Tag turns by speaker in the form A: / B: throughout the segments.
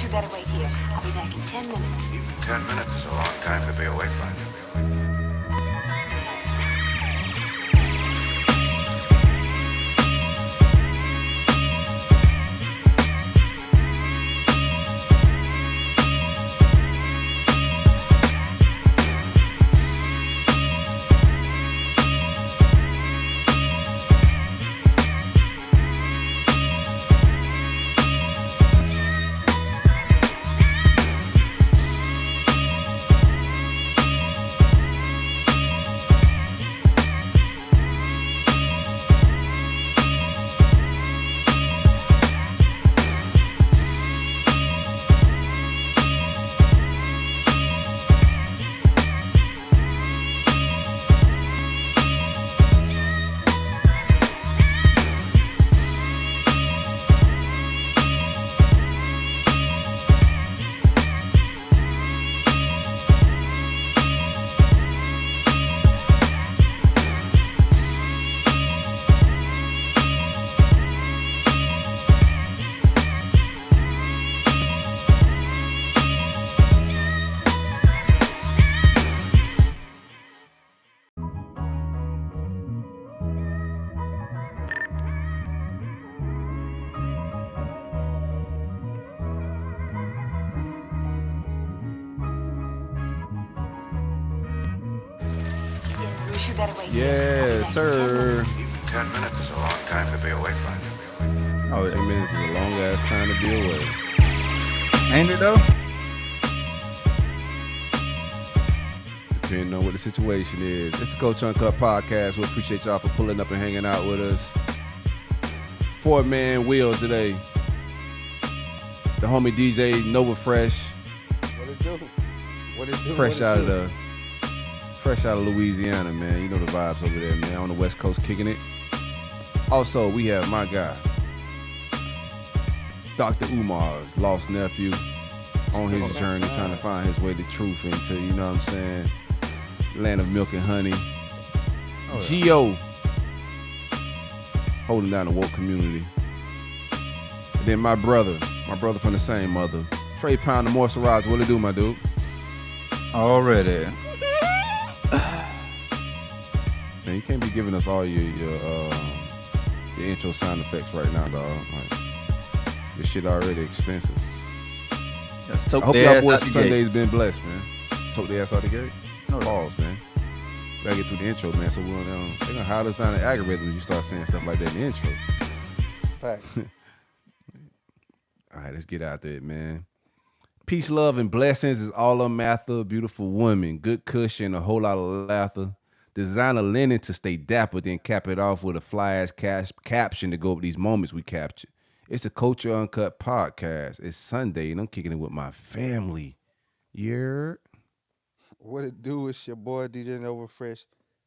A: you better wait here. I'll be back in 10 minutes.
B: Even 10 minutes is a long time to be awake by.
A: You better wait here.
C: Yes, sir.
B: Even 10 minutes is a long time to be awake by.
C: Oh, 10 minutes is a long ass time to be awake.
D: Ain't it though?
C: Depending on what the situation is. It's the Culture Uncut Podcast. We appreciate y'all for pulling up and hanging out with us. 4-man wheels today. The homie DJ Nova Fresh.
E: What it do? What it do?
C: Fresh out of Louisiana, man. You know the vibes over there, man. On the West Coast, kicking it. Also, we have my guy, Dr. Umar's lost nephew, on his journey, trying to find his way to truth into, you know what I'm saying, land of milk and honey. Oh, yeah. G.O. holding down the woke community. And then my brother from the same mother, Trey Pound, the moisturizer. What it do, my dude?
D: Already.
C: Man, you can't be giving us all your intro sound effects right now, dog. Like, this shit already extensive.
D: Yeah,
C: I hope y'all boys Sunday's been blessed, man. Soak the ass out the gate.
D: No
C: Pause, man. We gotta get through the intro, man. So they're gonna hide us down the algorithm when you start saying stuff like that in the intro.
E: Fact.
C: All right, let's get out there, man. Peace, love, and blessings is all a matter. Beautiful woman, good cushion, a whole lot of laughter. Designer linen to stay dapper, then cap it off with a fly-ass caption to go with these moments we captured. It's a Culture Uncut Podcast. It's Sunday, and I'm kicking it with my family. Yeah.
E: What it do? It's your boy DJ Nova Fresh.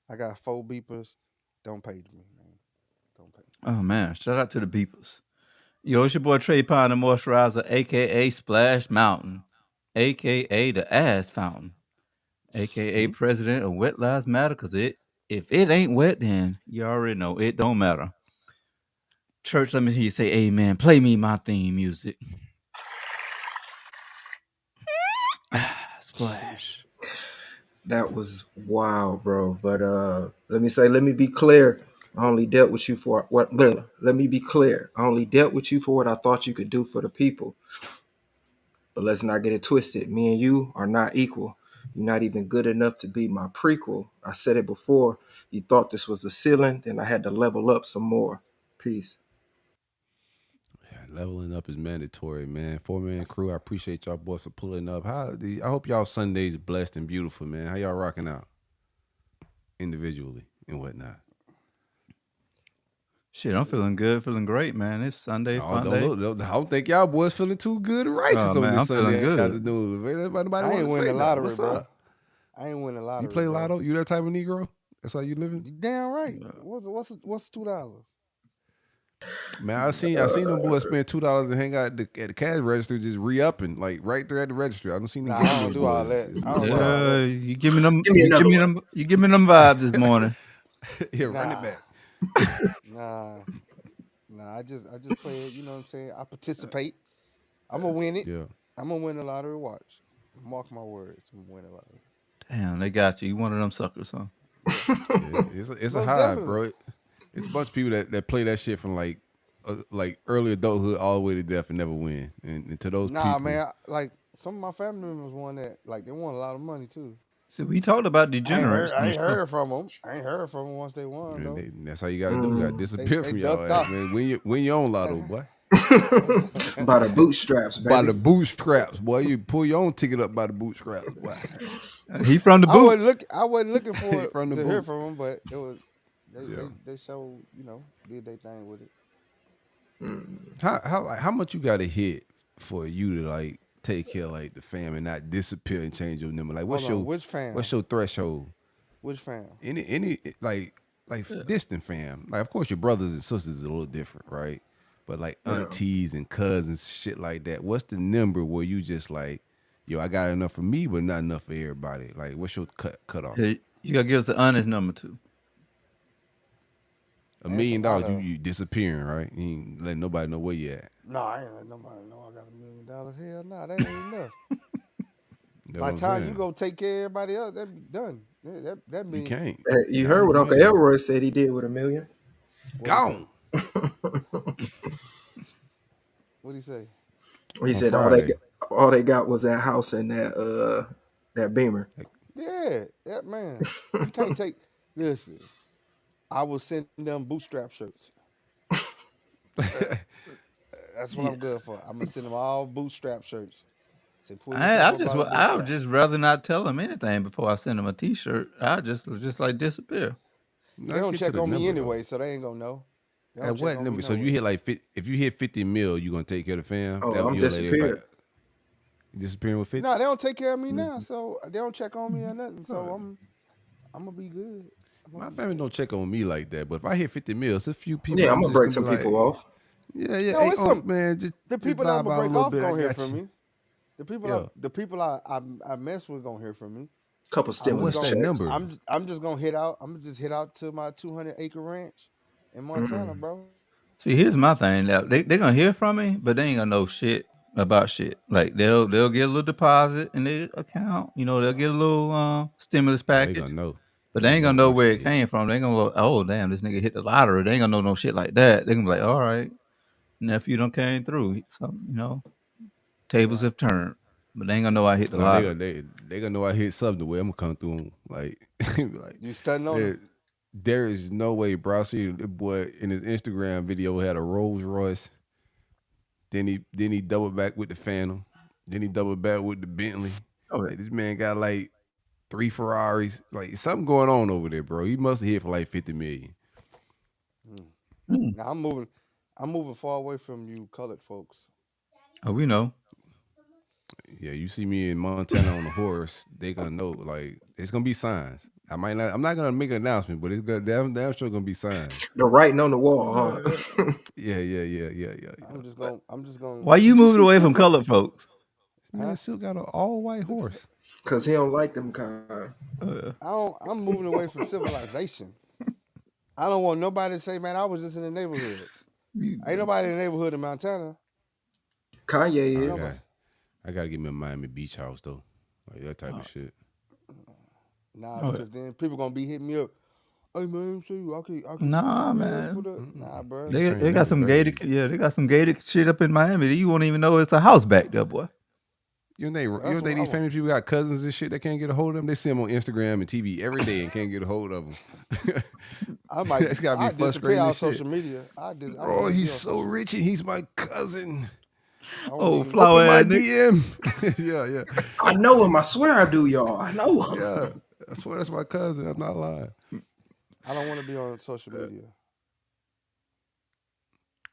E: I got 4 beepers. Don't pay me, man. Don't pay me.
D: Oh man, shout out to the beepers. Yo, it's your boy Trey Pound, the moisturizer, aka Splash Mountain, aka the Ass Fountain, aka President of Wet Lives Matter. Cause if it ain't wet, then you already know it don't matter. Church, let me hear you say amen. Play me my theme music. Splash.
F: That was wild, bro. But let me be clear. I only dealt with you for what. Let me be clear. I only dealt with you for what I thought you could do for the people. But let's not get it twisted. Me and you are not equal. You're not even good enough to be my prequel. I said it before. You thought this was the ceiling, then I had to level up some more. Peace.
C: Leveling up is mandatory, man. 4-man crew, I appreciate y'all boys for pulling up. I hope y'all Sundays blessed and beautiful, man. How y'all rocking out individually and whatnot?
D: Shit, I'm feeling good, feeling great, man. It's Sunday, fun day.
C: I don't think y'all boys feeling too good and righteous on
D: man,
C: this
D: I'm
C: Sunday
D: feeling good.
C: afternoon.
E: I ain't win the lottery,
C: What's
E: bro.
C: up?
E: I ain't win the lottery.
C: You play
E: bro.
C: lotto? You that type of Negro? That's how you living?
E: You damn right. What's $2?
C: Man, I seen them boys spend $2 and hang out at the cash register, just re-upping, like right there at the registry. I don't see them.
E: Nah, I don't do all that. I don't do all that.
D: You give me them. You give me them vibes this morning.
C: Yeah, run it back.
E: Nah. I just play it. You know what I'm saying? I participate. I'm gonna win it.
C: Yeah.
E: I'm gonna win the lottery. Watch. Mark my words. I'm gonna win the lottery.
D: Damn, they got you. You one of them suckers, huh?
C: Yeah, it's a
E: Most
C: high,
E: definitely.
C: bro. It's a bunch of people that play that shit from like early adulthood all the way to death and never win. And to those
E: Nah,
C: people,
E: man. Like some of my family members won that. Like they won a lot of money too.
D: See, we talked about
E: I ain't
D: degenerates
E: heard. I
D: on the
E: ain't
D: show.
E: heard from them. I ain't heard from them once they won though.
C: that's how you got to do. You got to disappear
E: They
C: from y'all
E: ducked
C: ass,
E: off.
C: man. Win your own lotto, boy.
F: By the bootstraps, baby.
C: By the bootstraps, boy. You pull your own ticket up by the bootstraps, boy.
D: He from the
E: I
D: boot.
E: wasn't looking for it
C: From the
E: to hear
C: boot.
E: from them, but it was
C: Yeah.
E: they showed did their thing with it.
C: How much you got to hit for you to like take care of like the fam and not disappear and change your number? Like
E: Hold on, which fam?
C: what's your threshold?
E: Which fam?
C: Any like distant fam. Like of course your brothers and sisters is a little different, right? But like aunties and cousins, shit like that. What's the number where you just like, yo, I got enough for me, but not enough for everybody? Like what's your cut off?
D: Hey, you gotta give us the honest number too.
C: $1 million,
E: That's a lot of-
C: you disappearing, right? You ain't letting nobody know where you at.
E: No, I ain't let nobody know I got $1 million. Hell no, that ain't enough.
C: That's
E: By
C: what
E: the time
C: I'm
E: you
C: saying.
E: go take care of everybody else, that be done. That
C: You
E: mean
C: can't.
F: You heard what Uncle Elroy said he did with $1 million?
C: Gone.
E: What he say?
F: He said
C: Friday.
F: all they got was that house and that Beamer.
E: Yeah, that man. You can't take. Listen, I will send them bootstrap shirts. That's what I'm good for. I'm gonna send them all bootstrap shirts. Say, pull
D: I
E: yourself up by the
D: I would
E: bootstrap.
D: just rather not tell them anything before I send them a T-shirt. I just like disappear.
E: They don't check on me anyway, so they ain't gonna know. They don't
C: At
E: check
C: what
E: on
C: number?
E: me
C: So
E: no
C: you
E: way.
C: hit like if you hit 50 mil, you gonna take care of the fam?
F: Oh,
C: That-
F: I'm
C: you'll let everybody-
F: disappeared.
C: You disappearing with 50?
E: No, they don't take care of me now, so they don't check on me or nothing. So I'm gonna be good.
C: My family don't check on me like that, but if I hit 50 mil, it's a few people.
F: Yeah, I'm gonna
C: just
F: break some
C: be like,
F: people off.
C: Yeah.
E: No,
C: Hey,
E: it's some
C: man, just
E: the
C: just
E: people that I'm
C: vibe
E: gonna
C: out a
E: break
C: little
E: off
C: bit. I
E: gonna hear
C: got
E: from
C: you.
E: me. The people
C: Yeah.
E: I mess with gonna hear from me.
F: Couple
E: I'm
F: stimulus
E: just
C: what's that
F: checks.
C: number?
E: I'm just gonna hit out. I'm gonna just hit out to my 200-acre ranch in Montana, bro.
D: See, here's my thing. Now they gonna hear from me, but they ain't gonna know shit about shit. Like they'll get a little deposit in their account. They'll get a little stimulus
C: Oh, they
D: package,
C: gonna know.
D: but they ain't gonna know
C: once
D: where
C: you
D: it
C: hit.
D: came from. They ain't gonna go, oh damn, this nigga hit the lottery. They ain't gonna know no shit like that. They gonna be like, all right, nephew done came through. So tables have turned, but they ain't gonna know I hit the
C: No,
D: lottery.
C: they gonna know I hit something the way I'm gonna come through 'em. Like
E: You stunning on
C: there,
E: them?
C: there is no way, bro. I see the boy in his Instagram video had a Rolls Royce. Then he doubled back with the Phantom. Then he doubled back with the Bentley.
D: Okay.
C: Like this man got like 3 Ferraris. Like something going on over there, bro. He must have hit for like 50 million.
E: Now I'm moving far away from you, colored folks.
D: Oh, we know.
C: Yeah, you see me in Montana on a horse, they gonna know. Like it's gonna be signs. I'm not gonna make an announcement, but it's gonna damn sure gonna be signs.
F: The writing on the wall, huh?
C: Yeah.
E: I'm just going.
D: Why you moving away from colored folks?
C: Man, still got an all white horse.
F: Cause he don't like them kind.
E: I'm moving away from civilization. I don't want nobody to say, man, I was just in the neighborhood. Ain't nobody in the neighborhood in Montana.
F: Kanye is.
C: I gotta get me a Miami Beach house though, like that type of shit.
E: Nah, because then people gonna be hitting me up. Hey man, see you. I can
D: Nah,
E: you
D: man.
E: for the-" Nah, bro.
D: They got some gated, they got some gated shit up in Miami. You won't even know it's a house back there, boy.
C: You know
E: what
C: these
E: I
C: famous people got cousins and shit that can't get a hold of them. They see them on Instagram and TV every day and can't get a hold of them.
E: I might.
C: That's gotta be
E: I disappear
C: frustrating
E: on
C: as shit.
E: social media.
C: Oh, he's so rich and he's my cousin.
D: Oh,
C: Open
D: flower
C: my
D: ass nigga.
C: DM. yeah.
F: I know him. I swear I do, y'all. I know him.
C: Yeah. I swear that's my cousin. I'm not lying.
E: I don't want to be on social media.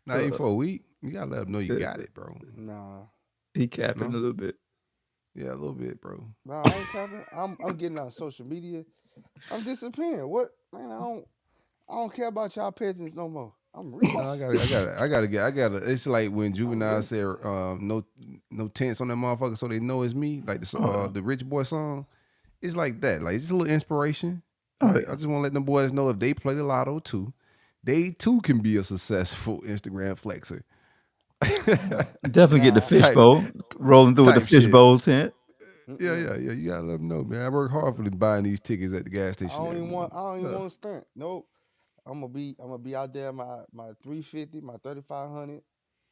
C: Not even for a week. You gotta let them know you got it, bro.
E: Nah,
D: He capping
C: No?
D: a little bit.
C: Yeah, a little bit, bro.
E: nah, I ain't capping. I'm getting on social media. I'm disappearing. What, man? I don't care about y'all peasants no more. I'm rich.
C: No, I gotta. It's like when Juvenile said, no tents on that motherfucker, so they know it's me. Like the Rich Boy song. It's like that. Like it's just a little inspiration. Right? I just want to let them boys know if they play the lotto too, they too can be a successful Instagram flexer.
D: Definitely get the fishbowl. rolling through with the
C: Type shit.
D: fishbowl tent.
C: Yeah. You gotta let them know, man. I work hard for them buying these tickets at the gas
E: I
C: station.
E: don't
C: every
E: even want.
C: morning.
E: I don't even want to stunt. Nope. I'm gonna be out there. My 350, my 3500,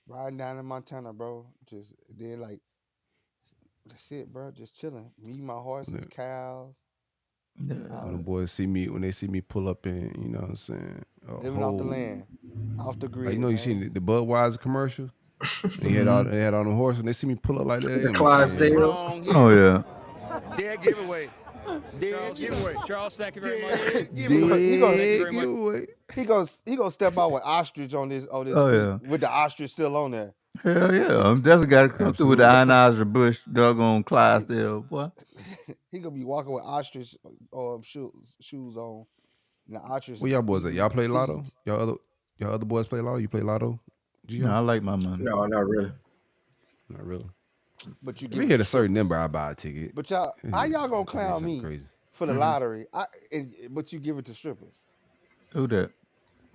E: riding down in Montana, bro. Just then like that's it, bro. Just chilling. Me, my horses,
C: Yeah.
E: cows,
D: Yeah.
E: all
C: When the
E: that.
C: boys see me, when they see me pull up in, you know what I'm saying?
E: Living off the land, off the
C: Like,
E: grid,
C: you know, you
E: man.
C: seen the Budweiser commercial? They had all them horses. When they see me pull up like that, they
F: The
C: gonna be saying,
F: Clydesdale.
G: Wrong here.
D: Oh yeah.
G: Dead giveaway. Dead giveaway.
H: Charles, thank you very much.
G: Dead
E: He
G: giveaway.
E: gonna
C: "Dig giveaway."
E: he gonna step out with ostrich on this
D: Oh,
E: feet,
D: yeah.
E: with the ostrich still on there.
D: Hell yeah. I'm definitely got to come through with the Ionizer Bush doggone Clydesdale, boy.
E: He gonna be walking with ostrich shoes on. And the ostrich.
C: Where y'all boys at? Y'all play lotto?
E: seeds.
C: Y'all other boys play lotto? You play lotto?
D: No, I like my money.
F: No, not really.
C: Not really.
E: But you
C: If
E: give
C: we
E: it
C: hit
E: to
C: a certain number, I buy a ticket.
E: But y'all, how y'all gonna
C: That
E: clown
C: ain't something
E: me
C: crazy.
E: for the lottery? But you give it to strippers.
D: Who that?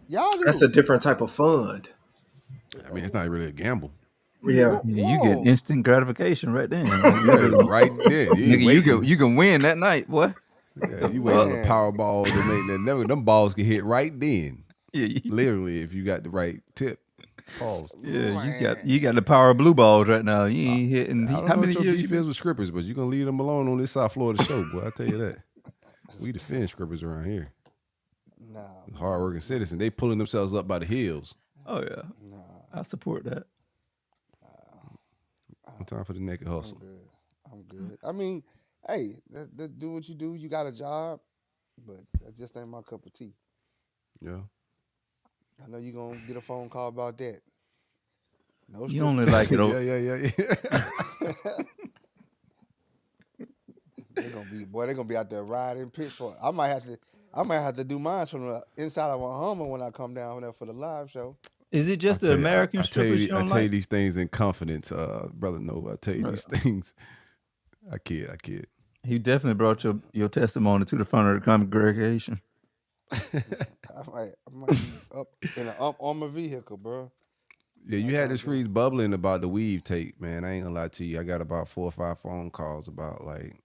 E: Y'all do.
F: That's a different type of fund.
C: I mean, it's not really a gamble.
F: Yeah.
D: You get
E: Whoa.
D: instant gratification right then.
C: Yeah, right there. You ain't
D: Nigga,
C: waiting.
D: you can win that night, boy.
C: Yeah, you waiting on the
E: Man.
C: Powerball to make that. Never them balls get hit right then.
D: Yeah,
C: Literally, if you got the right tip. Pause.
D: you got the power of blue balls right now. You ain't hitting.
C: I don't
D: How
C: know
D: many
C: what your
D: years
C: beef
D: you
C: is with scrippers, but you're gonna leave them alone on this South Florida show, boy. I tell you that. We defend scrippers around here.
E: Nah,
C: Hard-working citizens. They pulling themselves up by the heels.
D: Oh yeah,
E: nah.
D: I support that.
C: No time for the naked hustle.
E: I'm good. I mean, hey, do what you do. You got a job, but that just ain't my cup of tea.
C: Yeah.
E: I know you gonna get a phone call about that. No
D: You only like it.
C: Yeah.
E: They're gonna be out there riding pitchfork. I might have to do mine from the inside of a Hummer when I come down there for the live show.
D: Is it just the American
C: I tell
D: strippers you
C: you, I
D: don't
C: tell you
D: like?
C: these things in confidence, brother Nova. I tell you these things. I kid.
D: He definitely brought your testimony to the front of the congregation.
E: I might be up on my vehicle, bro.
C: Yeah, you had the streets bubbling about the weave tape, man. I ain't gonna lie to you. I got about 4 or 5 phone calls about like,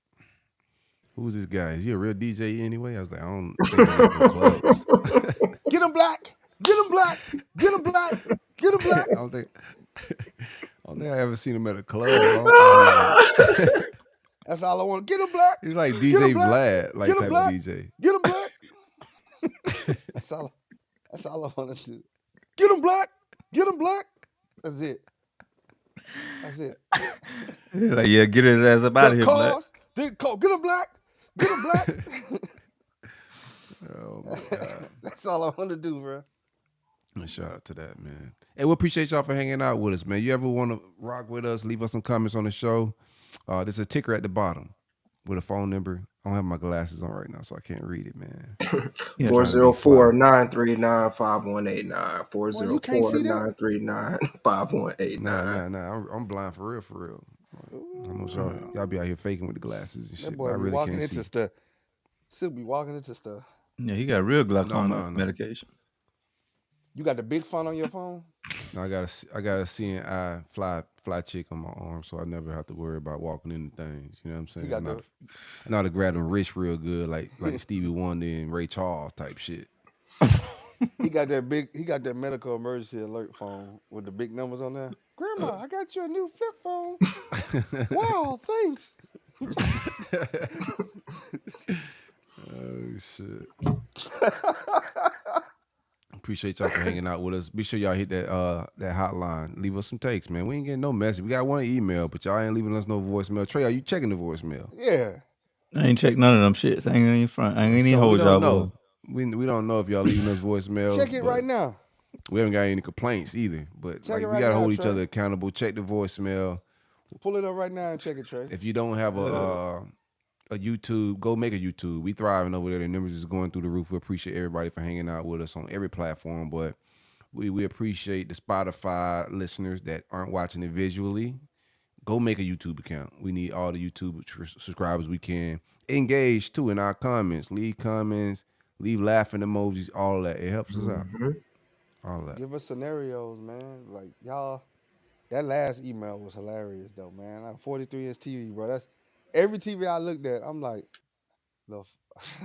C: who's this guy? Is he a real DJ anyway? I was like, I don't think I'm in clubs.
E: Get him black. Get him black. Get him black. Get him black.
C: I don't think I ever seen him at a club.
E: That's all I want. Get him black.
C: He's like
E: Get
C: DJ
E: him black.
C: Vlad, like
E: Get him
C: type
E: black.
C: of DJ.
E: Get him black. That's all I want to do. Get him black. Get him black. That's it.
D: Like, yeah, get his ass up out of here, black.
E: Cars. Get him black. Get him black.
C: Oh my God.
E: That's all I want to do, bro.
C: Shout out to that, man. Hey, we appreciate y'all for hanging out with us, man. You ever want to rock with us, leave us some comments on the show. There's a ticker at the bottom with a phone number. I don't have my glasses on right now, so I can't read it, man.
F: 404-939-5189. 404-939-5189.
C: Nah. I'm blind for real. I know y'all be out here faking with the glasses and shit.
E: That
C: But I
E: boy be
C: really
E: walking
C: can't
E: into
C: see.
E: stuff. Still be walking into stuff.
D: Yeah, he got real glaucoma
C: No.
D: medication.
E: You got the big font on your phone?
C: No, I got a CNI fly chick on my arm, so I never have to worry about walking into things. You know what I'm saying?
E: got
C: I know how to grab them wrists real good, like Stevie Wonder and Ray Charles type shit.
E: He got that medical emergency alert phone with the big numbers on there. Grandma, I got you a new flip phone. Wow, thanks.
C: Oh shit. Appreciate y'all for hanging out with us. Be sure y'all hit that hotline. Leave us some takes, man. We ain't getting no message. We got one email, but y'all ain't leaving us no voicemail. Trey, are you checking the voicemail?
E: Yeah.
D: I ain't checked none of them shits. I ain't in front. I ain't even hold y'all.
C: No. We don't know if y'all leaving us voicemails.
E: Check it right now.
C: We haven't got any complaints either. But
E: Check it
C: we
E: right
C: gotta
E: now,
C: hold each
E: Trey.
C: other accountable. Check the voicemail.
E: Pull it up right now and check it, Trey.
C: If you don't have a YouTube, go make a YouTube. We thriving over there. The numbers is going through the roof. We appreciate everybody for hanging out with us on every platform, but we appreciate the Spotify listeners that aren't watching it visually. Go make a YouTube account. We need all the YouTube subscribers we can. Engage too in our comments. Leave comments. Leave laughing emojis. All that. It helps us out. All that.
E: Give us scenarios, man. Like y'all That last email was hilarious though, man. Like 43-inch TV, bro. That's every TV I looked at. I'm like, the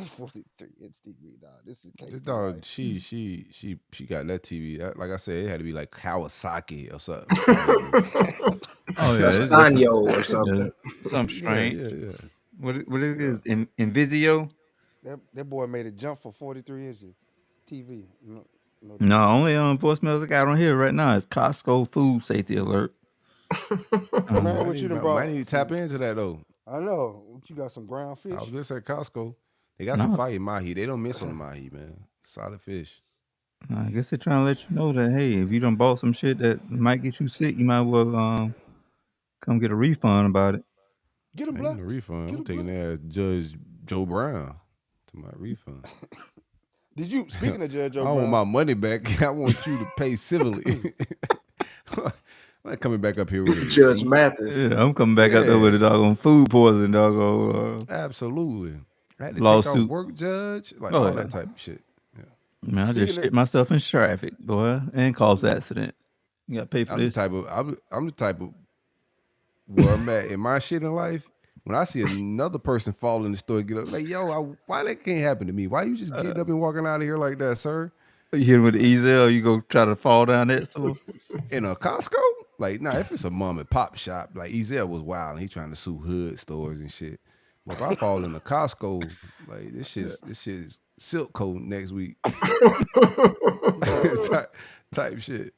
E: 43-inch TV, dog. This
C: This
E: can't be
C: dog,
E: right.
C: she got that TV. Like I said, it had to be like Kawasaki or something. Crazy.
D: Oh
F: A
D: yeah, it's definitely
F: Sanyo or
D: yeah,
F: something.
D: something
C: Yeah,
D: strange.
C: yeah.
D: What it is? Invisio?
E: That boy made a jump for 43 inches TV. No, no
D: No,
E: doubt.
D: only voicemails I got on here right now is Costco food safety alert.
E: Man,
C: Might
E: what you
C: need,
E: done
C: might
E: brought?
C: need to tap into that though.
E: I know. What you got some ground
C: I
E: fish?
C: was just at Costco. They got some
D: No,
C: fire mahi. They don't miss on the mahi, man. Solid fish.
D: I guess they're trying to let you know that hey, if you done bought some shit that might get you sick, you might well come get a refund about it.
E: Get him,
C: I ain't
E: blood.
C: no refund.
E: Get
C: I'm
E: him,
C: taking
E: blood.
C: that as Judge Joe Brown to my refund.
E: Did you? Speaking of Judge
C: I
E: Joe
C: don't want
E: Brown,
C: my money back. I want you to pay civilly. I'm not coming back up here with a
F: Judge
C: receipt.
F: Mathis.
D: Yeah, I'm coming back out there with
C: Yeah,
D: a doggone food poisoning, doggone
C: absolutely. I had to take off
D: lawsuit.
C: work, Judge, like
D: Oh
C: all
D: yeah,
C: that type of shit. Yeah.
D: man, I just
E: speaking of,
D: shit myself in traffic, boy, and caused accident. You got to pay for
C: I'm the
D: this.
C: type of I'm the type of where I'm at in my shit in life. When I see another person fall in the store, get up like, yo, why that can't happen to me? Why you just getting up and walking out of here like that, sir?
D: You hit him with the easel, you go try to fall down that store.
C: In a Costco? Like, nah, if it's a mom and pop shop, like Ezel was wild and he trying to sue hood stores and shit. But if I fall in a Costco, like this shit's silk coat next week. type shit.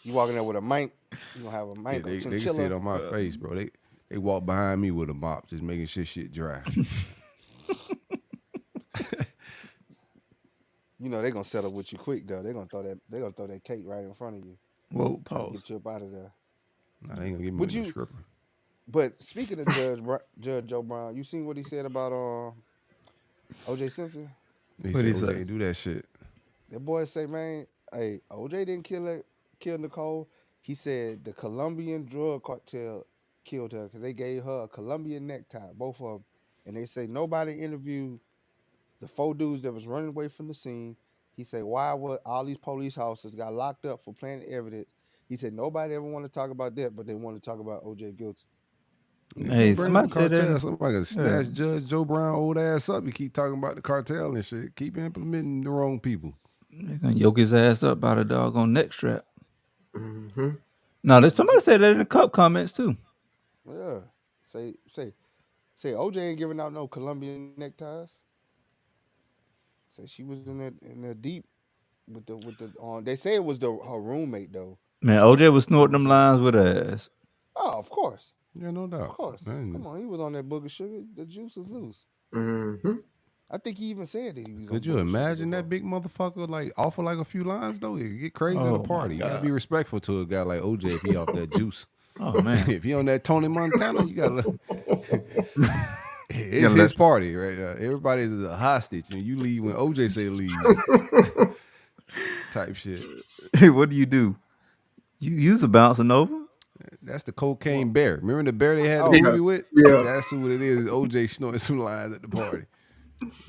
E: you walking there with a mink, you gonna have a
C: Yeah,
E: mink or
C: they can see
E: chinchilla.
C: it on my face, bro. They walk behind me with a mop, just making shit dry.
E: You know they gonna settle with you quick though. They gonna throw that cake right in front of you.
D: Whoa,
E: Try to
D: pause.
E: get you up out of there.
C: Nah, they ain't gonna give me
E: Would
C: with no
E: you?
C: stripper.
E: But speaking of Judge Joe Brown, you seen what he said about OJ Simpson?
C: He
D: What'd
C: said,
D: he
C: OJ
D: say?
C: ain't do that shit.
E: That boy say, man, hey, OJ didn't kill Nicole. He said the Colombian drug cartel killed her because they gave her a Colombian necktie, both of them. And they say nobody interviewed the four dudes that was running away from the scene. He said, why would all these police officers got locked up for planting evidence? He said nobody ever want to talk about that, but they want to talk about OJ guilty.
C: You
D: Hey,
C: keep bringing up
D: somebody
C: the
D: said
C: cartel.
D: that.
C: Somebody gonna
D: Yeah,
C: snatch Judge Joe Brown old ass up. You keep talking about the cartel and shit. Keep implementing the wrong people.
D: they gonna yoke his ass up by the doggone neck strap.
F: Hmm.
D: Now, there's somebody said that in the cup comments too.
E: Yeah. Say OJ ain't giving out no Colombian neckties. Say she was in the deep with the they say it was her roommate though.
D: Man, OJ was
E: That
D: snorting
E: was
D: them
E: just
D: lines with ass.
E: oh of course.
C: Yeah, no
E: Of
C: doubt.
E: course.
C: Man,
E: Come on, he was on that booger sugar. The juice was loose.
F: Hmm.
E: I think he even said that he was on
C: could you
E: booger sugar
C: imagine
E: before.
C: that big motherfucker like offer like a few lines though? It get crazy at a
D: Oh my
C: party. You gotta be
D: god.
C: respectful to a guy like OJ if he off that juice.
D: Oh man.
C: If he on that Tony Montana, you gotta.
D: You
C: It's
D: gotta
C: his
D: let.
C: party right now. Everybody's a hostage, and you leave when OJ say leave. Type shit.
D: What do? You use a bouncing over?
C: That's the cocaine
E: Well,
C: bear. Remember the bear they had the
E: oh
F: Yeah,
C: movie with?
F: yeah.
C: That's what it is. OJ snorting some lines at the party.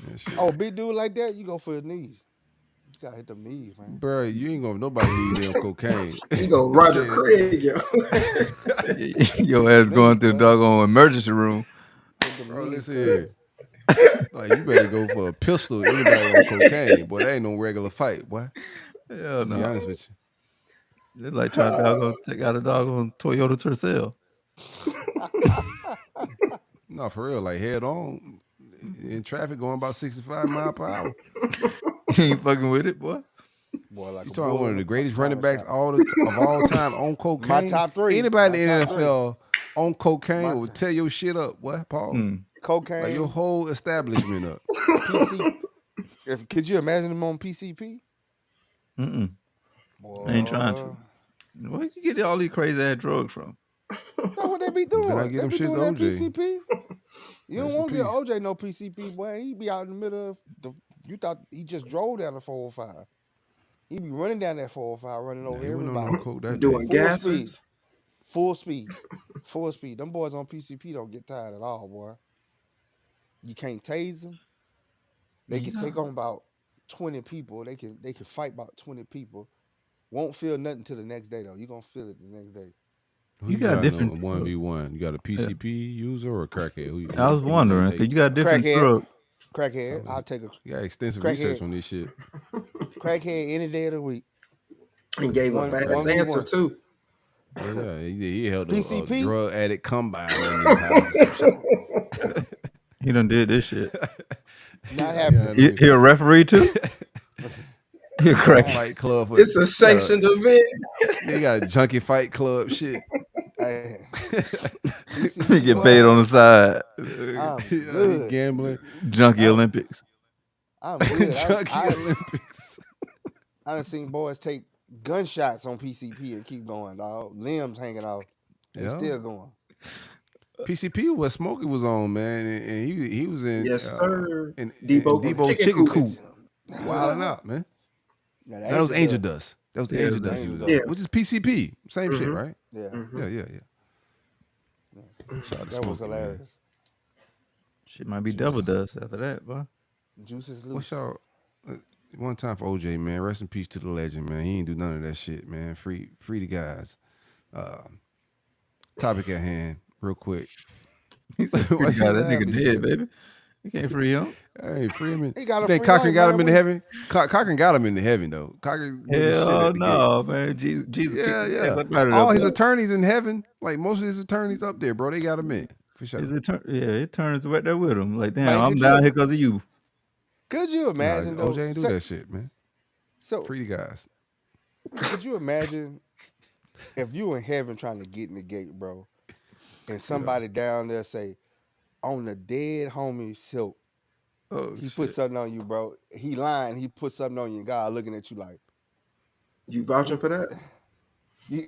C: That shit.
E: oh big dude like that, you go for his knees. You gotta hit them knees, man.
C: Bro, you ain't gonna nobody leave them cocaine.
F: He go
C: I'm
F: Roger
C: saying,
F: Craig, yo.
D: Your
E: Hit
D: ass
E: them
D: going
E: knees,
D: to the
E: man.
D: doggone emergency room.
E: Hit them
C: bro,
E: knees,
C: listen
E: cuz.
C: here. Like you better go for a pistol. Anybody on cocaine, boy, that ain't no regular fight, boy.
D: Hell
C: To be
D: no.
C: honest with you.
D: It's like trying to doggone take out a doggone Toyota Tercel.
C: No, for real, like head on in traffic going about 65 miles per hour.
D: You ain't fucking with it, boy.
E: Boy, like
C: You
E: a
C: talking
E: bull
C: one
E: in
C: of
E: a
C: the greatest running
E: china
C: backs
E: shop.
C: of all time on
E: My
C: cocaine?
E: top three. My
C: Anybody in the
E: top three.
C: NFL on cocaine
E: My
C: will tear your shit up, boy. Pause.
D: Mm.
C: Like your
E: cocaine,
C: whole establishment up.
E: PC. If could you imagine him on PCP?
D: Mm-mm. I ain't trying
E: Boy,
D: to. Where you get all these crazy ass drugs from?
E: that's what they be
C: Then I
E: doing.
C: get
E: They
C: them
E: be
C: shits
E: doing
C: to
E: that
C: OJ.
E: PCP. You don't
C: Rest in
E: want to get
C: peace.
E: OJ no PCP, boy. He be out in the middle of the. You thought he just drove down the 405. He be running down that 405, running
C: Nah,
E: over
C: he went on no
E: everybody.
C: coke that day.
F: Doing
E: Full speed,
F: gassers.
E: full speed, full speed. Them boys on PCP don't get tired at all, boy. You can't tase them. They can take on about 20 people. They can fight about 20 people. Won't feel nothing till the next day though. You gonna feel it the next day.
C: Who
D: You got
C: in a
D: different.
C: 1v1? You got a
D: Yeah.
C: PCP user or a crackhead?
D: I was
C: Who you gonna
D: wondering
C: take?
D: because you got different
E: Crackhead.
D: drugs.
E: Crackhead.
C: So,
E: I'll take a
C: you got extensive research
E: crackhead.
C: on this shit.
E: Crackhead any day of the week.
F: He gave a fast
E: 1v1.
F: answer too.
C: Yeah, he held a
E: PCP.
C: drug addict combine in his house or some shit.
D: He done did this shit.
E: Not happening.
D: He a referee too. He a crack.
C: Fight club.
F: It's a sanctioned event.
C: He got a junkie fight club shit.
E: Hey,
D: He get paid on the side.
E: I'm
C: He
E: good.
C: gambling.
D: Junkie Olympics.
E: I'm good.
C: Junkie Olympics.
E: I done seen boys take gunshots on PCP and keep going, dog. Limbs hanging off. They
C: Yeah.
E: still going.
C: PCP was Smokey was on, man, and he was in
F: Yes, sir.
C: in
F: Debo
C: chicken coop.
F: coop.
C: Wilding out, man.
E: Yeah,
C: That was Angel Dust. That was
D: Yeah,
C: Angel
D: it was
C: Dust. He was
E: Angel
C: on,
F: Dust.
C: which is PCP. Same shit, right?
E: Yeah,
C: Yeah. Shout out to
E: that was
C: Smokey, man.
E: hilarious.
D: Shit might be double dust after that, boy.
E: Juice is
C: What's
E: loose.
C: y'all? One time for OJ, man. Rest in peace to the legend, man. He ain't do none of that shit, man. Free the guys. Topic at hand, real quick.
D: He said,
C: Why
D: "Free
C: you
D: guy, that
C: laughing,
D: nigga
C: shit?
D: dead, baby. You can't free him."
C: Hey, free him.
E: He got a
C: Think
E: free
C: Cochran
E: life,
C: got
E: man.
C: him into heaven? Cochran got him into heaven though. Cochran did his shit
D: Hell
C: at the
D: no, man. Jesus kicked
C: Yeah,
D: his
C: yeah.
D: ass up out of
C: All
D: there,
C: his
D: boy.
C: attorneys in heaven, like most of his attorneys up there, bro. They got him in for sure.
D: It turns right there with him. Like, damn,
E: Man,
D: I'm
E: could
D: down
E: you-
D: here because of you.
E: Could you
C: Nah,
E: imagine though?
C: OJ ain't do that shit, man.
E: So
C: Free the guys.
E: could you imagine if you in heaven trying to get in the gate, bro, and somebody down there say, on the dead homie silk,
D: Oh,
E: he put something on you, bro. He lying. He put something on you. And God looking at you like,
F: You vouching for that?
E: you,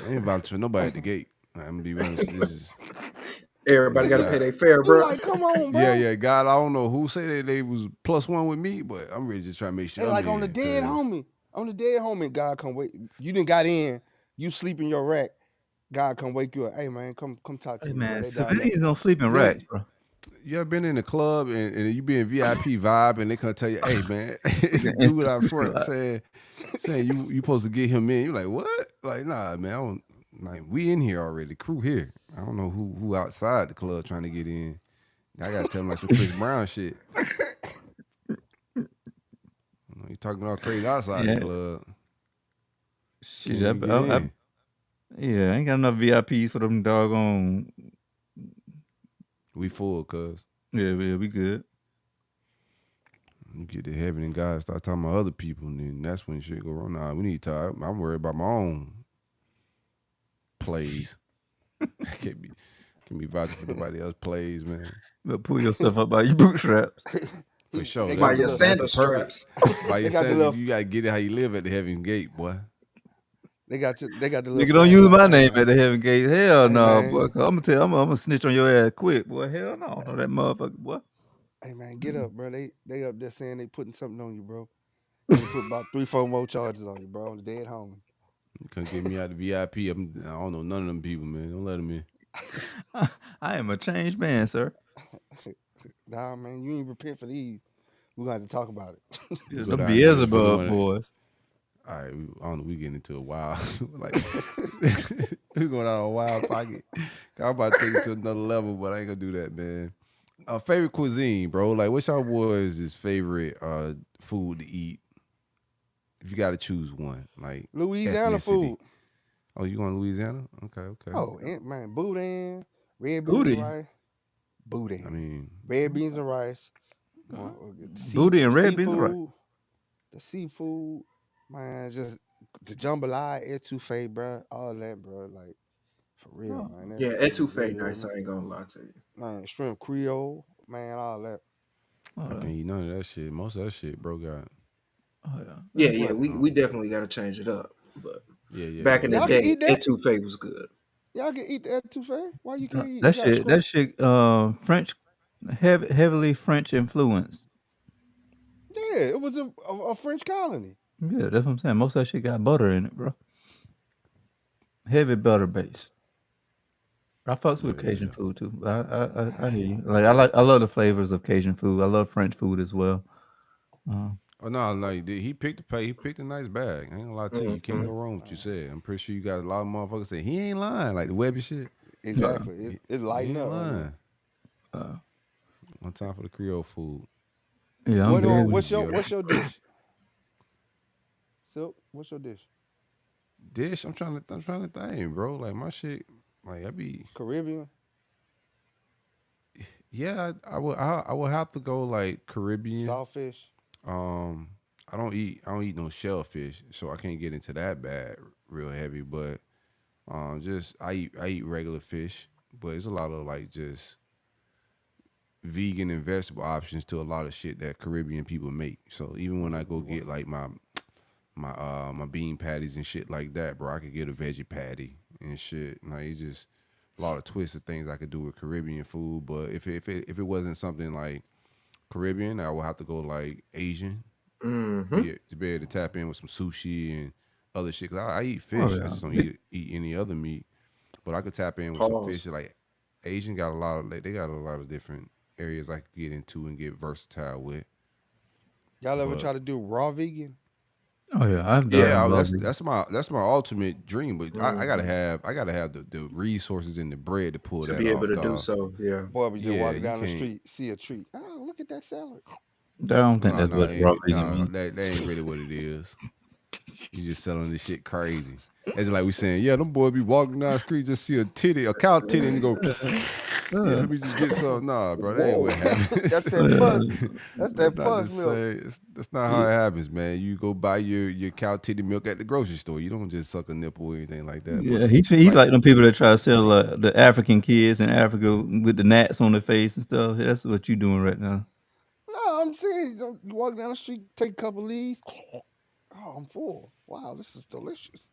C: I ain't vouching for nobody at the gate. I'm gonna be honest. This is
F: Everybody got to pay their fare,
E: you
F: bro.
E: like, come on, bro.
C: yeah. God, I don't know who said they was +1 with me, but I'm really just trying to make sure.
E: They
C: I'm
E: like on the
C: in,
E: dead
C: 'cause-
E: homie. On the dead homie, God come wait. You didn't got in. You sleep in your rack. God come wake you up. Hey man, come talk to
D: Hey,
E: me. Bro.
D: man,
E: They down there.
D: civilians don't sleep in
C: Yeah.
D: racks, bro.
C: You ever been in the club and you be in VIP vibe and they come tell you, hey man, it's a dude out front saying you supposed to get him in. You like, what? Like, nah, man, I don't like we in here already, crew here. I don't know who outside the club trying to get in. I gotta tell him like some Chris Brown shit. You talking all crazy outside
D: Yeah.
C: the club.
D: Shit,
C: Can't even get in.
D: yeah, I ain't got enough VIPs for them doggone.
C: We full, cuz.
D: Yeah, we good.
C: You get to heaven and God start talking about other people, and then that's when shit go wrong. Nah, we need to talk. I'm worried about my own plays. I can't be vouching for nobody else plays, man.
D: But pull yourself up by your bootstraps.
C: For sure.
E: They
F: By
E: got
F: your
E: the
F: sandal
C: That's the perk.
F: straps.
C: By your
E: They got the
C: sandal,
E: little-
C: you gotta get it how you live at the heaven gate, boy.
E: They got the little
D: Nigga, don't use my name at the heaven gate. Hell
E: Hey,
D: no,
E: man.
D: boy. I'm gonna snitch on your ass quick, boy. Hell no, I don't know that motherfucker, boy.
E: Hey man, get up, bro. They up there saying they putting something on you, bro. They put about 3-4 more charges on you, bro. On the dead homie.
C: You can't get me out the VIP. I don't know none of them people, man. Don't let them in.
D: I am a changed man, sir.
E: Nah, man, you ain't repent for these. We're gonna have to talk about it.
C: Go
D: The
C: down there, go
D: Beelzebub
C: down there.
D: boys.
C: All right, I don't know. We getting into a wild, like we going out on a wild pocket. I'm about to take it to another level, but I ain't gonna do that, man. Favorite cuisine, bro. Like, what's y'all boys' favorite food to eat? If you got to choose one, like
E: Louisiana
C: ethnicity.
E: food.
C: Oh, you going to Louisiana? Okay.
E: Oh, man, boudin, red beans
D: Booty.
E: and rice. Boudin.
C: I mean,
E: Red beans and rice.
D: Booty and red beans and rice.
E: seafood, the seafood, man, just the jambalaya, etouffee, bro, all that, bro, like for real, man. That
F: Yeah,
E: shit
F: etouffee
E: really,
F: nice. I ain't gonna lie to you.
E: man, shrimp Creole, man, all that.
D: Oh,
C: I can't eat none of that shit. Most of that shit, bro, got.
F: Yeah. We definitely got to change it up. But
C: Yeah.
F: back in the
E: Y'all can
F: day,
E: eat that?
F: etouffee was good.
E: Y'all can eat the etouffee? Why you can't eat
D: That
E: you got
D: shit, that shit, French, heavily French influenced.
E: Yeah, it was a French colony.
D: Yeah, that's what I'm saying. Most of that shit got butter in it, bro. Heavy butter based. I fucks with Cajun food too. I hear you. Like I love the flavors of Cajun food. I love French food as well.
C: Oh no, no, he picked the pay. He picked a nice bag. I ain't gonna lie to you. You can't
F: Mm-hmm.
C: go wrong with what you said. I'm pretty sure you got a lot of motherfuckers say he ain't lying, like the Webby shit.
E: Exactly. It's
C: He
E: lighting
C: ain't
E: up right now.
C: lying. One time for the Creole food.
D: Yeah, I'm
E: What
D: big.
C: Yo,
E: what's your dish? Silk, what's your dish?
C: dish. I'm trying to think, bro. Like my shit. Like I be.
E: Caribbean,
C: Yeah, I would have to go like Caribbean.
E: sawfish.
C: Um, I don't eat no shellfish, so I can't get into that bad real heavy. But just I eat regular fish, but it's a lot of like just vegan and vegetable options to a lot of shit that Caribbean people make. So even when I go get like my bean patties and shit like that, bro, I could get a veggie patty and shit. Like it's just a lot of twisted things I could do with Caribbean food. But if it wasn't something like Caribbean, I would have to go like Asian
F: Mm-hmm.
C: to be able to tap in with some sushi and other shit. Cause I eat
D: Oh
C: fish, I
D: yeah.
C: just don't eat any other meat. But I could tap in with some fish.
F: Pause.
C: Like Asian got a lot of they got a lot of different areas I could get into and get versatile with.
E: Y'all ever
C: But
E: try to do raw vegan?
D: Oh yeah, I've
C: yeah,
D: done raw
C: that's my ultimate dream. But
F: Mm-hmm.
C: I gotta have the resources and the bread to pull
F: To
C: that
F: be able
C: off,
F: to do
C: dog.
F: so, yeah.
E: Boy, we just
C: Yeah,
E: walking
C: you
E: down the
C: can't.
E: street, see a treat. Oh, look at that salad.
D: I don't think
C: No,
D: that's
C: no,
D: what raw vegan
C: no,
D: means.
C: that ain't really what it is. You just selling this shit crazy. It's like we saying, yeah, them boys be walking down the street, just see a titty, a cow titty, and go, yeah, let me just get some. Nah, bro, that ain't
E: Whoa,
C: what happens.
E: that's that puss. That's
C: That's
E: that
C: not the
E: puss milk.
C: same. That's not how it happens, man. You go buy your cow titty milk at the grocery store. You don't just suck a nipple or anything like that.
D: Yeah,
C: But
D: he's
C: like,
D: like them people that try to sell the African kids in Africa with the gnats on their face and stuff. That's what you doing right now.
E: No, I'm saying you walk down the street, take a couple leaves. Oh, I'm full. Wow, this is delicious.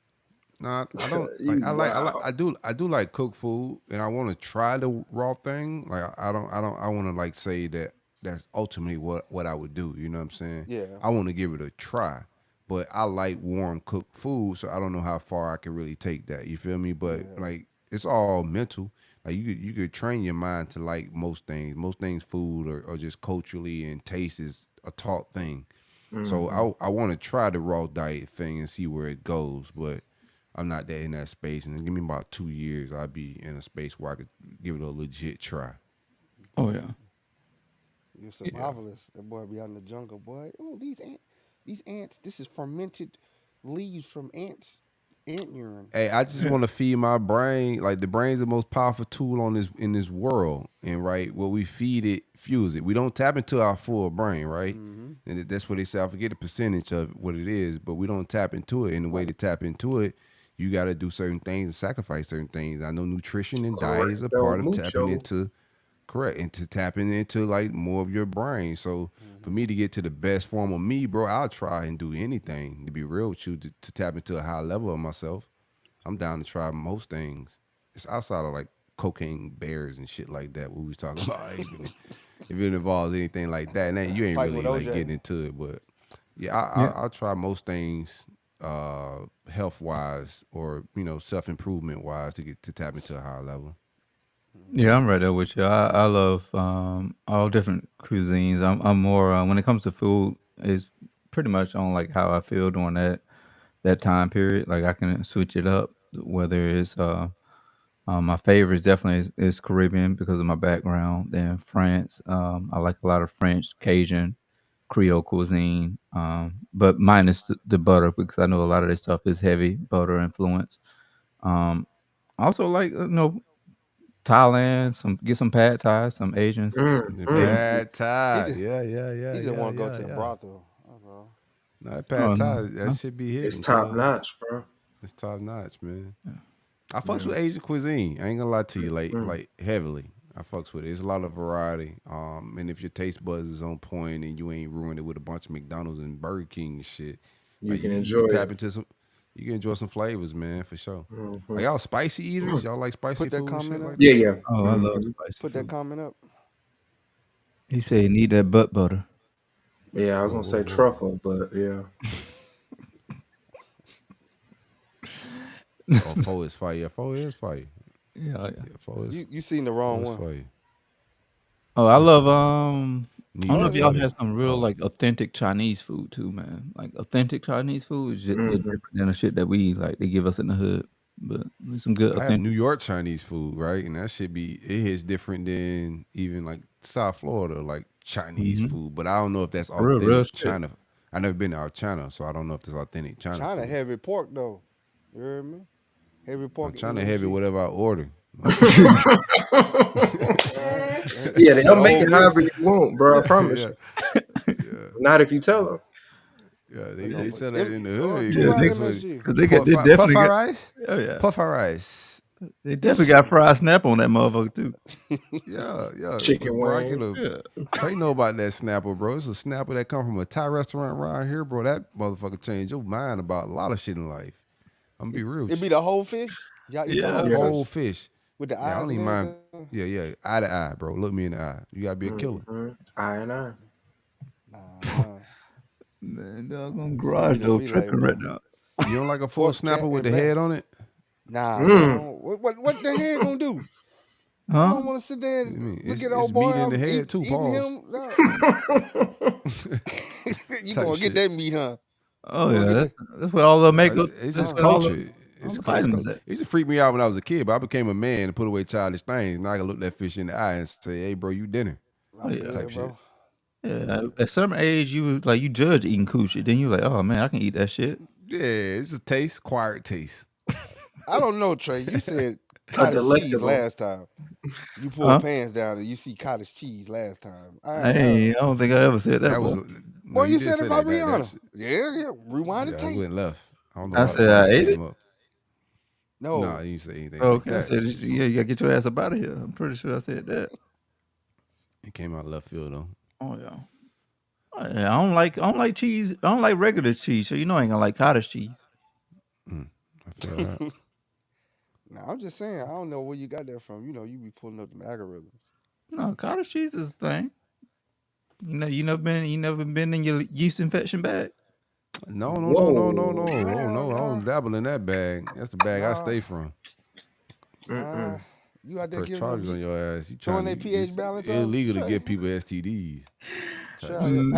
C: nah, I don't like.
F: You wow.
C: I do like cook food, and I want to try the raw thing. Like I don't. I want to like say that that's ultimately what I would do. You know what I'm saying?
E: Yeah,
C: I want to give it a try, but I like warm cooked food, so I don't know how far I can really take that. You feel me? But
E: yeah,
C: like it's all mental. Like you could train your mind to like most things. Most things, food or just culturally and taste is a taught thing. So
F: Mm-hmm.
C: I want to try the raw diet thing and see where it goes, but I'm not that in that space. And give me about 2 years, I'll be in a space where I could give it a legit try.
D: Oh yeah.
E: you're
C: Yeah.
E: survivalist. That boy be out in the jungle, boy. Oh, these ants. This is fermented leaves from ant urine.
C: Hey, I just want to feed my brain. Like the brain's the most powerful tool on this in this world, and right, what we feed it fuels it. We don't tap into our full brain, right?
E: Mm-hmm.
C: And that's what they say. I forget the percentage of what it is, but we don't tap into it. And the way
E: Like
C: to tap into it, you got to do certain things and sacrifice certain things. I know nutrition and diet is a
F: Correcto
C: part of tapping
F: mucho.
C: into correct and to tapping into like more of your brain. So for
E: mm-hmm.
C: me to get to the best form of me, bro, I'll try and do anything to be real with you to tap into a high level of myself. I'm down to try most things. It's outside of like cocaine bears and shit like that. What we was talking about. Even if it involves anything like that, and then you ain't
E: Fighting with
C: really like
E: OJ.
C: getting into it. But yeah,
D: Yeah.
C: I'll try most things, health wise or self improvement wise to get to tap into a higher level.
D: Yeah, I'm right there with you. I love all different cuisines. I'm more when it comes to food, it's pretty much on like how I feel during that time period. Like I can switch it up. Whether it's my favorite is definitely is Caribbean because of my background. Then France, I like a lot of French, Cajun, Creole cuisine, but minus the butter because I know a lot of this stuff is heavy butter influence. Um, I also like Thailand, some get some pad thai, some Asian.
C: The
F: Mm-hmm.
D: Asian food.
C: pad
E: He
C: thai,
E: just
C: yeah, yeah, yeah,
E: he just
C: yeah,
E: want to go
C: yeah,
E: to the
C: yeah.
E: brothel. That's all.
C: No, that pad
D: Oh
C: thai,
D: no,
C: that
D: no.
C: should be
F: It's
C: hitting,
F: top
C: cuz.
F: notch, bro.
C: It's top notch, man. I fucks
F: Yeah.
C: with Asian cuisine. I ain't gonna lie to you,
F: Mm.
C: like heavily. I fucks with it. It's a lot of variety. And if your taste buds is on point and you ain't ruined it with a bunch of McDonald's and Burger King and shit,
F: You
C: like
F: can
C: you
F: enjoy
C: tap
F: it.
C: into some, you can enjoy some flavors, man, for sure.
F: Mm-hmm.
C: Are y'all spicy eaters? Y'all like spicy
E: Put that
C: food and shit
E: comment up.
C: like
F: Yeah,
C: that?
F: yeah.
D: Oh, I love
F: Mm-hmm.
D: spicy
E: Put that
D: food.
E: comment up.
D: He said he need that butt butter.
F: Yeah, I was
C: Whoa,
F: gonna
C: whoa,
F: say
C: whoa.
F: truffle, but yeah.
C: Oh, four is fire. Yeah, four is fire.
D: Yeah, yeah.
C: Yeah, four is
E: You seen the
C: four
E: wrong
C: is
E: one.
C: fire.
D: Oh, I love
C: New
D: I don't know
C: York
D: if y'all
C: got it.
D: had some real
C: Oh,
D: like authentic Chinese food too, man. Like authentic Chinese food is just
F: Mhm.
D: different than the shit that we like they give us in the hood. But there's some good
C: I have New
D: authentic.
C: York Chinese food, right? And that should be it hits different than even like South Florida, like Chinese
D: Mm-hmm.
C: food. But I don't know if that's
D: Real
C: authentic
D: shit.
C: China. I never been to our China, so I don't know if that's authentic China
E: China
C: food.
E: heavy pork though. You heard me? Heavy pork and
C: China heavy,
E: MSG.
C: whatever I order.
F: Yeah, they'll
E: The
F: make
E: whole
F: it however
E: piece.
F: you want, bro. I promise
C: yeah,
F: you.
C: yeah,
F: Not if you tell them.
C: yeah.
E: They
C: They
E: gonna
C: sell that in the hood.
D: Yeah,
E: try
D: they,
C: That's what
E: MSG.
D: cause they got they
C: puff
D: definitely
C: fry
D: got.
C: rice.
D: Oh yeah,
C: Puff fry rice.
D: they definitely got fried snap on that motherfucker too.
C: Yeah, yeah.
F: Chicken
C: Bro, I get
F: wings.
C: a Trey know about that snapper, bro. It's a snapper that come from a Thai restaurant around here, bro. That motherfucker changed your mind about a lot of shit in life. I'm gonna be real
E: It
C: with
E: be
C: you.
E: the whole fish. Y'all eat the
D: Yeah,
E: whole
F: Yeah.
C: Whole
E: fish
C: fish.
E: with the
C: Yeah, I
E: eyes
C: don't
E: and
C: even mind.
E: everything.
C: Yeah, eye to eye, bro. Look me in the eye. You gotta be a killer.
F: I and I.
E: Nah,
D: man, doggone
E: just
D: garage
E: give me the
D: door
E: filet,
D: tripping
E: bro.
D: right now.
C: You don't like a full
E: Pork,
C: snapper
E: cat,
C: with the
E: and
C: head
E: bat.
C: on it?
E: Nah, man.
F: Mm.
E: What the head gonna do? I
D: Huh?
E: don't want to sit there
C: I
E: and
C: mean,
E: look
C: it's
E: at old
C: meat
E: boy.
C: in the
E: I'm
C: head too.
E: eating
C: Pause.
E: him. Nah. You
C: Type
E: gonna
C: shit.
E: get that meat, huh?
D: Oh
E: You gonna
D: yeah,
E: get
D: that's where all the makeup.
C: It's
D: That's
C: just
D: where all the
C: culture.
D: all
C: It's
D: the
C: culture.
D: vitamins at.
C: It used to freak me out when I was a kid, but I became a man and put away childish things. Now I can look that fish in the eye and say, "Hey, bro, you dinner."
D: Oh
E: I'm
D: yeah.
E: good,
C: Type shit.
E: bro.
D: Yeah, at some age you was like you judge eating coochie, then you like, oh man, I can eat that shit.
C: Yeah, it's just taste, acquired taste.
E: I don't know, Trey. You said
F: A
E: cottage cheese
F: delectable.
E: last time. You pull
D: Huh?
E: pants down and you see cottage cheese last time.
D: I don't think I ever said that.
C: That was
D: Boy.
C: no,
E: Boy,
C: you
E: you
C: did
E: said it
C: say
E: about
C: that.
E: Rihanna. Yeah. Rewind the
C: Yeah, I
E: tape.
C: went left. I don't know
D: I
C: why,
D: said
C: why
D: I
C: that
D: ate it.
C: came up.
E: No.
C: Nah, you didn't say anything like
D: Okay, I
C: that.
D: said
C: It's just-
D: yeah, you gotta get your ass up out of here. I'm pretty sure I said that.
C: it came out left field though.
D: Oh yeah. Oh, yeah, I don't like cheese. I don't like regular cheese, so you know I ain't gonna like cottage cheese.
C: I feel that.
E: Nah, I'm just saying. I don't know where you got that from. You know, you be pulling up them algorithms.
D: No, cottage cheese is the thing. You know, you never been in your yeast infection bag.
C: No.
F: Whoa.
C: Oh no, I
E: Nah.
C: don't dabble in that bag. That's the bag I
E: Nah.
C: stay from.
E: Nah. You out there
C: Press
E: giving
C: charges
E: them
C: on your ass. You
E: throwing
C: trying
E: their
C: to?
E: pH
C: It's
E: balance up?
C: illegal to
E: Trey.
C: give people STDs. Type
E: Trey,
C: shit.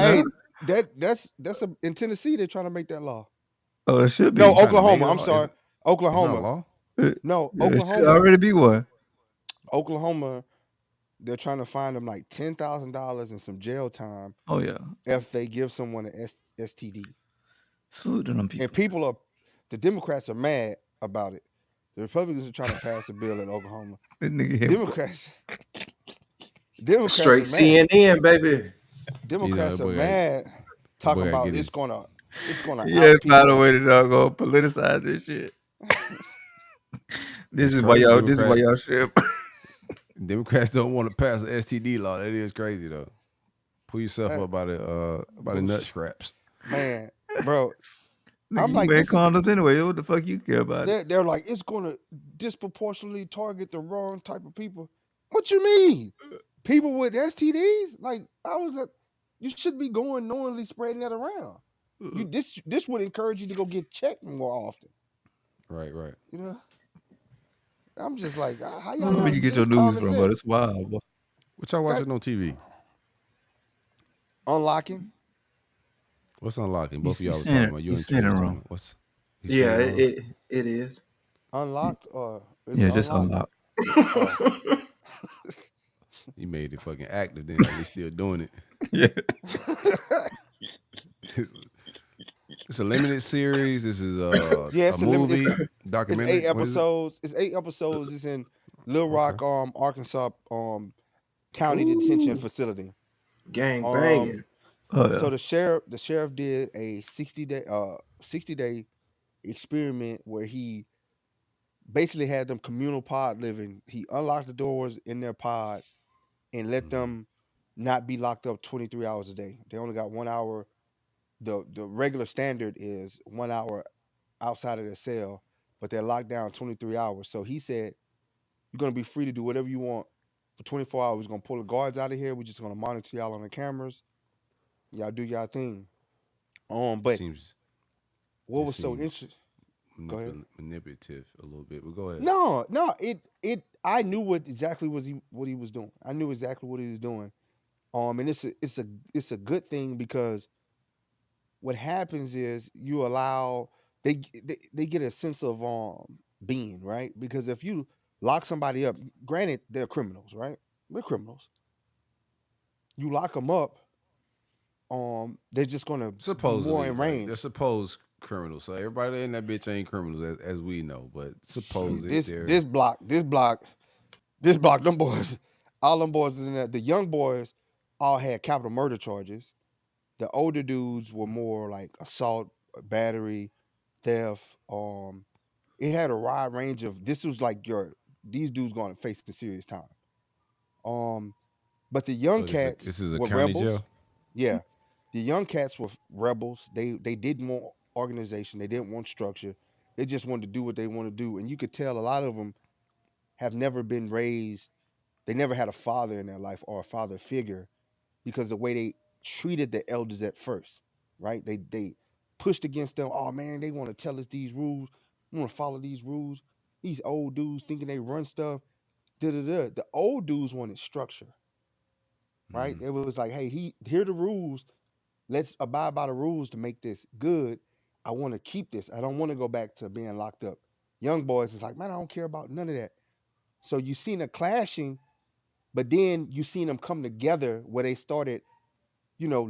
E: hey, that's in Tennessee. They're trying to make that law.
D: Oh, it should be.
E: No,
C: Trying to make
E: Oklahoma.
C: it
E: I'm
C: law?
E: sorry,
C: It's not a
E: Oklahoma.
C: law.
E: No,
D: Yeah, it should
E: Oklahoma.
D: already be one.
E: Oklahoma. They're trying to find them like $10,000 and some jail time
D: Oh yeah.
E: if they give someone an STD.
D: Salute to them people.
E: And the Democrats are mad about it. The Republicans are trying to pass a bill in Oklahoma.
D: That nigga here.
E: Democrats
F: Straight
E: are mad.
F: CNN, baby.
E: Democrats
C: that
E: are
C: boy
E: mad, talking
C: boy gotta
E: about
C: get
E: it's
C: his-
E: gonna
D: Yeah,
E: out
D: find a
E: people.
D: way to go politicize this shit. This
C: It's
D: is why
C: crazy,
D: y'all. This is why y'all ship.
C: Democrats don't want to pass an STD law. That is crazy though. Pull yourself up by the nut scraps.
E: Man, bro,
D: Nigga,
E: I'm
D: you
E: like,
D: wear
E: this is-
D: condoms anyway. What the fuck you care about it?
E: they're like, it's gonna disproportionately target the wrong type of people. What you mean? People with STDs? Like, you should be going knowingly spreading that around. This would encourage you to go get checked more often.
C: Right.
E: You know? I'm just like, how
D: I
E: y'all
D: don't know where
E: not
D: you get
E: it's
D: your news
E: common
D: from, but
E: sense.
D: it's wild. Boy.
C: What y'all watching on TV?
E: Unlocking.
C: What's unlocking? Both of y'all was
D: saying
C: talking
D: it-
C: about.
D: you
C: You and
D: saying
C: Trey
D: it
C: was
D: wrong.
C: talking about. What's? he's
F: Yeah,
C: saying wrong?
F: it is.
E: Unlocked or is
D: Yeah,
E: it
D: just
E: unlocked?
D: unlocked.
C: He made it fucking active. Then like, they still doing it.
D: Yeah.
C: It's a limited series. This is
E: Yeah,
C: a
E: it's a limited-
C: movie
E: It's
C: documentary.
E: 8
C: What is it?
E: episodes. It's 8 episodes. It's in Little
C: Okay.
E: Rock, Arkansas, county detention facility.
F: Gang banging.
D: Oh yeah.
E: So the sheriff did a 60-day experiment where he basically had them communal pod living. He unlocked the doors in their pod and let them not be locked up 23 hours a day. They only got 1 hour. The regular standard is 1 hour outside of their cell, but they're locked down 23 hours. So he said, you're gonna be free to do whatever you want for 24 hours. We're gonna pull the guards out of here. We're just gonna monitor y'all on the cameras. Y'all do y'all thing. But
C: Seems
E: what
C: it
E: was so
C: seems
E: interesting? Go ahead.
C: manipulative a little bit. But go ahead.
E: No, I knew exactly what he was doing. I knew exactly what he was doing. And it's a good thing because what happens is you allow they get a sense of being, right? Because if you lock somebody up, granted they're criminals, right? They're criminals. You lock them up, they're just gonna be more
C: Supposedly,
E: in
C: right? They're
E: range.
C: supposed criminals. So everybody in that bitch ain't criminals as we know, but
E: Shit,
C: supposed
E: this
C: they're
E: this block, this block, this block, them boys, all them boys is in there. The young boys all had capital murder charges. The older dudes were more like assault, battery, theft. It had a wide range of. This was like these dudes going to face the serious time. Um, but the young
C: so this
E: cats
C: is a
E: were
C: county
E: rebels.
C: jail.
E: Yeah, the young cats were rebels. They didn't want organization. They didn't want structure. They just wanted to do what they want to do, and you could tell a lot of them have never been raised. They never had a father in their life or a father figure because the way they treated the elders at first, right? They pushed against them. Oh man, they want to tell us these rules. We want to follow these rules. These old dudes thinking they run stuff. Da da da. The old dudes wanted structure, right?
C: Mm.
E: It was like, hey, here are the rules. Let's abide by the rules to make this good. I want to keep this. I don't want to go back to being locked up. Young boys is like, man, I don't care about none of that. So you seen a clashing, but then you seen them come together where they started,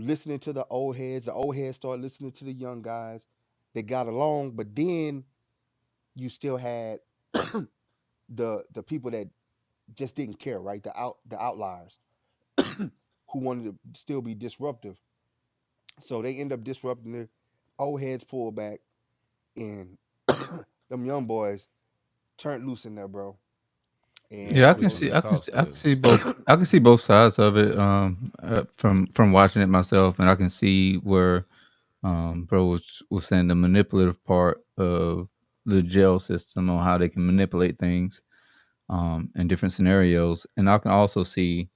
E: listening to the old heads. The old heads started listening to the young guys. They got along, but then you still had the people that just didn't care, right? The outliers who wanted to still be disruptive. So they end up disrupting the old heads pull back and them young boys turned loose in there, bro. And
C: Yeah,
D: Yeah, I
E: it
D: can
C: switches
E: was
D: see,
C: and
D: I can,
C: cost
D: I can
C: still.
D: see both. I can see both sides of it. From watching it myself, and I can see where, bro was saying the manipulative part of the jail system on how they can manipulate things, in different scenarios, and I can also see,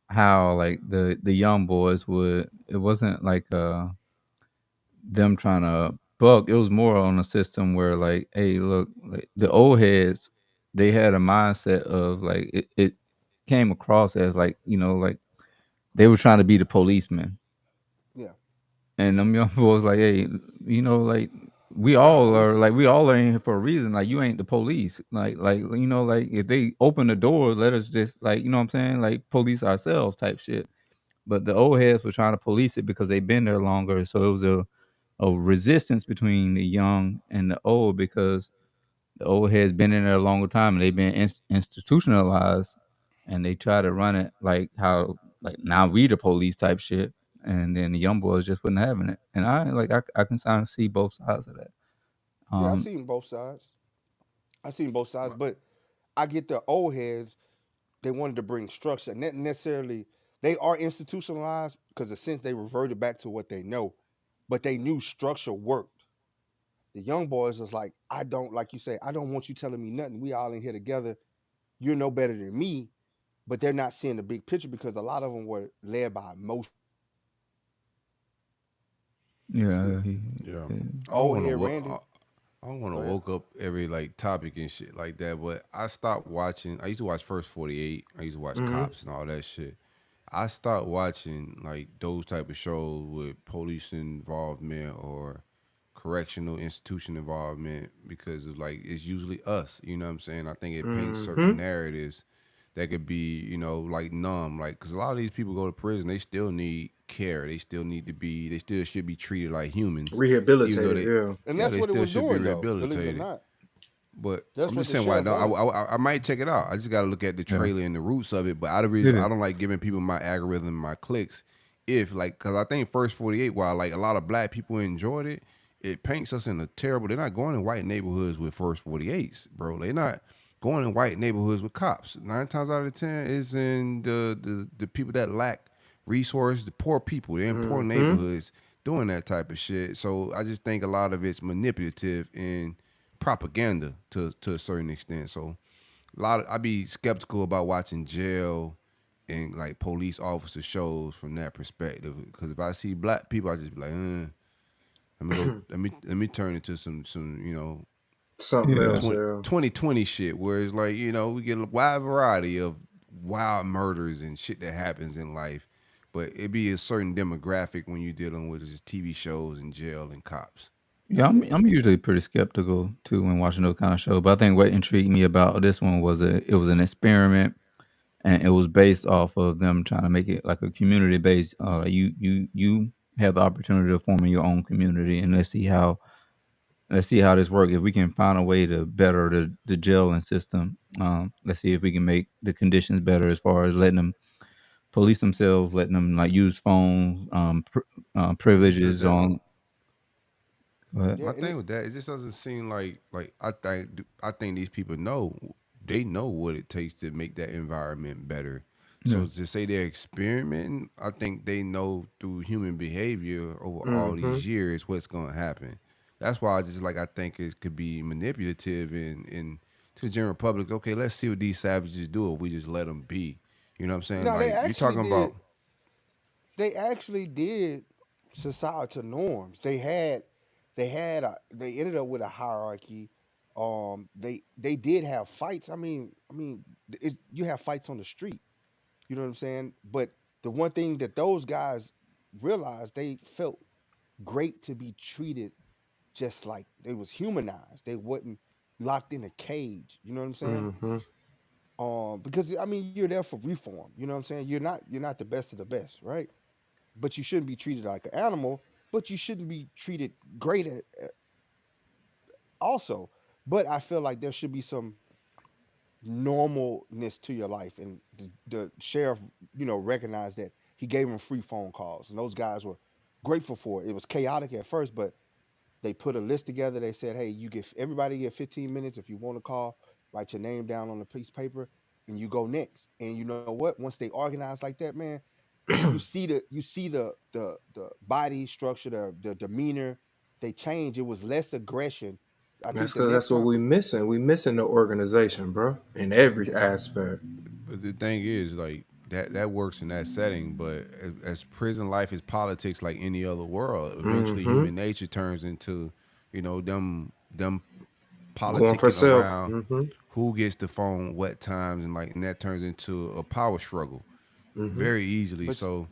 D: how like the young boys would. It wasn't like them trying to buck. It was more on a system where like, hey, look, like the old heads, they had a mindset of like it came across as like, like they were trying to be the policeman.
E: yeah,
D: And them young boys like, hey, like
E: y'all the
D: we
E: polices.
D: all are in here for a reason. Like you ain't the police. Like if they open the door, let us just like, you know what I'm saying? Like police ourselves type shit. But the old heads were trying to police it because they've been there longer. So it was a resistance between the young and the old because the old heads been in there a longer time and they've been institutionalized, and they try to run it like how like now we the police type shit, and then the young boys just wasn't having it. And I can kind of see both sides of that.
E: Yeah, I
D: Um,
E: seen both sides. I seen both sides, but I get the old heads. They wanted to bring structure, not necessarily. They are institutionalized because, in a sense, they reverted back to what they know, but they knew structure worked. The young boys was like, I don't, like you say, I don't want you telling me nothing. We all in here together. You're no better than me, but they're not seeing the big picture because a lot of them were led by emotion.
D: yeah,
E: Still,
C: Yeah,
D: yeah.
C: I don't
E: old
C: want to
E: head
C: wo-
E: Randy.
C: I don't want to
E: Go ahead.
C: woke up every like topic and shit like that. But I stopped watching. I used to watch First 48. I used to watch
F: Hmm.
C: Cops and all that shit. I stopped watching like those type of shows with police involvement or correctional institution involvement because of like it's usually us. You know what I'm saying? I think it paints certain
F: Hmm.
C: narratives that could be, like numb. Like, because a lot of these people go to prison, they still need care. They still need to be, they still should be treated like humans, even though
F: Rehabilitated,
C: they,
F: yeah.
E: And
C: yeah,
E: that's
C: they
E: what it
C: still
E: was
C: should be
E: doing, though. Believe it or
C: rehabilitated.
E: not,
C: But
E: that's
C: I'm
E: what
C: just
E: the
C: saying why
E: sheriff
C: no,
E: wanted.
C: I might check it out. I just got to look at the
D: Yeah.
C: trailer and the roots of it. But out of
D: Did
C: reason, I
D: it?
C: don't like giving people my algorithm, my clicks. If like, cause I think First 48, while like a lot of black people enjoyed it, it paints us in a terrible. They're not going in white neighborhoods with First 48s, bro. They're not going in white neighborhoods with cops. 9 times out of 10 is in the people that lack resources, the poor people. They're in poor
F: Hmm.
C: neighborhoods doing that type of shit. So I just think a lot of it's manipulative and propaganda to a certain extent. So I be skeptical about watching jail and like police officer shows from that perspective. Because if I see black people, I just be like, let me go, let me turn into some
F: Something
D: Yeah.
F: else,
C: 20,
F: yeah.
C: 2020 shit where it's like we get a wide variety of wild murders and shit that happens in life, but it be a certain demographic when you're dealing with just TV shows and jail and cops.
D: Yeah, I'm usually pretty skeptical too when watching those kind of shows. But I think what intrigued me about this one was it was an experiment, and it was based off of them trying to make it like a community based. You have the opportunity to form your own community, and let's see how this works. If we can find a way to better the jailing system, let's see if we can make the conditions better as far as letting them police themselves, letting them like use phones,
C: It's just
D: privileges
C: that
D: on. Go ahead.
E: Yeah,
C: my
E: and
C: thing with that, it just doesn't seem like I think these people know they know what it takes to make that environment better.
D: Yeah.
C: So to say they're experimenting, I think they know through human behavior over all
F: Mm-hmm.
C: these years what's going to happen. That's why I think it could be manipulative in to the general public. Okay, let's see what these savages do if we just let them be. You know what I'm saying?
E: no, they
C: Like you're
E: actually
C: talking
E: did.
C: about.
E: They actually did societal norms. They ended up with a hierarchy. They did have fights. You have fights on the street. You know what I'm saying? But the one thing that those guys realized, they felt great to be treated just like they was humanized. They wasn't locked in a cage. You know what I'm saying?
F: Mm-hmm.
E: Because you're there for reform. You know what I'm saying? You're not the best of the best, right? But you shouldn't be treated like an animal. But you shouldn't be treated great also. But I feel like there should be some normalness to your life, and the sheriff, recognized that. He gave them free phone calls, and those guys were grateful for it. It was chaotic at first, but they put a list together. They said, "Hey, everybody get 15 minutes. If you want to call, write your name down on a piece of paper, and you go next." And you know what? Once they organize like that, man, you see the body structure, the demeanor, they change. It was less aggression. I
F: That's
E: think the
F: because that's
E: next
F: what
E: time.
F: we missing. We missing the organization, bro, in every aspect.
C: But the thing is, like that works in that setting. But as prison life is politics, like any other world, eventually
F: Mm-hmm.
C: human nature turns into, them
F: Going for
C: politicking
F: self.
C: around
F: Mm-hmm.
C: who gets the phone, what times, and that turns into a power struggle
F: Mm-hmm.
C: very easily.
E: But
C: So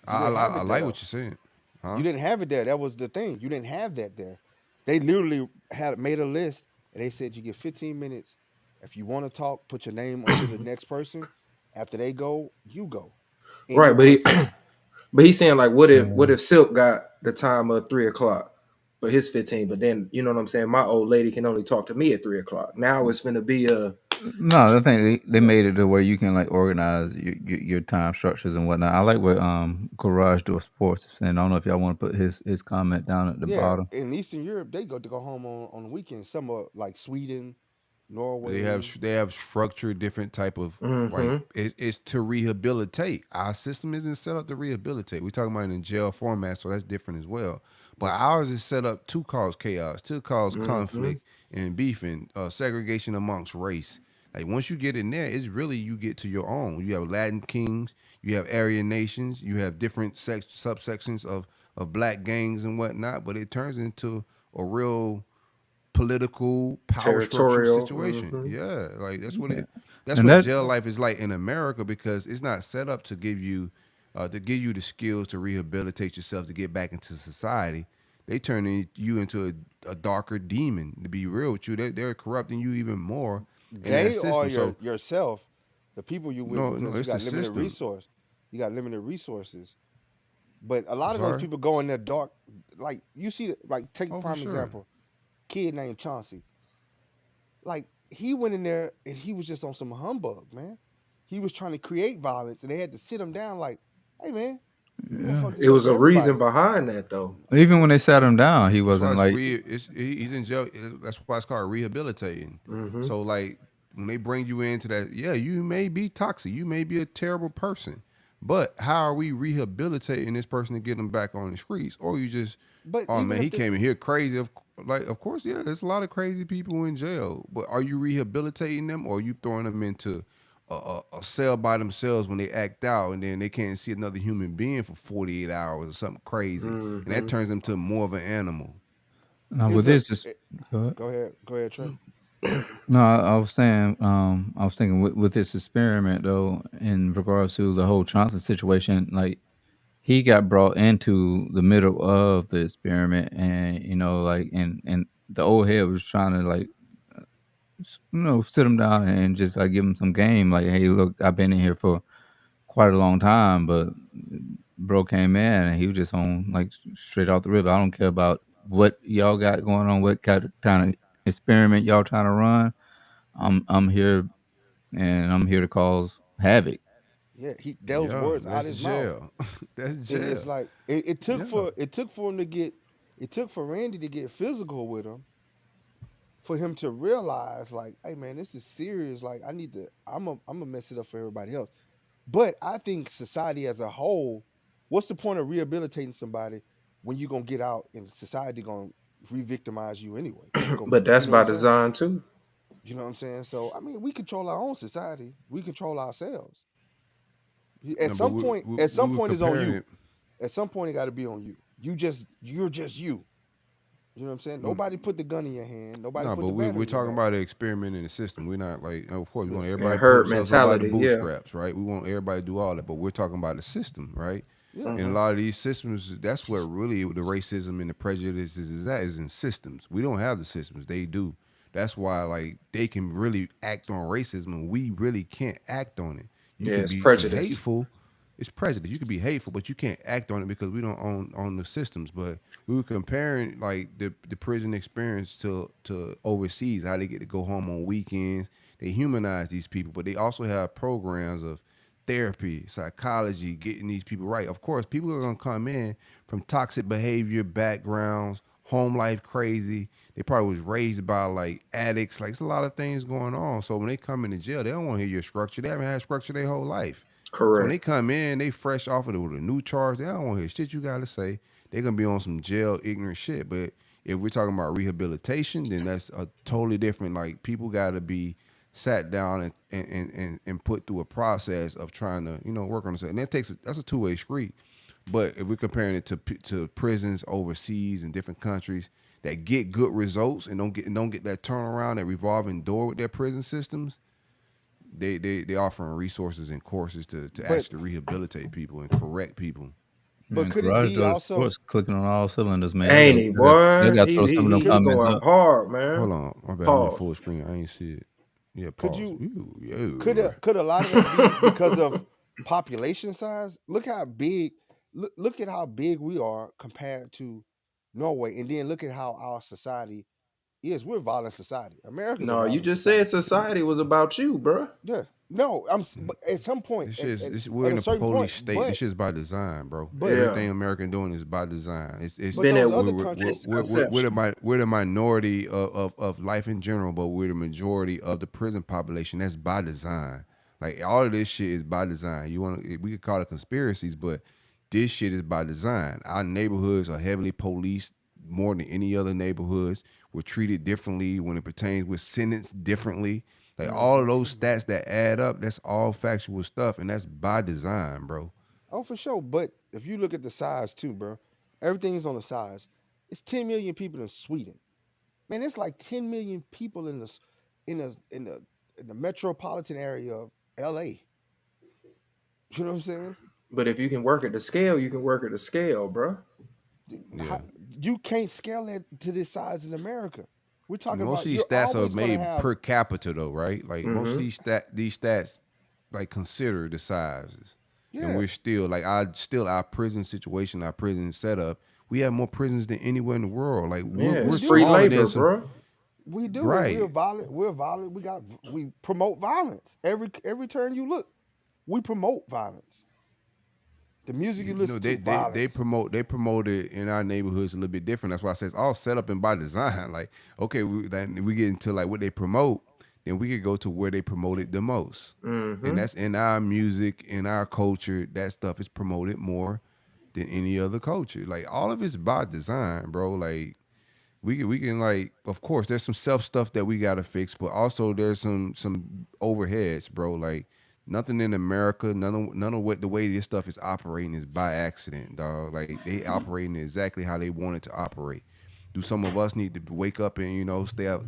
E: you
C: I, I,
E: didn't
C: li-
E: have
C: I
E: it there
C: like
E: though.
C: what you're saying, huh?
E: You didn't have it there. That was the thing. You didn't have that there. They literally had made a list, and they said you get 15 minutes. If you want to talk, put your name under the next person. After they go, you go. And it
F: Right, but
E: was
F: but he's saying like, what
D: Yeah.
F: if Silk got the time of 3 o'clock, but his 15, but then you know what I'm saying? My old lady can only talk to me at 3 o'clock. Now it's gonna be a
D: No, I think they made it to where you can like organize your time structures and whatnot. I like what Garage Door Sports is saying. I don't know if y'all want to put his comment down at the
E: yeah.
D: bottom.
E: In Eastern Europe, they go home on the weekends. Some are like Sweden,
C: They have
E: Norway.
C: they have structured different type of like
F: mm-hmm.
C: it's to rehabilitate. Our system isn't set up to rehabilitate. We're talking about in jail format, so that's different as well. But
E: But
C: ours is set up to cause chaos, to cause
F: Mm-hmm.
C: conflict and beefing, segregation amongst race. Like once you get in there, it's really you get to your own. You have Latin kings, you have Aryan nations, you have different subsections of black gangs and whatnot. But it turns into a real political power structure
F: Territorial.
C: situation.
F: Mm-hmm.
C: Yeah, like that's what
D: Yeah.
C: it. That's
D: And
C: what
D: that
C: jail life is like in America because it's not set up to give you the skills to rehabilitate yourself to get back into society. They turn you into a darker demon. To be real with you, they're corrupting you even more in that
E: they are
C: system. So
E: yourself, the people you with,
C: no,
E: because you
C: it's the
E: got limited
C: system.
E: resource. You got limited resources. But a
C: I'm
E: lot of those
C: sorry.
E: people go in there dark. Like you see, like take
C: Oh, for
E: prime
C: sure.
E: example, kid named Chauncey. Like he went in there and he was just on some humbug, man. He was trying to create violence, and they had to sit him down. Like, hey, man, you gonna
D: yeah.
E: fuck this
F: It
E: up
F: was
E: for
F: a reason
E: everybody.
F: behind that though.
D: Even when they sat him down, he
C: That's why
D: wasn't like
C: he's in jail. That's why it's called rehabilitating.
F: Mm-hmm.
C: So like when they bring you into that, yeah, you may be toxic, you may be a terrible person, but how are we rehabilitating this person to get them back on the streets? Or you just,
E: But
C: oh
E: even
C: man, he
E: if the
C: came in here crazy. Of course, yeah, there's a lot of crazy people in jail, but are you rehabilitating them, or are you throwing them into a cell by themselves when they act out, and then they can't see another human being for 48 hours or something crazy, and that
F: Mm-hmm.
C: turns them to more of an animal.
D: now with
E: here's a
D: this is go ahead.
E: go ahead, Trey.
D: No, I was saying, I was thinking with this experiment though, in regards to the whole Johnson situation, like he got brought into the middle of the experiment, and like, and the old head was trying to like, sit him down and just like give him some game, like, hey, look, I've been in here for quite a long time, but bro came in and he was just on like straight out the river. I don't care about what y'all got going on, what kind of experiment y'all trying to run. I'm here, and I'm here to cause havoc.
E: Yeah, he those
C: Yeah,
E: words out
C: that's
E: his mouth.
C: jail. That's
E: And it's
C: jail.
E: like it took
C: Yeah.
E: for him to get it took for Randy to get physical with him for him to realize like, hey man, this is serious. Like I'm gonna mess it up for everybody else. But I think society as a whole, what's the point of rehabilitating somebody when you're gonna get out and society gonna re-victimize you anyway? It's gonna,
F: But
E: you
F: that's
E: know what
F: by
E: I'm saying?
F: design too.
E: You know what I'm saying? So I mean, we control our own society. We control ourselves. At
C: No, but
E: some
C: we
E: point,
C: we,
E: at
C: we
E: some
C: were
E: point, it's on
C: comparing
E: you.
C: it.
E: At some point, it got to be on you. You're just you. You know what I'm saying? Nobody put the gun in your hand. Nobody
C: No,
E: put
C: but
E: the
C: we're
E: battery in your
C: talking
E: back.
C: about an experiment in the system. We're not like, of course, we
E: Yeah,
C: want
F: And
C: everybody to pull
F: herd
C: themselves up by the
F: mentality, yeah.
C: bootstraps, right? We want everybody to do all that, but we're talking about the system, right?
E: yeah.
C: And a
F: Hmm.
C: lot of these systems, that's where really the racism and the prejudice is at, is in systems. We don't have the systems, they do. That's why like they can really act on racism and we really can't act on it. You
F: Yeah,
C: can
F: it's
C: be
F: prejudice.
C: hateful. It's prejudice. You can be hateful, but you can't act on it because we don't own the systems. But we were comparing like the prison experience to overseas, how they get to go home on weekends. They humanize these people, but they also have programs of therapy, psychology, getting these people right. Of course, people are gonna come in from toxic behavior backgrounds, home life crazy. They probably was raised by like addicts. Like it's a lot of things going on. So when they come into jail, they don't want to hear your structure. They haven't had structure their whole life. So when they
F: Correct.
C: come in, they fresh off of it with a new charge. They don't want to hear shit you gotta say. They're gonna be on some jail ignorant shit. But if we're talking about rehabilitation, then that's a totally different. Like people gotta be sat down and put through a process of trying to work on it. And that's a two-way street. But if we're comparing it to prisons overseas in different countries that get good results and don't get that turnaround, that revolving door with their prison systems, they offering resources and courses to
E: But
C: actually rehabilitate people and correct people.
E: but
D: Man,
E: could it
D: Garage
E: be
D: Door
E: also?
D: Sports clicking on all cylinders, man.
F: Ain't he,
D: They
F: boy?
D: got to
F: He
D: throw
F: he
D: some of them
F: he,
E: Could
F: he
D: comments
F: going
D: up.
F: hard, man.
C: Hold on, my bad. I'm in full
F: Pause.
C: screen. I ain't see it. Yeah,
E: Could
C: pause.
E: you?
C: Yo.
E: Could a lot of that be because of population size? Look how big. Look at how big we are compared to Norway, and then look at how our society is. We're a violent society. America's a
F: No, you
E: violent
F: just said
E: society.
F: society was about you, bruh.
E: Yeah. No, but at some point,
C: This shit's we're
E: at
C: in
E: a
C: a
E: certain
C: police
E: point,
C: state. This shit's by design, bro.
E: but
F: Yeah.
C: Everything American doing is by design. It's
E: but
F: Been
E: those
F: at
E: other
C: we're
E: countries,
F: its
C: we're
F: conception.
C: we're the minority of life in general, but we're the majority of the prison population. That's by design. Like all of this shit is by design. We could call it conspiracies, but this shit is by design. Our neighborhoods are heavily policed more than any other neighborhoods. We're treated differently when it pertains. We're sentenced differently. Like all of
F: Hmm.
C: those stats that add up, that's all factual stuff, and that's by design, bro.
E: oh for sure. But if you look at the size too, bro, everything's on the size. It's 10 million people in Sweden. Man, it's like 10 million people in the metropolitan area of LA. You know what I'm saying?
F: But if you can work at the scale, you can work at the scale, bruh.
C: Yeah.
E: You can't scale that to this size in America. We're talking
C: Most of
E: about
C: these
E: you're
C: stats are
E: always gonna
C: made
E: have
C: per capita though, right? Like most of
F: Hmm.
C: these stats like consider the sizes. And
E: yeah.
C: we're still like our prison situation, our prison setup, we have more prisons than anywhere in the world. Like
F: Yeah,
C: we're
E: We
F: it's free
E: do.
C: smaller than
F: labor,
C: some
F: bruh.
E: We do, and we're
C: right.
E: violent. We're violent. We promote violence. Every turn you look, we promote violence. The music you
C: You know,
E: listen
C: they
E: to,
C: they they
E: violence.
C: promote they promote it in our neighborhoods a little bit different. That's why I say it's all set up and by design. Like, okay, we get into like what they promote, then we could go to where they promote it the most. And
F: Hmm.
C: that's in our music, in our culture, that stuff is promoted more than any other culture. Like all of it's by design, bro. Like we can like of course there's some self stuff that we gotta fix, but also there's some overheads, bro. Like nothing in America, none of what the way this stuff is operating is by accident, dog. Like they operating exactly how they want it to operate. Do some of us need to wake up and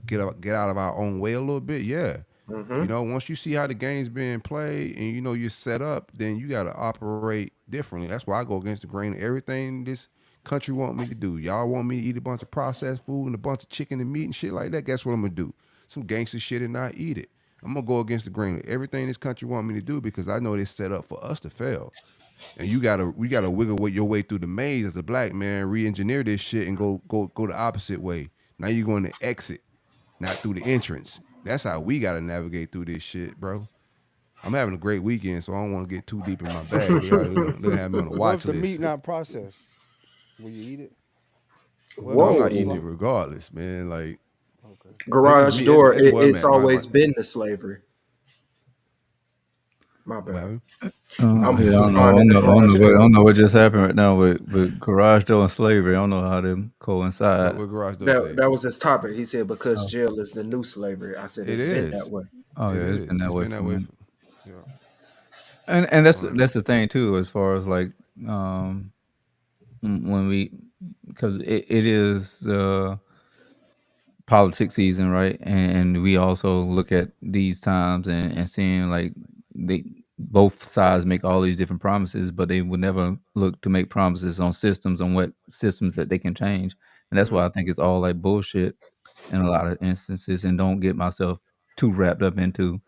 C: get out of our own way a little bit? Yeah. Once you see how the game's being played and you're set up, then you got to operate differently. That's why I go against the grain of everything this country want me to do. Y'all want me to eat a bunch of processed food and a bunch of chicken and meat and shit like that. Guess what I'm gonna do? Some gangster shit and not eat it. I'm gonna go against the grain of everything this country want me to do because I know it's set up for us to fail. And we gotta wiggle your way through the maze as a black man, re-engineer this shit and go the opposite way. Now you're going to exit, not through the entrance. That's how we gotta navigate through this shit, bro. I'm having a great weekend, so I don't want to get too deep in my bag. They'll have me on a
E: What
C: watch
E: if the
C: list.
E: meat not processed? Will you eat it?
C: I'm not eating it regardless, man. Like
F: Garage
C: it's-
F: door,
C: it's where I'm
F: it's
C: at.
F: always been the slavery. My bad.
D: I don't know what just happened right now with garage door and slavery. I don't know how them coincide.
C: What garage door say?
F: That was his topic. He said because jail is the new slavery. I said it's been that way.
D: Oh, yeah, it's been that way.
C: Been that way.
D: And that's the thing too, as far as like when we, because it is politics season, right? And we also look at these times and seeing like both sides make all these different promises, but they would never look to make promises on what systems that they can change. And that's why I think it's all like bullshit in a lot of instances, and don't get myself too wrapped up into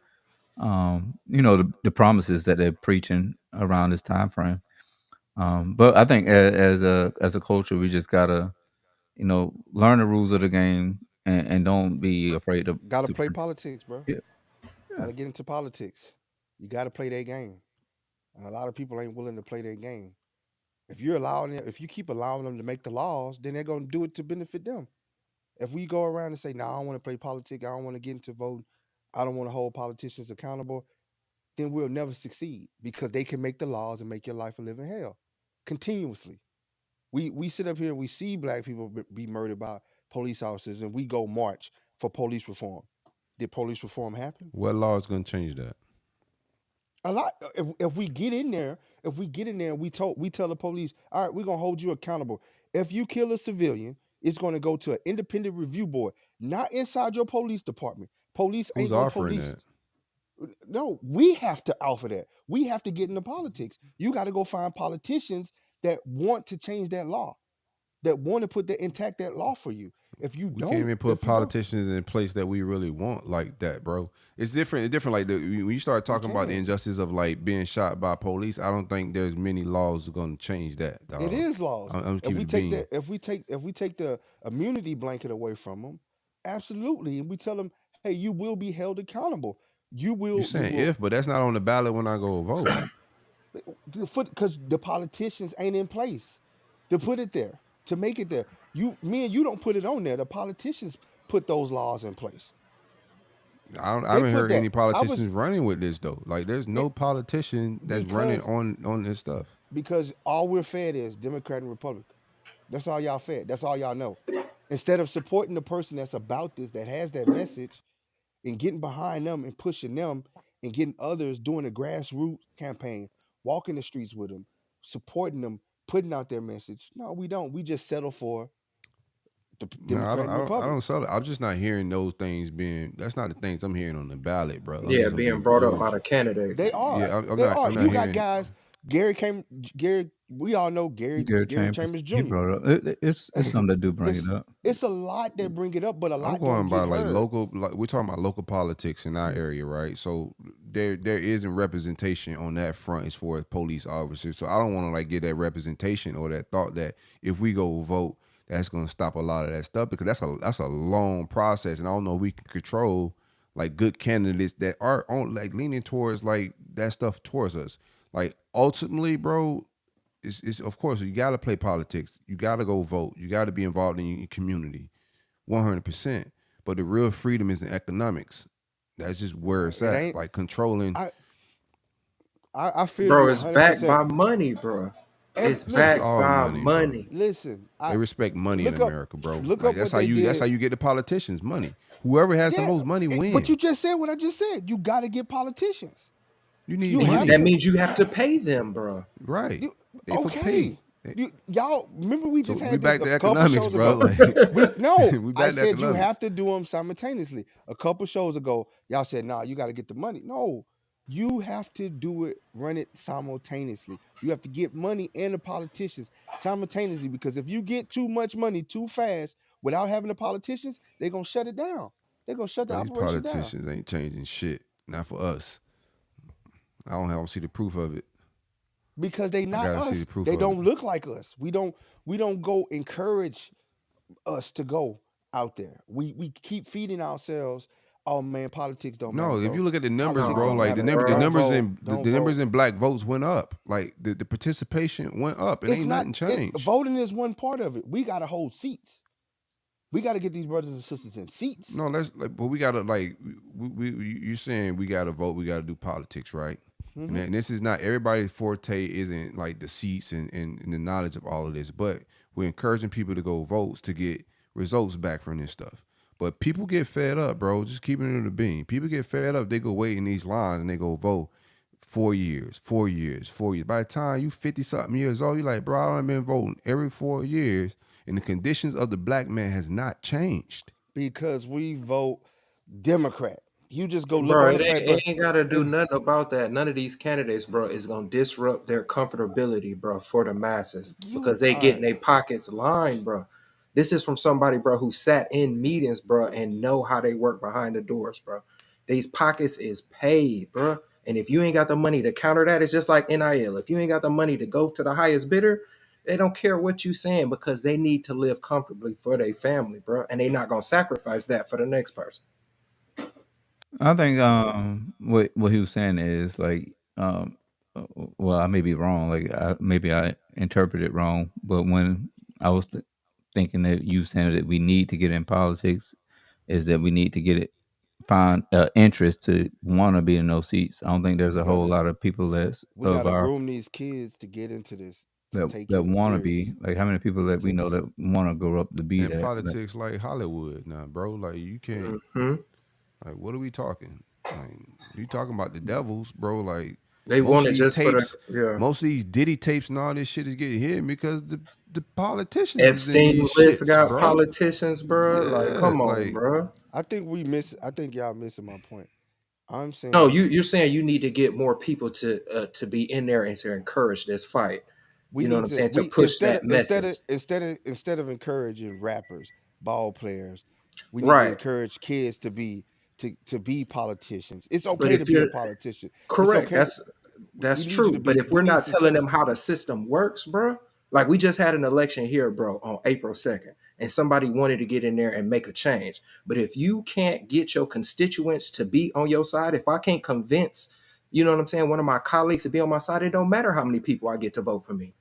D: the promises that they're preaching around this time frame. But I think as a culture, we just gotta learn the rules of the game and don't be afraid to
E: Gotta play politics, bro.
D: Yeah.
E: Gotta get into politics. You gotta play their game. And a lot of people ain't willing to play their game. If you keep allowing them to make the laws, then they're gonna do it to benefit them. If we go around and say, "No, I don't want to play politics. I don't want to get into voting. I don't want to hold politicians accountable," then we'll never succeed because they can make the laws and make your life a living hell continuously. We sit up here and we see black people be murdered by police officers, and we go march for police reform. Did police reform happen?
C: What law is gonna change that?
E: A lot. If we get in there, and we tell the police, all right, we're gonna hold you accountable. If you kill a civilian, it's gonna go to an independent review board, not inside your police department. Police
C: Who's
E: ain't gonna
C: offering
E: police.
C: that?
E: No, we have to offer that. We have to get into politics. You got to go find politicians that want to change that law, that want to intact that law for you. If you
C: We
E: don't,
C: can't even put
E: if you don't-
C: politicians in place that we really want like that, bro. It's different. It's different. Like when you start talking about the
E: can.
C: injustice of like being shot by police, I don't think there's many laws going to change that. Dog.
E: It is laws.
C: I'm
E: If
C: keeping
E: we
C: it
E: take
C: being.
E: the if we take the immunity blanket away from them, absolutely, and we tell them, hey, you will be held accountable.
C: You're saying if, but that's not on the ballot when I go vote.
E: because the politicians ain't in place to put it there, to make it there. Me and you don't put it on there. The politicians put those laws in place.
C: I haven't
E: put
C: heard
E: that.
C: any
E: I was-
C: politicians running with this though. Like there's no politician that's running on this stuff.
E: Because all we're fed is Democrat and Republican. That's all y'all fed. That's all y'all know. Instead of supporting the person that's about this, that has that message, and getting behind them and pushing them and getting others doing a grassroots campaign, walking the streets with them, supporting them, putting out their message. No, we don't. We just settle for the
C: No,
E: Democrat and
C: I
E: Republican.
C: don't sell it. I'm just not hearing those things being. That's not the things I'm hearing on the ballot, bro.
F: Yeah, being brought up by the candidates.
E: They are.
C: Yeah, I'm
E: They
C: not-
E: are.
C: I'm not
E: You got
C: hearing-
E: guys. Gary. We all know Gary Chambers Jr.
D: He brought it up. It's something that do bring it up.
E: It's a lot that bring it up, but a lot
C: I'm going
E: don't
C: by
E: get
C: like
E: heard.
C: local. Like we're talking about local politics in our area, right? So there isn't representation on that front as far as police officers. So I don't want to like get that representation or that thought that if we go vote, that's going to stop a lot of that stuff because that's a long process, and I don't know if we can control like good candidates that are on like leaning towards like that stuff towards us. Like ultimately, bro. It's of course you got to play politics. You got to go vote. You got to be involved in your community, 100%. But the real freedom is in economics. That's just where it's at.
E: ain't-
C: Like controlling.
E: I feel
F: Bro,
E: you
F: it's backed
E: 100%.
F: by money, bro. It's
E: Listen,
F: backed
C: all
F: by
C: money, bro.
F: money.
E: Listen,
C: They respect money in
E: look up-
C: America, bro.
E: look
C: Like,
E: up
C: that's
E: what
C: how
E: they
C: you. That's
E: did.
C: how you get the politicians money. Whoever has the
E: Yeah,
C: most money wins.
E: But you just said what I just said. You got to get politicians.
C: You need
E: you
C: money.
E: have
F: That means you have to pay them, bro.
C: Right.
E: You-
C: They for
E: okay.
C: pay.
E: Y'all remember we just
C: So
E: had
C: we
E: this
C: back
E: a
C: to
E: couple
C: economics,
E: shows
C: bro.
E: ago.
C: Like,
E: No,
C: we
E: I
C: back to
E: said you have
C: economics.
E: to do them simultaneously. A couple shows ago, y'all said, "Nah, you got to get the money." No, you have to do it, run it simultaneously. You have to get money and the politicians simultaneously, because if you get too much money too fast without having the politicians, they're gonna shut it down. They're gonna shut the
C: Bro, these
E: operation down
C: politicians ain't changing shit. Not for us. I don't see the proof of it.
E: because they
C: I
E: not
C: gotta see
E: us.
C: the proof
E: They
C: of
E: don't
C: it.
E: look like us. We don't go encourage us to go out there. We keep feeding ourselves. Oh man, politics don't matter,
C: No, if
E: bro.
C: you look at the numbers,
E: Politics
C: bro,
E: don't
C: like the
E: matter.
C: number, the
E: Don't
C: numbers
E: vote.
C: in
E: Don't
C: the numbers
E: vote.
C: in black votes went up. Like the participation went up, and
E: It's
C: ain't
E: not
C: nothing changed.
E: voting is one part of it. We gotta hold seats. We gotta get these brothers and sisters in seats.
C: No, let's like, but we gotta like, you saying we gotta vote, we gotta do politics, right?
E: Mm-hmm.
C: And this is not everybody's forte. Isn't like the seats and the knowledge of all of this, but we're encouraging people to go votes to get results back from this stuff. But people get fed up, bro. Just keeping it in the bean. People get fed up. They go wait in these lines and they go vote 4 years, 4 years, 4 years. By the time you 50 something years old, you're like, bro, I've been voting every 4 years, and the conditions of the black man has not changed.
E: Because we vote Democrat. You just go look
F: Bro,
E: on the paper.
F: it ain't got to do
E: and-
F: nothing about that. None of these candidates, bro, is going to disrupt their comfortability, bro, for the masses because they
E: all
F: getting
E: right.
F: their pockets lined, bro. This is from somebody, bro, who sat in meetings, bro, and know how they work behind the doors, bro. These pockets is paid, bro. And if you ain't got the money to counter that, it's just like NIL. If you ain't got the money to go to the highest bidder, they don't care what you saying because they need to live comfortably for their family, bro. And they not going to sacrifice that for the next person.
D: I think what he was saying is like well, I may be wrong, like maybe I interpreted it wrong, but when I was thinking that you saying that we need to get in politics is that we need to get it find interest to want to be in those seats. I don't think there's
E: We
D: a whole
E: gotta
D: lot of people that's
E: we
D: of
E: gotta
D: our
E: groom these kids to get into this, to take
D: that
E: it
D: want to
E: serious.
D: be like how many people that we
E: Take
D: know
E: it
D: that want to grow up to be
C: And
D: that.
C: politics like Hollywood now, bro. Like you can't.
F: Mhm.
C: Like what are we talking? Like you talking about the devils, bro? Like
F: They
C: most
F: want
C: of
F: it
C: these
F: just for the
C: tapes,
F: yeah.
C: most of these Diddy tapes and all this shit is getting hit because the politicians is in
F: Epstein
C: these
F: list
C: shits,
F: got
C: bro.
F: politicians, bro. Like,
C: Yeah,
F: come on,
C: like
F: bro.
E: I think y'all missing my point. I'm
F: No,
E: saying
F: you're saying you need to get more people to be in there and to encourage this fight.
E: we
F: You know what
E: need
F: I'm
E: to
F: saying? To
E: we
F: push that message.
E: instead of encouraging rappers, ball players, we need to
F: Right.
E: encourage kids to be politicians. It's
F: But
E: okay to
F: if
E: be a
F: you're
E: politician. It's
F: correct,
E: okay.
F: that's
E: We need you
F: true.
E: to
F: But
E: be
F: if we're not telling them
E: successful.
F: how the system works, bro, like we just had an election here, bro, on April 2nd, and somebody wanted to get in there and make a change. But if you can't get your constituents to be on your side, if I can't convince, you know what I'm saying, one of my colleagues to be on my side, it don't matter how many people I get to vote for me.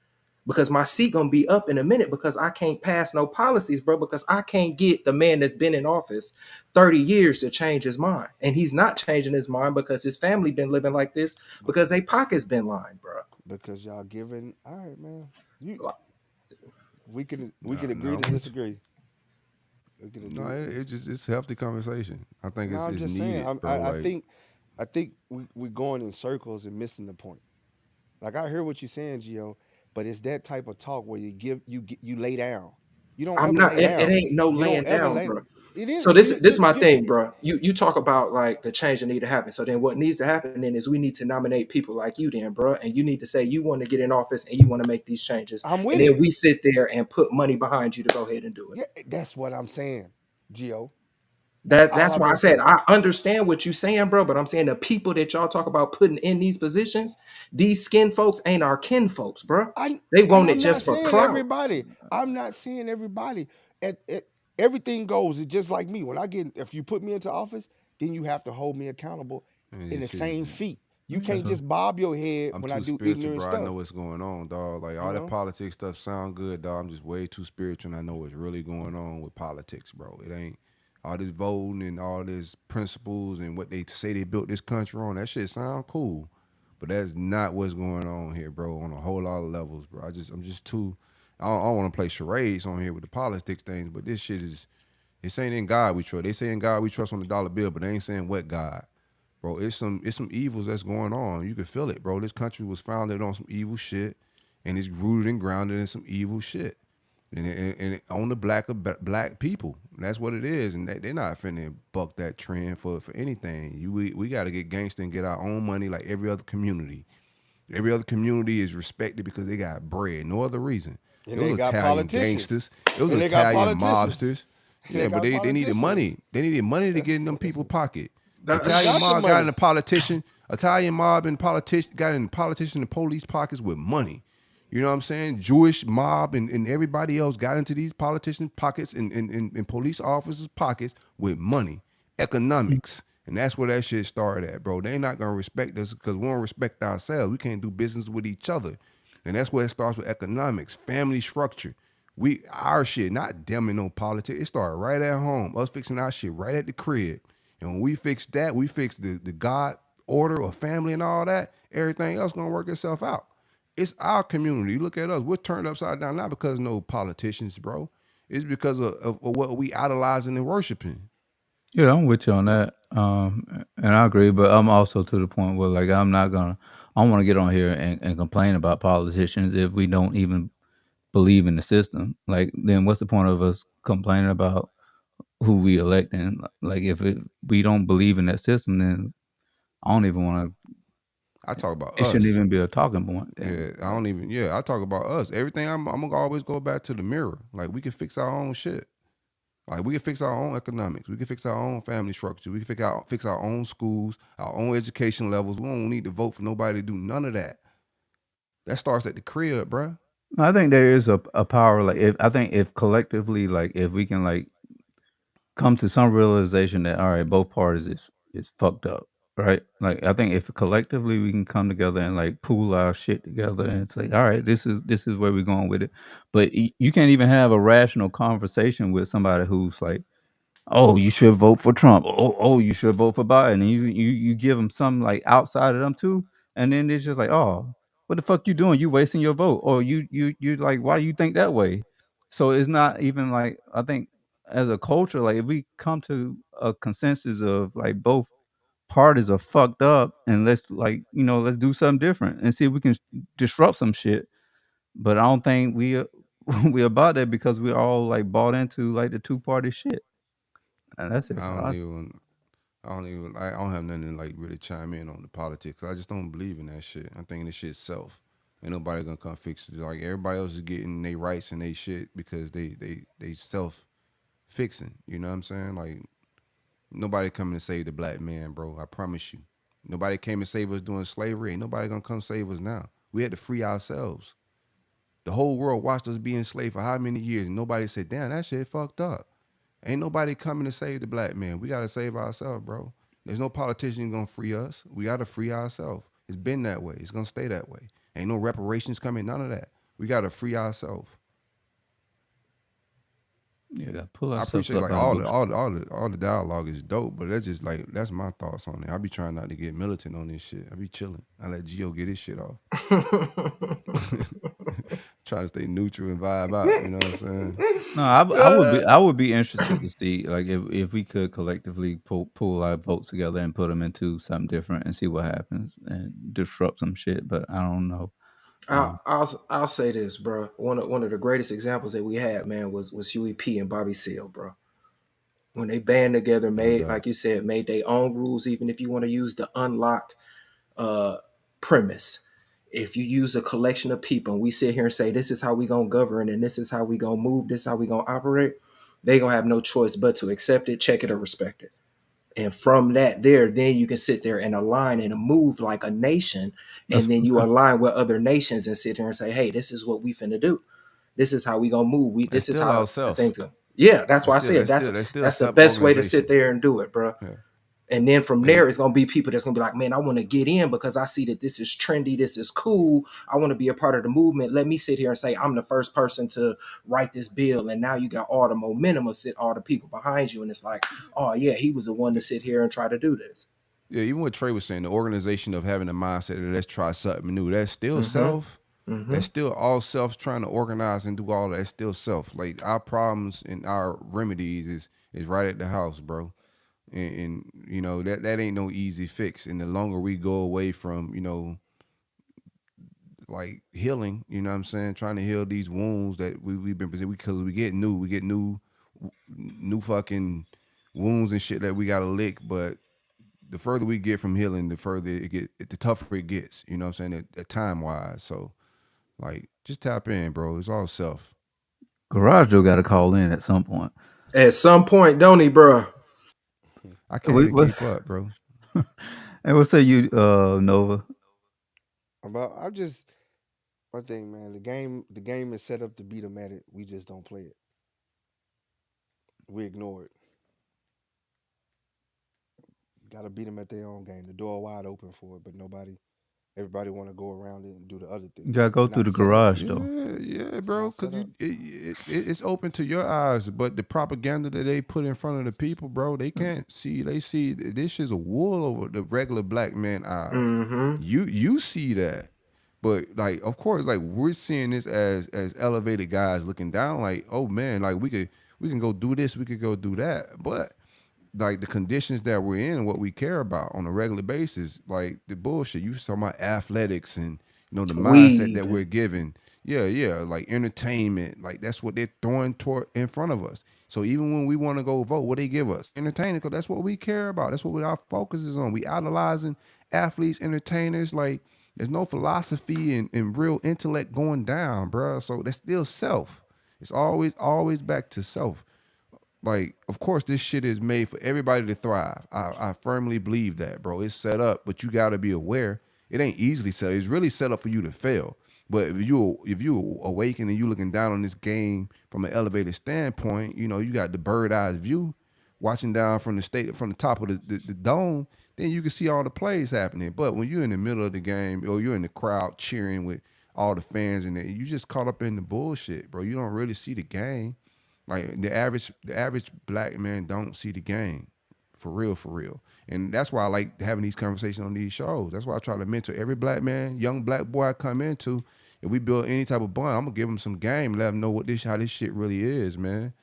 F: Because my seat gonna be up in a minute because I can't pass no policies, bro, because I can't get the man that's been in office 30 years to change his mind. And he's not changing his mind because his family been living like this because they pockets been lined, bro.
E: Because y'all giving all right, man. You
F: Like,
E: we can agree
C: no,
E: to disagree. We can
C: no,
E: agree.
C: it just it's healthy conversation. I think
E: No, I'm
C: it's
E: just saying.
C: needed, bro. Like
E: I think we're going in circles and missing the point. Like I hear what you're saying, Gio, but it's that type of talk where you lay down. You don't
F: I'm
E: ever
F: not,
E: lay
F: it
E: down.
F: ain't no
E: You don't
F: laying
E: ever
F: down,
E: lay.
F: bro.
E: It is.
F: So this my
E: You
F: thing, bro. You talk about like the change that need to happen. So then what needs to happen then is we need to nominate people like you then, bro. And you need to say you want to get in office and you want to make these changes.
E: I'm
F: And
E: with
F: then
E: it.
F: we sit there and put money behind you to go ahead and do it.
E: Yeah, that's what I'm saying, Gio. That's all
F: That's
E: I've
F: why I
E: been
F: said
E: saying.
F: I understand what you're saying, bro. But I'm saying the people that y'all talk about putting in these positions, these skin folks ain't our kin folks, bro.
E: I
F: They
E: and
F: want it
E: I'm not
F: just for
E: saying
F: clout.
E: everybody. I'm not saying everybody. Everything goes. It's just like me. If you put me into office, then you have to hold me accountable
C: man,
E: in the
C: this shit
E: same
C: is
E: feet. You
D: That's
E: can't just bob your head
C: I'm
E: when I
C: too
E: do
C: spiritual,
E: ignorant
C: bro. I know
E: stuff.
C: what's going on, dog. Like
E: You
C: all that
E: know.
C: politics stuff sound good, dog. I'm just way too spiritual, and I know what's really going on with politics, bro. It ain't all this voting and all this principles and what they say they built this country on. That shit sound cool, but that's not what's going on here, bro. On a whole lot of levels, bro. I'm just too. I don't want to play charades on here with the politics things, but this shit is. It's ain't in God we trust. They say in God we trust on the dollar bill, but they ain't saying what God. Bro, it's some evils that's going on. You can feel it, bro. This country was founded on some evil shit, and it's rooted and grounded in some evil shit. And on the black people, that's what it is, and they're not finna buck that trend for anything. We got to get gangster and get our own money like every other community. Every other community is respected because they got bread, no other reason.
E: And
C: It
E: they
C: was
E: got
C: Italian
E: politicians.
C: gangsters. It was
E: And they got
C: Italian
E: politicians.
C: mobsters.
E: They
C: Yeah, but
E: got
C: they needed
E: politicians.
C: money. They needed money to get in them people's pocket.
F: That-
C: Italian
E: got the
C: mob got
E: money.
C: in the politician. Italian mob and politician got in politician and police pockets with money. You know what I'm saying? Jewish mob and everybody else got into these politicians' pockets and police officers' pockets with money, economics. And that's where that shit started at, bro. They not gonna respect us because we don't respect ourselves. We can't do business with each other. And that's where it starts with economics, family structure. Our shit, not them and no politics. It started right at home. Us fixing our shit right at the crib. And when we fix that, we fix the God order of family and all that, everything else gonna work itself out. It's our community. Look at us. We're turned upside down, not because of no politicians, bro. It's because of what we idolizing and worshiping.
D: Yeah, I'm with you on that. And I agree, but I'm also to the point where like I don't want to get on here and complain about politicians if we don't even believe in the system. Like then what's the point of us complaining about who we elect? And like we don't believe in that system, then I don't even want to.
C: I talk about
D: It
C: us.
D: shouldn't even be a talking point.
C: Yeah, I don't even. Yeah, I talk about us. Everything. I'm gonna always go back to the mirror. Like we can fix our own shit. Like we can fix our own economics. We can fix our own family structure. We can fix our own schools, our own education levels. We don't need to vote for nobody to do none of that. That starts at the crib, bruh.
D: I think there is a power. Like if collectively, like if we can like come to some realization that all right, both parties is fucked up, right? Like I think if collectively we can come together and like pool our shit together and say, all right, this is where we're going with it. But you can't even have a rational conversation with somebody who's like, oh, you should vote for Trump. Oh, you should vote for Biden. And you give them some like outside of them too, and then it's just like, oh, what the fuck you doing? You wasting your vote, or you like, why do you think that way? So it's not even like I think as a culture, like if we come to a consensus of like both parties are fucked up, and let's like let's do something different and see if we can disrupt some shit. But I don't think we about that because we're all like bought into like the two party shit. And that's it.
C: I don't even. I don't have nothing to like really chime in on the politics. I just don't believe in that shit. I'm thinking this shit's self. Ain't nobody gonna come fix it. Like everybody else is getting their rights and they shit because they self fixing. You know what I'm saying? Like nobody coming to save the black man, bro. I promise you. Nobody came to save us during slavery. Ain't nobody gonna come save us now. We had to free ourselves. The whole world watched us be enslaved for how many years? And nobody said, damn, that shit fucked up. Ain't nobody coming to save the black man. We gotta save ourselves, bro. There's no politician gonna free us. We gotta free ourselves. It's been that way. It's gonna stay that way. Ain't no reparations coming, none of that. We gotta free ourselves.
D: Yeah, gotta pull
C: I
D: ourselves
C: appreciate
D: up
C: like
D: out of
C: all the dialogue is dope, but that's just like that's my thoughts on it. I be trying not to get militant on this shit. I be chilling. I let Gio get his shit off. Trying to stay neutral and vibe out. You know what I'm saying?
D: No, I would be interested to see like if we could collectively pull our votes together and put them into something different and see what happens and disrupt some shit. But I don't know.
F: I'll say this, bro. One of the greatest examples that we had, man, was Huey P and Bobby Seale, bro. When they band together, made like you said, made their own rules. Even if you want to use the unlocked premise, if you use a collection of people and we sit here and say this is how we gonna govern and this is how we gonna move, this is how we gonna operate, they gonna have no choice but to accept it, check it, or respect it. And from that then you can sit there and align and move like a nation. And then you align with other nations and sit there and say, hey, this is what we finna do. This is how we gonna move. This is
C: still
F: how
C: ourself.
F: things go. Yeah, that's why I said that's the best way to sit there and do it, bro.
C: Yeah.
F: And then from there, it's gonna be people that's gonna be like, man, I want to get in because I see that this is trendy, this is cool. I want to be a part of the movement. Let me sit here and say I'm the first person to write this bill, and now you got all the momentum of all the people behind you, and it's like, oh yeah, he was the one to sit here and try to do this.
C: Yeah, even what Trey was saying, the organization of having a mindset of let's try something new, that's still self. That's still all self trying to organize and do all that. That's still self. Like our problems and our remedies is right at the house, bro. And you know that ain't no easy fix. And the longer we go away from like healing. You know what I'm saying? Trying to heal these wounds that we've been presented because we get new fucking wounds and shit that we gotta lick. But the further we get from healing, the further the tougher it gets. You know what I'm saying? At time wise. So like, just tap in, bro. It's all self.
D: Garage Joe got to call in at some point.
F: At some point, don't he, bro?
C: I can't
D: We,
C: even
D: what,
C: keep up, bro.
D: and what say you, Nova?
E: About I just one thing, man. The game is set up to beat them at it. We just don't play it. We ignore it. Got to beat them at their own game. The door wide open for it, but nobody. Everybody want to go around it and do the other
D: You
E: thing.
D: got to go
E: It's
D: through
E: not
D: the
E: set up.
D: garage, though.
C: Yeah,
E: It's
C: bro.
E: not
C: Because
E: set up.
C: it's open to your eyes, but the propaganda that they put in front of the people, bro, they can't see. They see this is a wool over the regular black man eyes.
F: Mm-hmm.
C: You see that, but like, of course, like we're seeing this as elevated guys looking down. Like, oh man, like we can go do this, we could go do that, but like the conditions that we're in and what we care about on a regular basis, like the bullshit. You talking about athletics and the mindset that
F: Weed.
C: we're given. Yeah, like entertainment, like that's what they're throwing toward in front of us. So even when we want to go vote, what they give us? Entertainment, because that's what we care about. That's what our focus is on. We idolizing athletes, entertainers. Like there's no philosophy and real intellect going down, bro. So that's still self. It's always back to self. Like, of course, this shit is made for everybody to thrive. I firmly believe that, bro. It's set up, but you got to be aware. It ain't easily set up. It's really set up for you to fail. But if you awaken and you looking down on this game from an elevated standpoint, you got the bird eyes view, watching down from the top of the dome, then you can see all the plays happening. But when you're in the middle of the game or you're in the crowd cheering with all the fans and you just caught up in the bullshit, bro. You don't really see the game. Like the average black man don't see the game, for real, for real. And that's why I like having these conversations on these shows. That's why I try to mentor every black man, young black boy I come into. If we build any type of bond, I'm gonna give them some game, let them know how this shit really is, man.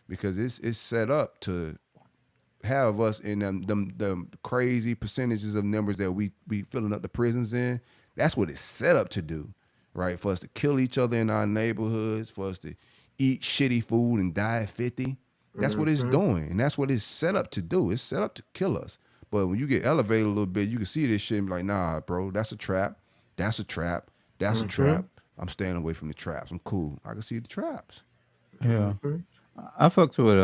C: Because it's set up to have us in them crazy percentages of numbers that we filling up the prisons in. That's what it's set up to do, right? For us to kill each other in our neighborhoods, for us to eat shitty food and die at 50. That's what it's
F: Mm-hmm.
C: doing, and that's what it's set up to do. It's set up to kill us. But when you get elevated a little bit, you can see this shit and be like, nah, bro, that's a trap. That's a trap. That's a
F: Mm-hmm.
C: trap. I'm staying away from the traps. I'm cool. I can see the traps.
D: Yeah.
F: Mm-hmm.
D: I fucked with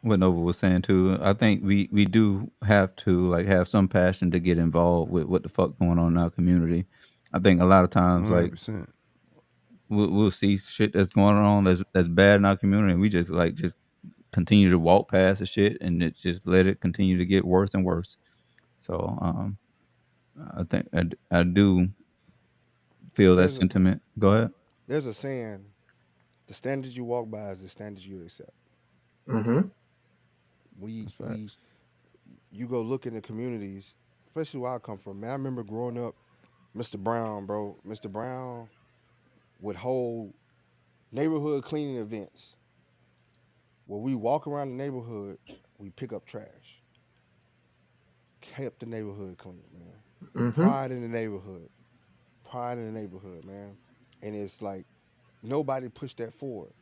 D: what Nova was saying too. I think we do have to like have some passion to get involved with what the fuck going on in our community. I think a lot of times like
C: 100%.
D: we'll see shit that's going on that's bad in our community, and we just continue to walk past the shit and it just let it continue to get worse and worse. So I think I do feel that
E: There's a
D: sentiment. Go ahead.
E: there's a saying: the standards you walk by is the standards you accept.
F: Mm-hmm.
E: We
C: That's
E: we
C: facts.
E: you go look in the communities, especially where I come from. Man, I remember growing up, Mr. Brown, bro. Mr. Brown would hold neighborhood cleaning events where we walk around the neighborhood, we pick up trash, kept the neighborhood clean, man.
F: Mm-hmm.
E: Pride in the neighborhood, pride in the neighborhood, man. And it's like nobody pushed that forward.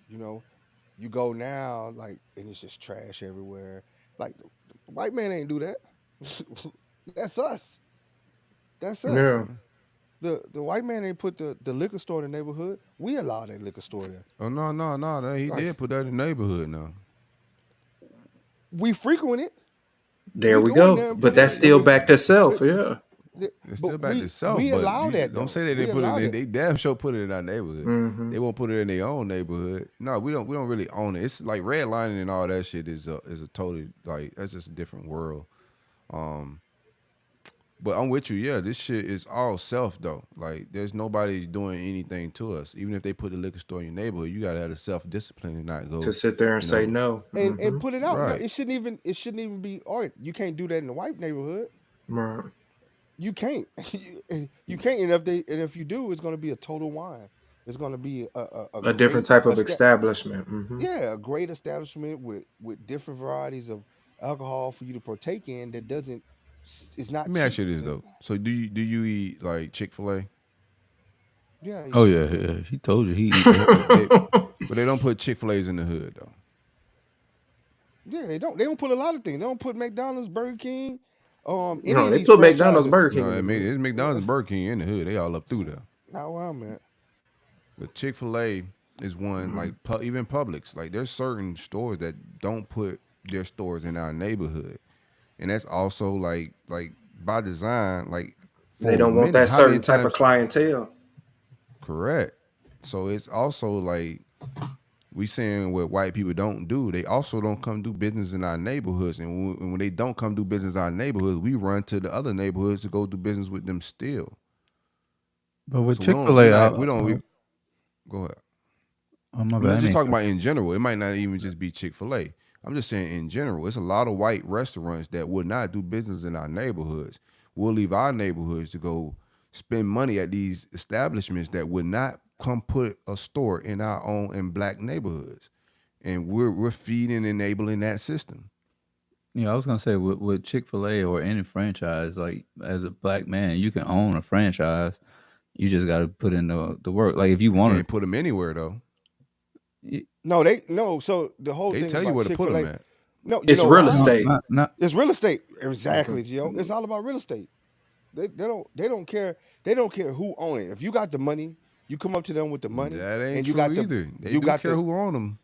E: You go now, like, and it's just trash everywhere. Like the white man ain't do that. That's us. That's us.
F: Yeah.
C: Mhm.
E: The white man ain't put the liquor store in the neighborhood. We allow that liquor store there.
C: Oh no. He
E: Like
C: did put that in the neighborhood now.
E: we frequent it.
F: There
E: We
F: we
E: go in
F: go.
E: there and
F: But
E: put it
F: that's
E: in. I
F: still
E: mean,
F: back to self.
E: it's,
F: Yeah.
C: It's still
E: but
C: back to self,
E: we
C: but
E: allow
C: you
E: that
C: don't
E: though.
C: say that they
E: We
C: put it
E: allow
C: in.
E: that.
C: They damn sure put it in our neighborhood.
F: Mm-hmm.
C: They won't put it in their own neighborhood. No, we don't really own it. It's like redlining and all that shit is a totally like that's just a different world. Um, but I'm with you. Yeah, this shit is all self though. Like there's nobody doing anything to us. Even if they put a liquor store in your neighborhood, you gotta have the self discipline and not
F: To
C: go.
F: sit there and
C: You
F: say
C: know,
F: no.
E: And
F: Mm-hmm.
E: put it out. No,
C: right.
E: it shouldn't even be art. You can't do that in the white neighborhood.
F: Right.
E: You can't. You can't. And if you do, it's gonna be a total wine. It's gonna be a
F: A different
E: great
F: type of establishment. Mm-hmm.
E: yeah, a great establishment with different varieties of alcohol for you to partake in that doesn't is
C: Let
E: not
C: me ask
E: cheap.
C: you this though. So do you eat like Chick-fil-A?
E: Yeah, he
D: Oh
E: do.
D: yeah. He told you he eat that.
C: But they don't put Chick-fil-A's in the hood though.
E: Yeah, they don't. They don't put a lot of things. They don't put McDonald's, Burger King, any
F: No,
E: of
F: they
E: these
F: put McDonald's,
E: franchises.
F: Burger King
C: No,
F: in the hood.
C: it's McDonald's and Burger King in the hood. They all up through there.
E: Not where I'm at.
C: But Chick-fil-A is one like even Publix. Like there's certain stores that don't put their stores in our neighborhood, and that's also like by design. Like
F: They
C: for a
F: don't want
C: minute,
F: that
C: how many
F: certain type of
C: times?
F: clientele.
C: Correct. So it's also like we saying what white people don't do. They also don't come do business in our neighborhoods, and when they don't come do business in our neighborhoods, we run to the other neighborhoods to go do business with them still.
D: But with
C: So
D: Chick-fil-A,
C: go ahead.
D: oh my
C: I'm
D: bad.
C: not
D: I
C: just
D: mean,
C: talking about in general. It might not even just be Chick-fil-A. I'm just saying in general. It's a lot of white restaurants that would not do business in our neighborhoods. We'll leave our neighborhoods to go spend money at these establishments that would not come put a store in our own in black neighborhoods. And we're feeding, enabling that system.
D: I was gonna say with Chick-fil-A or any franchise, like as a black man, you can own a franchise. You just got to put in the work. Like if you
C: You
D: want
C: can't put them anywhere though.
E: No. So the whole
C: They
E: thing
C: tell you
E: about
C: where to put them
E: Chick-fil-A.
C: at.
E: No, you
F: It's
E: know
F: real
E: why?
F: estate.
D: not
E: It's real estate. Exactly, Gio. It's all about real estate. They don't care. They don't care who own it. If you got the money, you come up to them with the money,
C: That ain't
E: and you
C: true
E: got
C: either. They
E: you
C: do
E: got
C: care
E: the
C: who own them.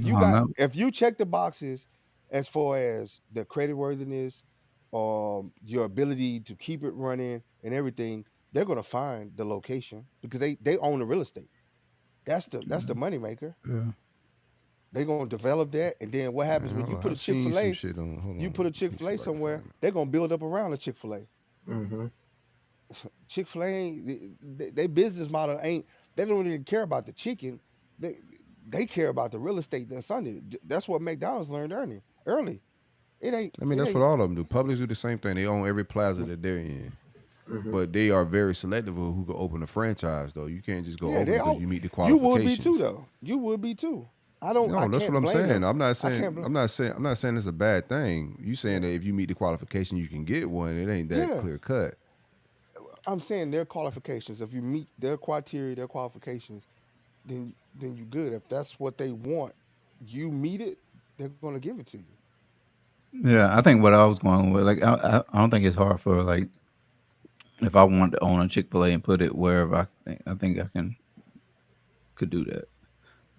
D: no.
E: if you check the boxes as far as the creditworthiness, your ability to keep it running and everything, they're gonna find the location because they own the real estate. That's the money maker.
D: Yeah.
E: They're gonna develop that, and then what happens when you put a
C: I've seen some
E: Chick-fil-A?
C: shit on. Hold
E: You
C: on.
E: put a
C: Let me see if
E: Chick-fil-A
C: I can
E: somewhere,
C: find it.
E: they're gonna build up around a Chick-fil-A.
F: Mm-hmm.
E: Chick-fil-A ain't they business model ain't they don't even care about the chicken. They they care about the real estate that's under it. That's what McDonald's learned early. It ain't
C: I mean,
E: it
C: that's what
E: ain't
C: all of them do. Publix do the same thing. They own every plaza that they're in. But they are very selective of who can open a franchise, though. You can't just go
E: yeah,
C: open
E: they
C: because
E: all
C: you meet the
E: you would be
C: qualifications.
E: too though. You would be too. I
C: No, that's
E: can't
C: what I'm
E: blame
C: saying.
E: them.
C: I'm not
E: I
C: saying
E: can't blame
C: I'm not saying it's a bad thing. You saying
E: yeah.
C: that if you meet the qualification, you can get one. It ain't that
E: Yeah.
C: clear cut.
E: I'm saying their qualifications. If you meet their criteria, their qualifications, then you good. If that's what they want, you meet it, they're gonna give it to you.
D: Yeah, I think what I was going with, like, I don't think it's hard for like if I wanted to own a Chick-fil-A and put it wherever I think I could do that.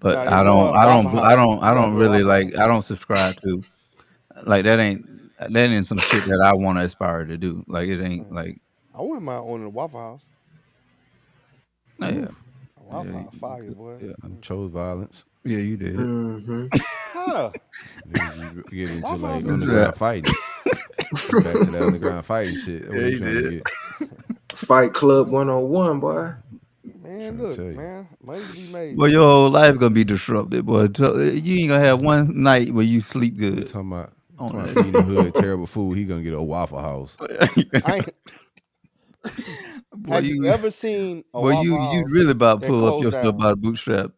E: Now
D: But
E: you go a Waffle House. You
D: I
E: gotta
D: don't
E: go to
D: really
E: Waffle
D: like
E: House.
D: I don't subscribe to like that ain't some shit that I want to aspire to do. Like it ain't
E: Mm.
D: like
E: I wouldn't mind owning a Waffle House.
D: yeah,
E: A
D: yeah,
E: Waffle House, fire, boy.
D: yeah,
C: You chose violence.
D: yeah, you did.
F: Mm-hmm.
E: Huh?
C: Then you get into
E: Waffle
C: like
E: House is
C: underground fighting. You back to that underground fighting shit. That's what
D: Yeah,
C: you
D: you
C: trying to
D: did.
C: get.
F: Fight Club 101, boy.
E: man.
C: Trying to
E: Look,
C: tell you.
E: man, money to be made.
D: Well, your whole life gonna be disrupted, boy. You ain't gonna have one night where you sleep
C: We
D: good.
C: talking about
D: On that.
C: feeding the hood terrible food. He gonna get a Waffle House.
E: I ain't,
D: Boy,
E: have you ever seen a
D: boy,
E: Waffle
D: you
E: House
D: really about to
E: that
D: pull up
E: closed
D: yourself
E: down?
D: by the bootstrap.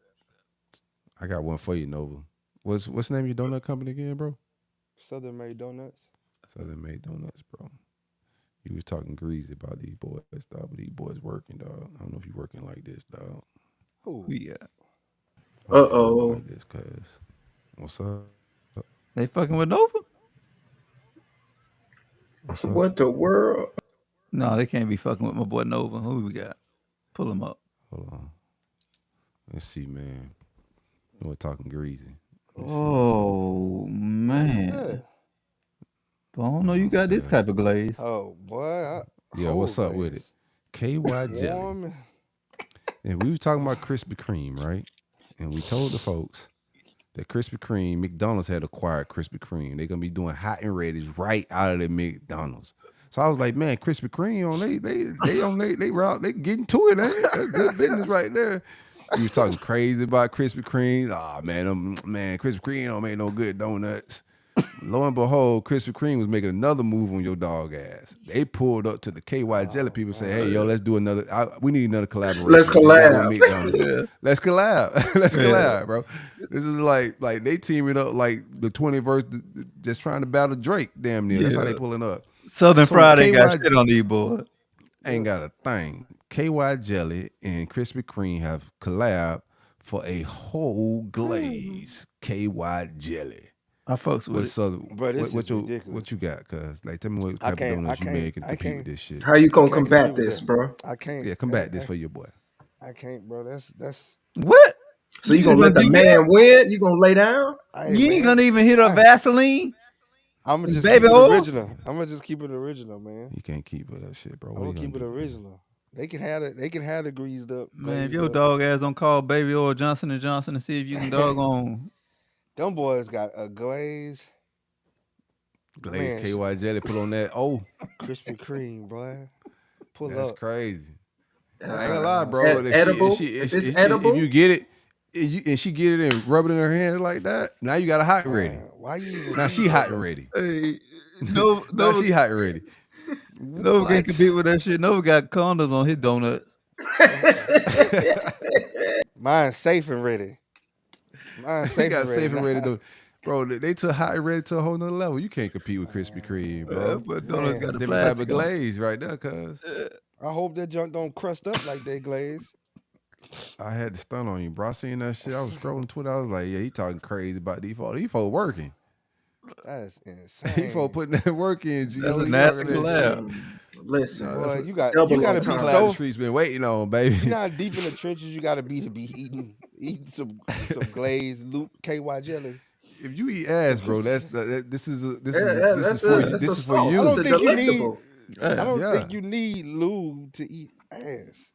C: I got one for you, Nova. What's the name of your donut company again, bro?
E: Southern Made Donuts.
C: Southern Made Donuts, bro. You was talking greasy about these boys, dog, but these boys working, dog. I don't know if you working like this, dog.
E: Who?
D: Yeah,
C: I don't know if you
F: Uh-oh.
C: working like this, cuz. What's up?
D: they fucking with Nova.
C: What's up?
F: What the world?
D: No, they can't be fucking with my boy Nova. Who we got? Pull him up.
C: Hold on. Let's see, man. We're talking greasy. Let me see.
D: Oh man,
E: Yeah.
D: but I don't know you got this
C: Yes.
D: type of glaze.
E: Oh boy.
C: Yeah, what's
E: whole
C: up with it?
E: glaze.
C: KY jelly.
E: Warm.
C: And we was talking about Krispy Kreme, right? And we told the folks that Krispy Kreme, McDonald's had acquired Krispy Kreme. They're gonna be doing hot and ready's right out of the McDonald's. So I was like, man, Krispy Kreme they route, they getting to it, ain't it? That's good business right there. We was talking crazy about Krispy Kreme. Ah, man, Krispy Kreme don't make no good donuts. Lo and behold, Krispy Kreme was making another move on your dog ass. They pulled up to the KY Jelly people, say, "Hey, yo, let's do another. We need another collaboration.
F: Let's
C: They gotta go
F: collab.
C: McDonald's. Let's collab. Let's collab, bro. This is like they teaming up like the 20th just trying to battle Drake. Damn near. That's how they pulling up.
D: Southern
C: So
D: Fried ain't got
C: KY
D: shit on these boys.
C: ain't got a thing. KY Jelly and Krispy Kreme have collabed for a whole glaze KY Jelly.
D: I fucks with
C: What's
D: it.
C: other?
E: Bro, this
C: what
E: is
C: you
E: ridiculous.
C: what you got? Cause like, tell me what
E: I
C: type of
E: can't-
C: donuts
E: I
C: you
E: can't-
C: make and
E: I
C: compete
E: can't-
C: with this shit.
F: How you gonna
E: can't
F: combat
E: agree with
F: this,
E: that.
F: bro?
E: I can't.
C: Yeah, combat this for your boy.
E: I can't, bro. That's.
D: What?
F: So you gonna let the man win? You gonna lay down?
E: Hey,
D: You ain't
E: man,
D: gonna even hit a Vaseline?
E: I'm gonna just
D: baby
E: keep it
D: oil?
E: original. I'm gonna just keep it original, man.
C: You can't keep with that shit, bro.
E: I'm
C: What
E: gonna
C: you
E: keep it
C: gonna do?
E: original. They can have it. They can have the greased up.
D: Man, if
E: glazed
D: your
E: up.
D: dog ass don't call Baby Oil Johnson & Johnson to see if you can doggone.
E: Them boys got a glaze
C: Glazed
E: Man,
C: KY Jelly, put on that. Oh,
E: Krispy Kreme, boy. Pull
C: that's
E: up.
C: crazy. I ain't gonna lie, bro.
F: Edible? If it's edible?
C: if you get it, and she get it and rub it in her hands like that, now you got a hot and ready.
E: Man, why you even
C: Now
E: need
C: she
E: that?
C: hot and ready.
D: Hey,
C: Now
D: Nova,
C: she hot and ready.
D: Nova can't compete with that shit. Nova got condoms on his donuts.
E: Mine's safe and ready. Mine's
C: She
E: safe
C: got
E: and ready.
C: safe and ready though. Bro, they took hot and ready to a whole nother level. You can't compete with Krispy Kreme, bro.
D: But donuts got the
C: Different type of
D: plastic on.
C: glaze right there, cuz.
E: I hope that junk don't crust up like they glaze.
C: I had to stun on you, bro. I seen that shit. I was scrolling Twitter. I was like, yeah, he talking crazy about these folks. These folks working.
E: That's
C: These
E: insane.
C: folks putting that work in. G.
D: That's a
C: He
D: nasty
C: talking that shit.
D: collab.
F: Listen,
E: Boy, you got
F: double
E: you gotta
F: on
E: be
F: time.
C: That's
E: so
C: the streets been waiting on, baby.
E: you not deep in the trenches. You gotta be eating some glazed Luke KY jelly.
C: If you eat ass, bro, this is
F: that's
C: for
F: a
C: you. This is for
F: sauce.
C: you.
E: I don't
F: It's a
E: think you need-
F: delectable.
E: I don't
C: Yeah.
E: think you need lube to eat ass.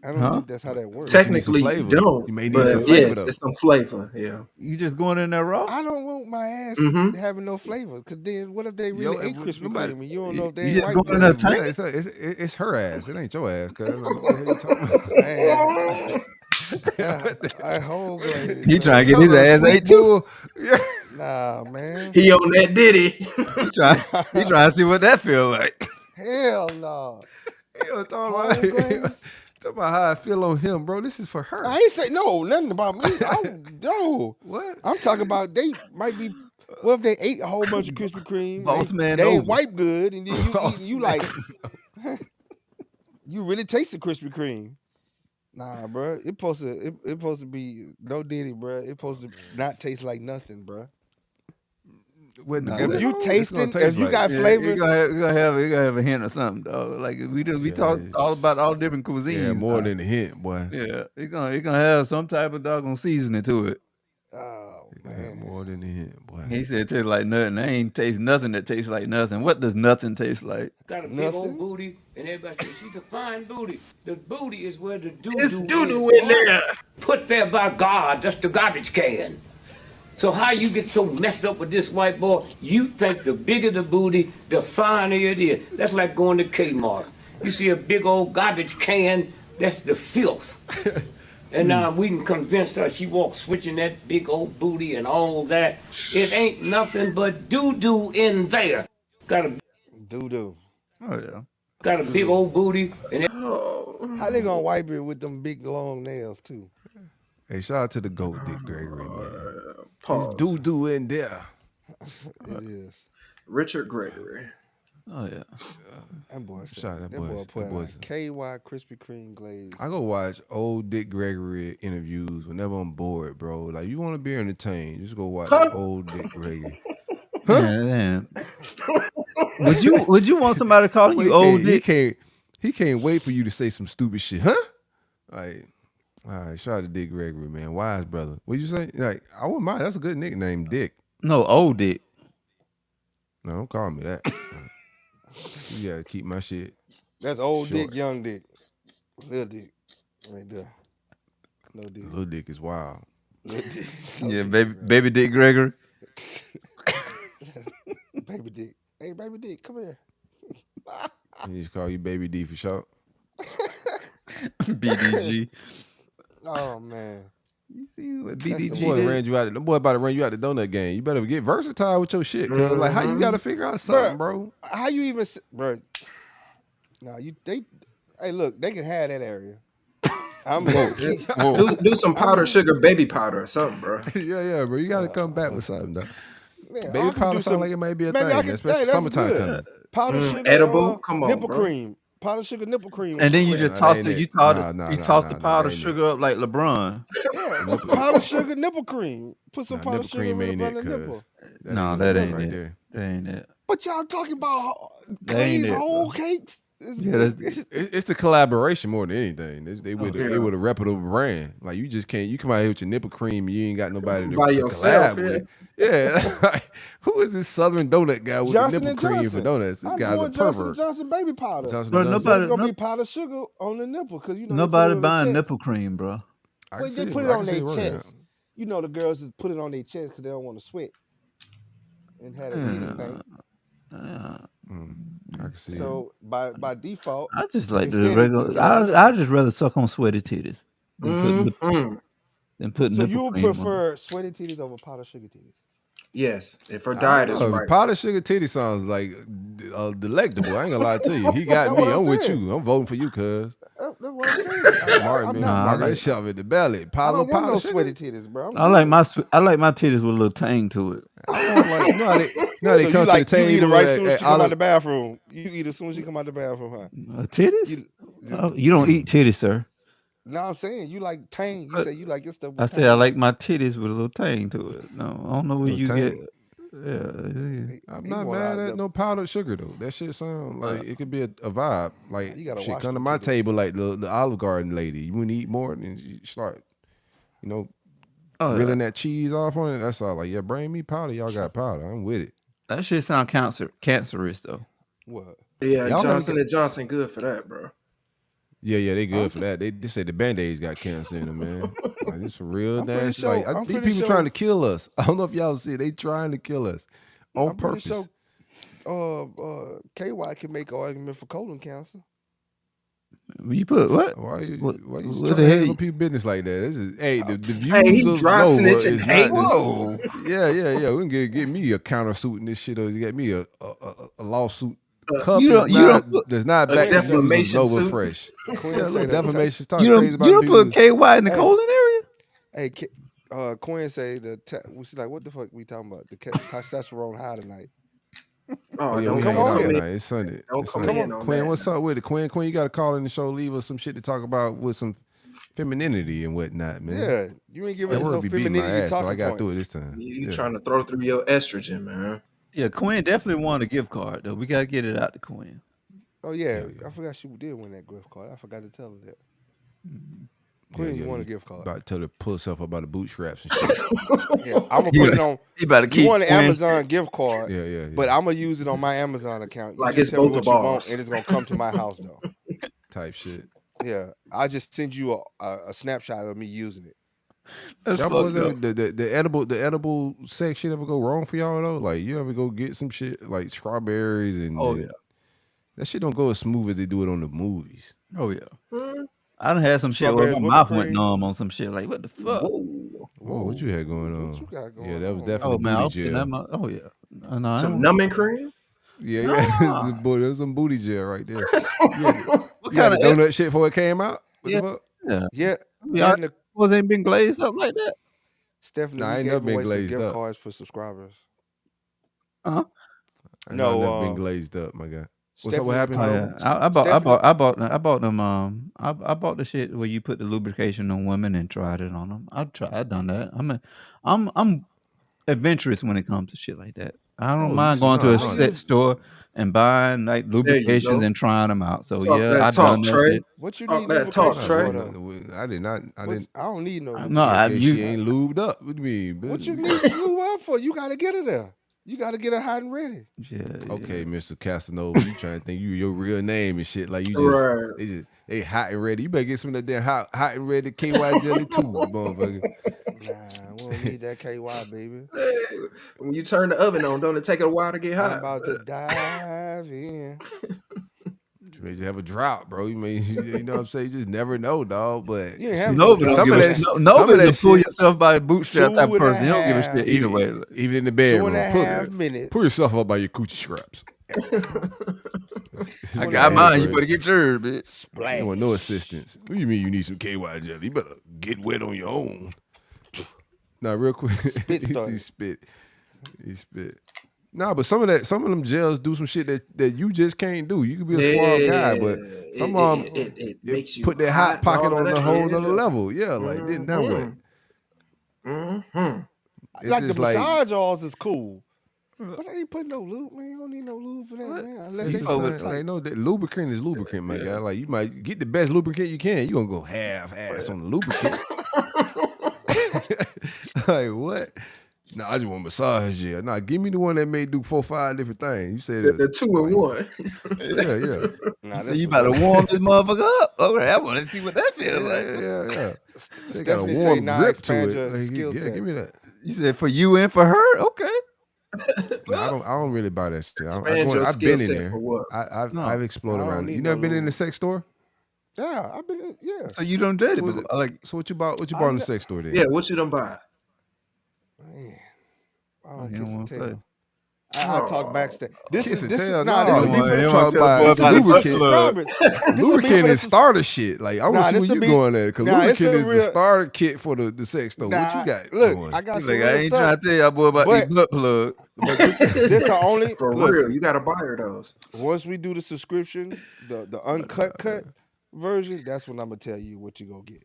E: I don't
D: Huh?
E: think that's how that works.
F: Technically, you
C: flavor.
F: don't.
C: You may need
F: but
C: some flavor,
F: yes,
C: though.
F: it's some flavor. Yeah.
D: You just going in there raw?
E: I don't want my ass
F: Mhm.
E: having no flavor. Cause then what if they really
C: Yo,
E: ate Krispy
C: nobody-
E: Kreme and you don't know if they
D: you
E: ain't
D: just
E: white
D: going in
E: good?
D: there tank?
C: It's her ass. It ain't your ass, cuz. Like, what the hell you talking about?
E: Man, I whole glaze.
D: He
E: man.
D: trying to get his ass ate too.
C: Yeah.
E: Nah, man.
F: He on that Diddy.
D: He trying to see what that feel like.
E: Hell no.
C: You talking
E: Whole
C: about,
E: glaze?
C: talking about how I feel on him, bro. This is for her.
E: I ain't say no, nothing about me. No.
C: What?
E: I'm talking about they might be. What if they ate a whole bunch of Krispy Kreme?
D: Boss
E: they,
D: man
E: they ain't
D: over.
E: white good, and then you
C: Boss
E: eating, you like, you really taste the Krispy Kreme. Nah, bro, it supposed to be no Diddy, bro. It supposed to not taste like nothing, bro.
C: What the
D: Nah,
C: booty
E: If you
C: hole? It's gonna
E: tasting,
C: taste
E: if you
C: like-
E: got
D: Yeah,
E: flavors,
D: you gonna have a hint or something, dog. Like we
C: Yeah,
D: talk
C: it's-
D: all about all different cuisines.
C: yeah, more
D: now.
C: than a hint, boy.
D: Yeah, you gonna have some type of doggone seasoning to it.
E: oh
C: Yeah,
E: man,
C: more than a hint, boy.
D: He said it tastes like nothing. I ain't taste nothing that tastes like nothing. What does nothing taste like?
H: Got a big
E: Nothing?
H: old booty, and everybody says she's a fine booty. The booty is where the doo-doo
F: It's
H: is.
F: doo-doo in there.
H: Put there by God, that's the garbage can. So how you get so messed up with this white boy? You think the bigger the booty, the finer it is. That's like going to Kmart. You see a big old garbage can, that's the filth. And now we can convince her she walks switching that big old booty and all that. It ain't nothing but doo-doo in there. Got a
E: doo doo.
D: Oh yeah.
H: got a big old booty and
E: How they gonna wipe it with them big long nails too?
C: Hey, shout out to the GOAT, Dick Gregory, man.
F: Pause.
C: Doo doo in there.
E: It is.
F: Richard Gregory.
D: Oh yeah.
E: That boy said,
C: Shout out
E: that
C: that
E: boy
C: boy-
E: put
C: that boy
E: out
C: said-
E: KY Krispy Kreme Glazed.
C: I go watch old Dick Gregory interviews whenever I'm bored, bro. Like, you want to be entertained, just go watch old Dick Gregory.
D: Man. Would you want somebody calling
C: Well,
D: you old
C: he
D: dick?
C: can't wait for you to say some stupid shit, huh? Like, all right, shout out to Dick Gregory, man. Wise brother. What'd you say? Like, I wouldn't mind. That's a good nickname, Dick.
D: No, old dick.
C: No, don't call me that. You gotta keep my shit.
E: That's old
C: Short.
E: dick, young dick, little dick, right there. No dick.
C: Little Dick is wild.
E: Little dick.
D: Yeah, baby Dick Gregory.
E: Baby dick. Hey, baby dick, come here.
C: He just call you Baby D for short.
D: BDG.
E: Oh man.
D: You see what
E: the
C: The
D: BDG
C: boy
D: did?
C: ran you out. The boy about to run you out the donut game. You better get versatile with your shit, cuz. Like, how you gotta figure out something, bro?
E: How you even, bro? Nah, hey, look, they can have that area. I'm
D: Whoa.
F: Do some powder sugar baby powder or something, bro.
C: yeah, bro. You gotta come back with something, though.
E: Man,
C: Baby powder sound like it may be a
E: maybe
C: thing,
E: I can-
C: especially
E: hey, that's
C: summertime
E: good.
C: coming.
E: Powder sugar,
F: edible? Come on,
E: nipple
F: bro.
E: cream. Powdered sugar nipple cream.
D: And then you
E: Wet.
D: just
C: Nah,
D: toss
C: that
D: the
C: ain't
D: you
C: it.
D: toss
C: Nah,
D: the
C: nah,
D: you
C: nah,
D: toss
C: nah,
D: the
C: nah,
D: powdered
C: that ain't
D: sugar up like LeBron.
E: Yeah, powdered sugar nipple cream. Put some
C: Nah,
E: powdered
C: nipple
E: sugar
C: cream
E: right
C: ain't
E: around
C: it,
E: the
C: cuz.
E: nipple.
D: No,
C: ain't
D: that
C: no
D: ain't
C: right
D: it.
C: there.
D: That ain't it.
E: But y'all talking about
D: That ain't
E: glazed
D: it,
E: whole
D: bro.
E: cakes?
D: Yeah,
C: It's the collaboration more than anything. They with
F: yeah.
C: they with a reputable brand. Like you just can't. You come out here with your nipple cream, and you ain't got nobody to,
F: By
C: to
F: yourself,
C: collab with. Yeah, like, who is this Southern donut guy with
E: Johnson
C: the
E: and
C: nipple cream for
E: Johnson.
C: donuts? This
E: I'm
C: guy's a
E: doing Johnson
C: pervert.
E: Johnson baby powder.
C: Johnson
D: Bro,
C: and Johnson.
E: So it's
D: nobody
E: gonna be powdered sugar on the nipple because you know
D: nobody
E: they put it on
D: buying
E: their chest.
D: nipple cream, bro.
C: I
E: Well,
C: can
E: they
C: see
E: put
C: it.
E: it
C: I
E: on
C: can see
E: their
C: it working
E: chest. You know the girls just put it on their chest because they don't want to sweat and have their titties thing.
C: I can see it.
E: So by default,
D: I just like the
E: instead it just
D: regular.
E: get on the
D: I
E: nipple.
D: just rather suck on sweaty titties than put
E: So
D: nipple
E: you
D: cream on.
E: prefer sweaty titties over powdered sugar titties?
F: Yes, if her
C: I
F: diet
C: don't
F: is
C: know.
F: right.
C: Powdered sugar titty sounds like delectable. I ain't gonna lie to you. He got
E: That's
C: me.
E: what I'm
C: I'm with
E: saying.
C: you. I'm voting for you, cuz.
E: That's what I'm saying.
C: Mark
E: I'm
C: me.
E: not.
D: Nah, I
C: Mark
D: like-
C: that shove at the belly.
E: I
C: Powder,
E: don't want no
C: powder sugar.
E: sweaty titties, bro.
D: I like my titties with a little tang to it.
C: I want like you know how they
E: So
C: they
E: you
C: come
E: like
C: to the
E: you eat it
C: table
E: right as soon as
C: at
E: she come out
C: Olive.
E: the bathroom. You eat as soon as she come out the bathroom, huh?
D: Titties?
E: You,
D: You don't eat titties, sir.
E: No, I'm saying you like tang. You
D: But
E: say you like your stuff with
D: I
E: tang.
D: said I like my titties with a little tang to it. No, I don't know where
C: Little
D: you
C: tang.
D: get. Yeah.
C: I'm
E: He
C: not
E: want
C: mad
E: out
C: at
E: the-
C: no powdered sugar though. That shit sound like it could be a vibe. Like
E: You gotta
C: shit,
E: wash
C: come to
E: them
C: my
E: titties.
C: table like the Olive Garden lady. You wouldn't eat more, and you start, you know,
D: Oh,
C: reeling that cheese off on it. That's all. Like, yeah, bring me powder. Y'all got powder. I'm with it.
D: that shit sound cancerous though.
E: What?
F: Yeah,
C: Y'all
F: Johnson
C: never
F: and Johnson good for that, bro.
C: Yeah, they good for that. They say the Band-Aids got cancer in them, man. Like it's real
E: I'm pretty
C: nasty.
E: sure-
C: Like
E: I'm
C: these
E: pretty
C: people
E: sure-
C: trying to kill us. I don't know if y'all see it. They trying to kill us on
E: I'm pretty
C: purpose.
E: sure KY can make an argument for colon cancer.
D: You put what?
C: Why you
D: What
C: trying
D: the
C: to
D: hell
C: handle
D: you-
C: people business like that? This is the views
F: Hey, he
C: of
F: dry
C: Nova
F: snitching,
C: is
F: hating.
C: not.
D: Whoa.
C: Yeah. We can get me a countersuit and this shit. Or you get me a lawsuit.
F: You
C: Does not
F: a
C: back the views of
F: defamation
C: Nova
F: suit?
C: Fresh.
E: Quinn
C: Yeah,
E: say
C: look,
E: that-
C: defamation. Talk
D: You
C: crazy
D: don't
C: about
D: you don't
C: people.
D: put KY in the
E: Hey.
D: colon area?
E: Hey, Quinn say she's like, what the fuck we talking about? The testosterone high tonight.
F: Oh,
C: Yeah,
F: don't
C: we
F: come
C: hanging out
F: on in.
C: tonight. It's Sunday.
F: Don't
C: It's
F: come
C: Sunday.
F: in on
C: Quinn,
F: that.
C: what's up with it? Quinn, you got to call in the show. Leave us some shit to talk about with some femininity and whatnot, man.
E: Yeah, you ain't giving
C: That
E: us no
C: word be beating my
E: femininity
C: ass, but I
E: talking
C: got through it
E: points.
C: this time.
F: You
C: Yeah.
F: trying to throw through your estrogen, man.
D: Yeah, Quinn definitely won a gift card though. We gotta get it out to Quinn.
E: Oh yeah,
C: Hell yeah.
E: I forgot she did win that gift card. I forgot to tell her that. Quinn won a gift card.
C: About to tell her to pull herself up by the bootstraps and shit.
E: Yeah, I'm gonna put it on.
D: He about to
E: You
D: keep
E: want an
D: Quinn.
E: Amazon gift card,
C: Yeah.
E: but I'm gonna use it on my Amazon account. You
F: Like
E: just
F: it's
E: tell me
F: both
E: what
F: of
E: you want,
F: ours.
E: and it's gonna come to my house though.
C: Type shit.
E: Yeah, I just send you a snapshot of me using it.
D: That's
C: Y'all
D: fucked
C: boys
D: up.
C: ever, the edible sex shit ever go wrong for y'all though? Like you ever go get some shit like strawberries and
D: Oh yeah.
C: that shit don't go as smooth as they do it on the movies.
D: Oh yeah. I done had some shit where
E: Strawberries,
D: my
E: whipped
D: mouth went
E: cream.
D: numb on some shit. Like what the fuck?
C: Whoa, what you had going on?
E: What you got going
C: Yeah, that was
E: on?
C: definitely
D: Oh man, I was
C: booty
D: putting
C: gel.
D: that oh yeah. No, I
F: Some
D: don't-
F: numbing cream?
C: Yeah,
D: Nah.
C: there's some booty gel right there.
D: What
C: You got
D: kind
C: the
D: of
C: donut shit before it came out? What
D: Yeah.
C: the fuck?
D: yeah?
E: Yeah,
D: Yeah,
E: and
D: was ain't been glazed up like that.
E: Stephanie,
C: Nah, I
E: we
C: ain't
E: gave
C: never been
E: away some
C: glazed
E: gift
C: up.
E: cards for subscribers.
D: Uh-huh.
C: I
E: No,
C: never been glazed up, my guy. What's up?
E: Stephanie
C: What happened?
E: Nicole-
D: Oh, yeah. I bought them. I bought the shit where you put the lubrication on women and tried it on them. I done that. I'm adventurous when it comes to shit like that. I don't
C: Oh,
D: mind
C: you
D: going to a
C: no,
D: set store and buying like lubrications
F: go.
D: and trying them out. So
F: Talk
D: yeah,
F: that
D: I
F: talk,
D: done that
F: Trey.
D: shit.
E: What you
F: Talk
E: need
F: that talk,
E: lubrication
F: Trey.
E: for though?
C: I did not. I didn't.
E: I don't need no.
D: No,
C: Yeah,
D: I,
C: 'cause
D: you,
C: she ain't lubed up. What do you mean?
E: What
C: bitch?
E: you need to lube up for? You gotta get her there. You gotta get her hot and ready.
D: yeah,
C: Okay, Mr. Casanova, you trying to think your real name and shit like you just
F: Right.
C: they hot and ready. You better get some of that damn hot and ready KY jelly too, motherfucker.
E: Nah, we don't need that KY, baby.
F: Hey, when you turn the oven on, don't it take a while to get
E: I'm
F: hot?
E: about to dive in.
C: You may just have a drought, bro. You may you know what I'm saying. You just never know, dog. But
E: You ain't have
D: Nova
E: no
D: don't
C: some
D: give
C: of
D: a
C: that
D: shit.
C: shit-
D: Nova
C: some of
D: is
C: that
D: a pull
C: shit-
D: yourself by the bootstrap type
E: 2.5
D: person. He don't give a shit either way.
C: even in the
E: 2.5
C: bedroom,
E: minutes.
C: pull yourself up by your coochie straps.
D: I got mine. You better get yours, bitch.
C: You
E: Splash.
C: don't want no assistance. What do you mean you need some KY jelly? You better get wet on your own. Now, real quick,
E: Spit
C: he
E: started.
C: spit. He spit. Nah, but some of them gels do some shit that you just can't do. You could be a suave guy, but some of them
F: it makes you
C: put that
F: hot
C: hot pocket
F: and all
C: on
F: of
C: a
F: that.
C: whole
F: Yeah.
C: nother level. Yeah, like then now what?
F: Mm-hmm.
C: It's
E: Like the
C: just like
E: massage oils is cool. But I ain't putting no lube, man. You don't need no lube for that, man. Unless
C: it's
E: they
C: the
E: so
C: same, like, no, that lubricant is lubricant, my guy. Like you might get the best lubricant you can. You gonna go half ass on the lubricant. Like what? No, I just want massage gel. Nah, give me the one that may do 4-5 different things. You said
F: The 2-in-1.
C: Yeah.
E: Nah,
D: So you about to warm this motherfucker up? Okay, I want to see what that feels like.
C: Yeah. They got a
E: Stephanie say,
C: warm
E: nah,
C: grip
E: expand
C: to
E: your
C: it. Like,
E: skill
C: yeah,
E: set.
C: give me that.
D: You said for you and for her? Okay.
C: No, I don't really buy that shit.
F: Expand your
C: I've
F: skill
C: been in
F: set
C: there.
F: for what?
C: I've explored
E: I don't
C: around it.
E: need
C: You
E: no
C: never been in the
E: lube.
C: sex store?
E: Yeah, I've been, yeah.
D: So you don't date it,
C: So,
D: but like,
C: so what you bought? What you bought in the sex store then?
F: Yeah, what you done buy?
E: Man, I don't
D: you
E: kiss
D: don't
E: and
D: want to say.
E: tell. I talk backstage. This
C: Kiss
E: is
C: and
E: this is
C: tell?
E: nah.
C: No,
E: This
C: you
E: will be for
C: I'm
E: the
C: talking
D: about
C: about
D: the
C: lubricant.
E: subscribers.
C: Lubricant is starter shit. Like I want
E: Nah,
C: to see
E: this
C: where
E: will
C: you
E: be-
C: going at because
E: nah, it's
C: lubricant
E: a
C: is the
E: real-
C: starter kit for the sex store. What you got
E: Look,
C: going?
E: I got
D: He's
E: some
D: like,
E: real
D: I ain't
E: stuff.
D: trying to tell y'all boy about
E: But-
D: these butt plugs.
E: But this the only
F: For
E: listen,
F: real, you got to buy her those.
E: once we do the subscription, the uncut cut version, that's when I'm gonna tell you what you gonna get.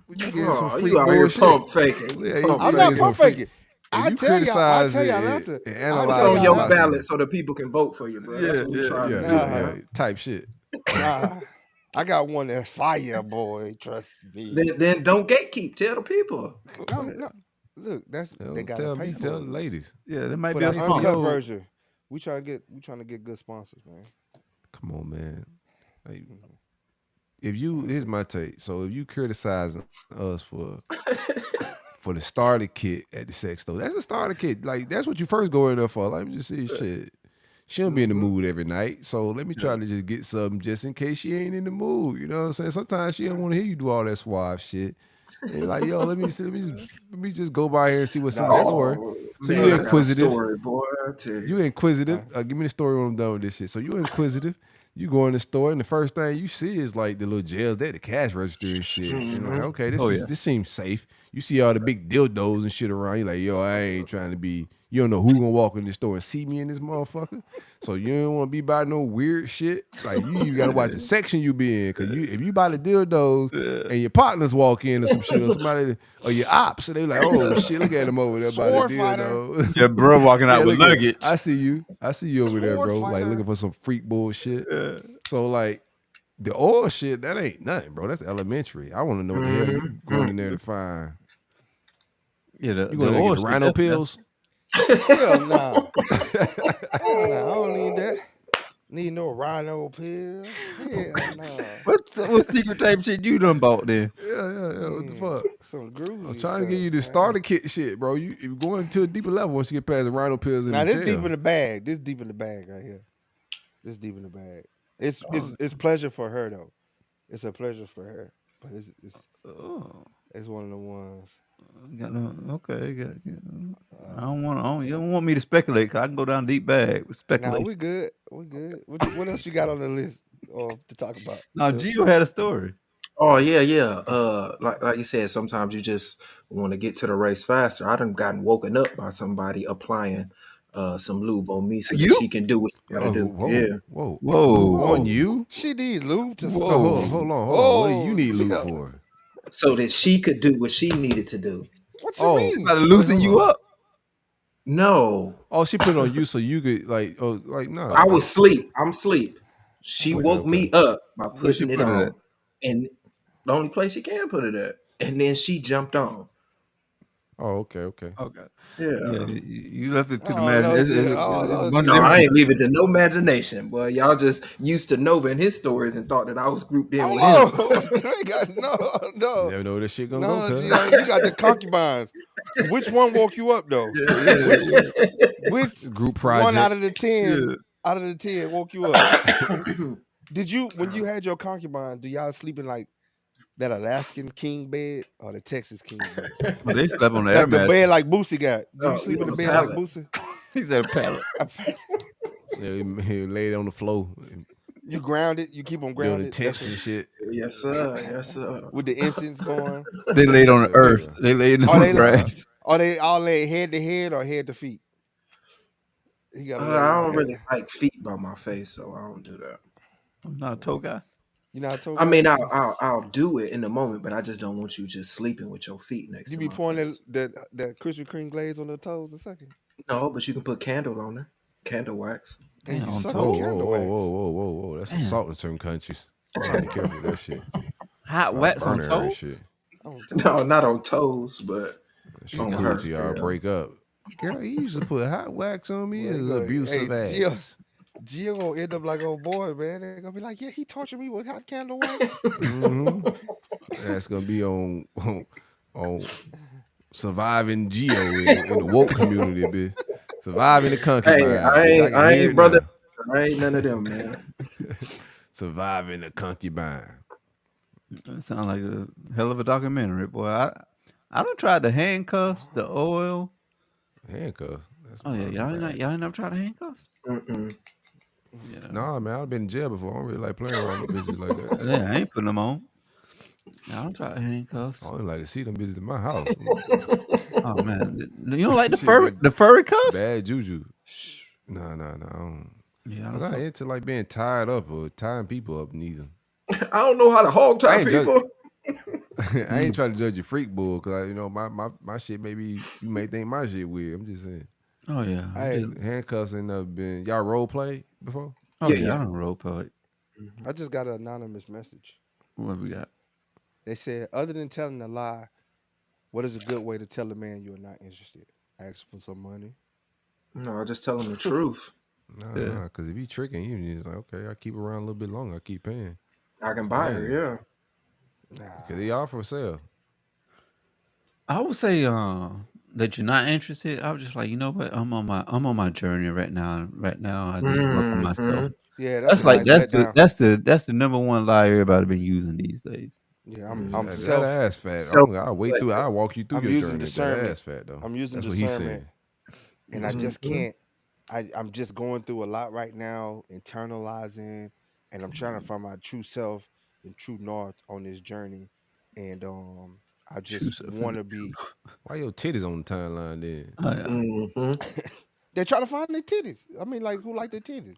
C: You getting some
F: Oh,
C: free
F: you out here
C: bullshit.
F: pump faking.
C: Yeah,
F: Pump
E: I'm
C: you
E: not
C: getting some
E: pump
C: free-
E: faking.
C: If
E: I
C: you
E: tell y'all
C: criticize
E: after.
C: and
E: I
C: analyze
F: It's
E: tell
F: on
E: y'all
F: your
E: after.
F: ballot so that people can vote for you, bro. That's what we're trying to do.
C: yeah, type shit.
E: Nah, I got one that's fire, boy. Trust me.
F: Then don't gatekeep. Tell the people.
E: No. Look, they gotta pay for
C: Tell
E: it.
C: the ladies.
D: Yeah, there might
E: For
D: be a
E: the
D: sponsor.
E: uncut version. We trying to get good sponsors, man.
C: Come on, man. Like, if you, here's my take. So if you criticizing us for the starter kit at the sex store, that's a starter kit. Like that's what you first go in there for. Let me just see shit. She don't be in the mood every night, so let me try to just get something just in case she ain't in the mood. You know what I'm saying? Sometimes she don't want to hear you do all that suave shit. And like, yo, let me just go by here and see what's in the store. So
F: Man,
C: you
F: I got a
C: inquisitive.
F: story, boy. I tell you.
C: You inquisitive. Give me the story when I'm done with this shit. So you inquisitive. You go in the store and the first thing you see is like the little gels there, the cash register and shit. And like, okay, this seems safe. You see all the big dildos and shit around. You like, yo, I ain't trying to be. You don't know who gonna walk in the store and see me in this motherfucker. So you don't want to be by no weird shit. Like you gotta watch the section you be in. Cause if you buy the dildos and your partners walk in or some shit or somebody or your ops, and they like, oh shit, look at him over there by the
E: Sword fighter.
C: dildo.
D: Your bro walking out with
C: look at-
D: luggage.
C: I see you over there,
E: Sword
C: bro. Like
E: fighter.
C: looking for some freak bullshit. So like the oil shit, that ain't nothing, bro. That's elementary. I want to know what the hell you going in there to find.
D: Yeah,
C: You going to get the rhino pills?
E: Hell nah. I don't need that. Need no rhino pill. Hell nah.
D: What secret type shit you done bought then?
C: Yeah. What the fuck?
E: Some groovy
C: I'm trying to give you
E: stuff,
C: the starter kit shit, bro. You going to a deeper level once you get past the rhino pills.
E: Now
C: the
E: this
C: tail.
E: deep in the bag. This deep in the bag right here. This deep in the bag. It's pleasure for her though. It's a pleasure for her. But it's one of the ones.
D: Okay. I don't want. You don't want me to speculate. Cause I can go down deep bag with
E: Nah,
D: speculation.
E: we good. We good. What else you got on the list to talk about?
D: Now Gio had a story.
F: Oh yeah. Like you said, sometimes you just want to get to the race faster. I done gotten woken up by somebody applying some lube on me so that she can do what she gotta do.
C: Whoa.
D: Whoa.
C: On you?
E: She need lube to
C: No, hold on. What do you need lube
E: yeah.
C: for?
F: So that she could do what she needed to do.
E: What you mean?
D: Gotta loosen you up.
F: No,
C: Oh, she put it on you so you could no.
F: I was asleep. I'm asleep. She woke me up by
D: Where she
F: putting it
D: put it
F: on,
D: at?
F: and the only place she can put it at. And then she jumped on.
C: Oh, okay.
D: Okay.
F: Yeah.
D: You left it to the
E: Oh,
D: imagination.
E: no,
F: No, I ain't leave it to no imagination. Boy, y'all just used to Nova and his stories and thought that I was grouped in with him.
E: No.
C: Never know where this shit gonna
E: No,
C: go. cuz.
E: Gio, you got the concubines. Which one woke you up though? Which
C: Group project.
E: one out of the 10 woke you up? Did you when you had your concubine? Do y'all sleep in like that Alaskan king bed or the Texas king bed?
D: They slept on the air
E: Like the
D: mattress.
E: bed like Boosie got. Do you
F: Oh,
E: sleep in the
F: on
E: bed
F: the
E: like
F: pallet.
E: Boosie?
D: He said pallet.
C: He laid on the floor,
E: You grounded. You keep them
C: doing
E: grounded.
C: the text and shit.
F: Yes, sir.
E: With the incense going.
D: They laid on the earth. They laid in
E: Are
D: the
E: they
D: grass.
E: Are they all laid head to head or head to feet? He got a
F: I don't
E: little.
F: really like feet by my face, so I don't do that.
D: I'm not a toe guy.
E: You know, I told
F: I mean,
E: you.
F: I'll do it in the moment, but I just don't want you just sleeping with your feet next
E: You
F: to
E: be
F: my
E: pouring
F: face.
E: that Krispy Kreme glaze on the toes a second,
F: No, but you can put candle on there, candle wax.
E: and
D: Damn,
E: you
D: on
E: suck
C: Whoa,
E: on
D: toes.
C: whoa,
E: candle
C: whoa,
E: wax.
C: whoa, whoa, whoa, whoa. That's
D: Damn.
C: assault in certain countries. You gotta be careful with that shit.
D: Hot
C: Start
D: wax on
C: burning her and
D: toes.
C: shit.
E: Oh,
F: No, not on toes, but
C: She
F: on
C: cool
F: her.
C: till y'all
F: Yeah.
C: break up. Girl, he used to put hot wax on me.
E: Well,
C: It's
E: he gonna-
C: abusive
E: hey, Gio-
C: ass.
E: Gio gonna end up like old boy, man. They're gonna be like, yeah, he tortured me with hot candle wax.
C: hmm That's gonna be on surviving Geo in the woke community, bitch. Surviving the concubine.
F: Hey,
C: bitch.
F: I
C: can hear
F: ain't
C: it
F: brother.
C: now.
F: I ain't none of them, man.
C: Surviving the concubine.
D: That sounds like a hell of a documentary, boy. I don't try the handcuffs, the oil.
C: Handcuffs. That's
D: Oh yeah,
C: bad.
D: y'all ain't never tried the handcuffs?
F: Mm-mm.
D: Yeah.
C: Nah, man, I've been in jail before. I don't really like playing around with bitches like that.
D: Yeah, I ain't putting them on. I don't try the handcuffs.
C: I don't like to see them bitches in my house.
D: Oh man, you don't like the
C: Shit, but
D: furry cuff?
C: bad juju. Nah. I don't.
D: Yeah,
C: I'm not into like being tied up or tying people up neither.
F: I don't know how to hog tie
C: I ain't judge-
F: people.
C: I ain't trying to judge your freak bull because my shit maybe you may think my shit weird. I'm just saying.
D: Oh yeah.
E: Hey,
C: Handcuffs ain't never been y'all role play before?
D: Oh
F: Yeah,
D: yeah,
F: yeah.
D: I don't role play.
E: I just got an anonymous message.
D: What we got?
E: They said, other than telling a lie, what is a good way to tell a man you are not interested? Ask for some money.
F: No, I just tell them the truth.
C: Nah, because if he tricking you, he's like, okay, I keep around a little bit longer. I keep paying.
F: I can buy her, yeah.
E: Nah.
C: Because they all for sale.
D: I would say that you're not interested. I was just like, you know what? I'm on my journey right now. Right now, I need to work on myself.
E: Yeah,
D: That's
E: a
D: like
E: nice letdown.
D: that's the number one lie everybody been using these days.
E: Yeah, I'm
C: that
E: self.
C: ass fat.
F: self-
C: I'll wait through. I'll walk you through
E: I'm
C: your
E: using
C: journey. That
E: discernment.
C: ass fat though.
E: I'm using
C: That's what he's
E: discernment,
C: saying.
E: and I just can't. I'm just going through a lot right now, internalizing, and I'm trying to find my true self and true north on this journey. And I just
D: self
E: want to be.
C: Why your titties on the timeline then?
D: Oh yeah.
F: Mm-hmm.
E: They're trying to find their titties. I mean, like who like their titties?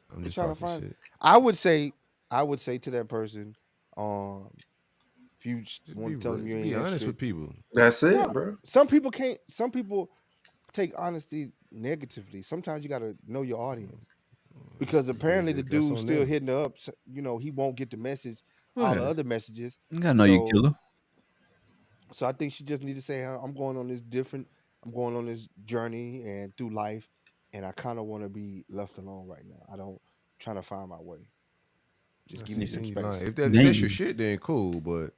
C: I'm
E: They're
C: just
E: trying to
C: talking
E: find.
C: shit.
E: I would say to that person, if you
C: Just
E: want to
C: be
E: tell them you ain't
C: be honest
E: interested,
C: with people.
F: That's it,
E: Yeah.
F: bro.
E: some people can't. Some people take honesty negatively. Sometimes you got to know your audience because apparently the
C: that's
E: dude's
C: on
E: still
C: them.
E: hitting her up. You know, he won't get the message.
D: Oh,
E: All the
D: yeah.
E: other messages.
D: You gotta know you
E: So,
D: killer.
E: so I think she just need to say, I'm going on this different. I'm going on this journey and through life, and I kind of want to be left alone right now. I don't trying to find my way. Just give me some
C: You
E: space.
C: lying. If
D: Then
C: that's your
D: you-
C: shit, then cool. But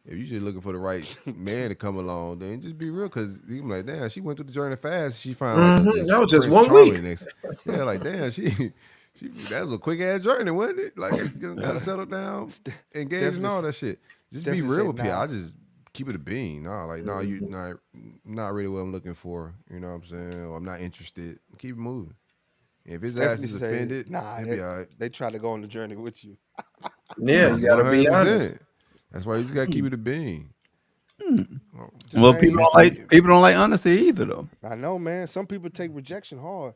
C: if you just looking for the right man to come along, then just be real. Because you be like, damn, she went through the journey fast. She found like
F: Mhm. That was just
C: Prince
F: one
C: Charming
F: week.
C: next. Yeah, like damn, she that was a quick ass journey, wasn't it? Like got to settle down, engaged and all that shit. Just be
E: Stephanie
C: real
E: said,
C: with people.
E: nah.
C: I just keep it a bean. No, you not really what I'm looking for. You know what I'm saying? Or I'm not interested. Keep it moving. If his ass
E: Stephanie
C: is
E: said,
C: offended,
E: nah,
C: it'll be all right.
E: they try to go on the journey with you.
F: Yeah, you gotta be
C: 100%.
F: honest.
C: That's why you just gotta keep it a bean. Oh,
E: Just
D: Well,
E: saying,
D: people don't like honesty either though.
E: I know, man. Some people take rejection hard.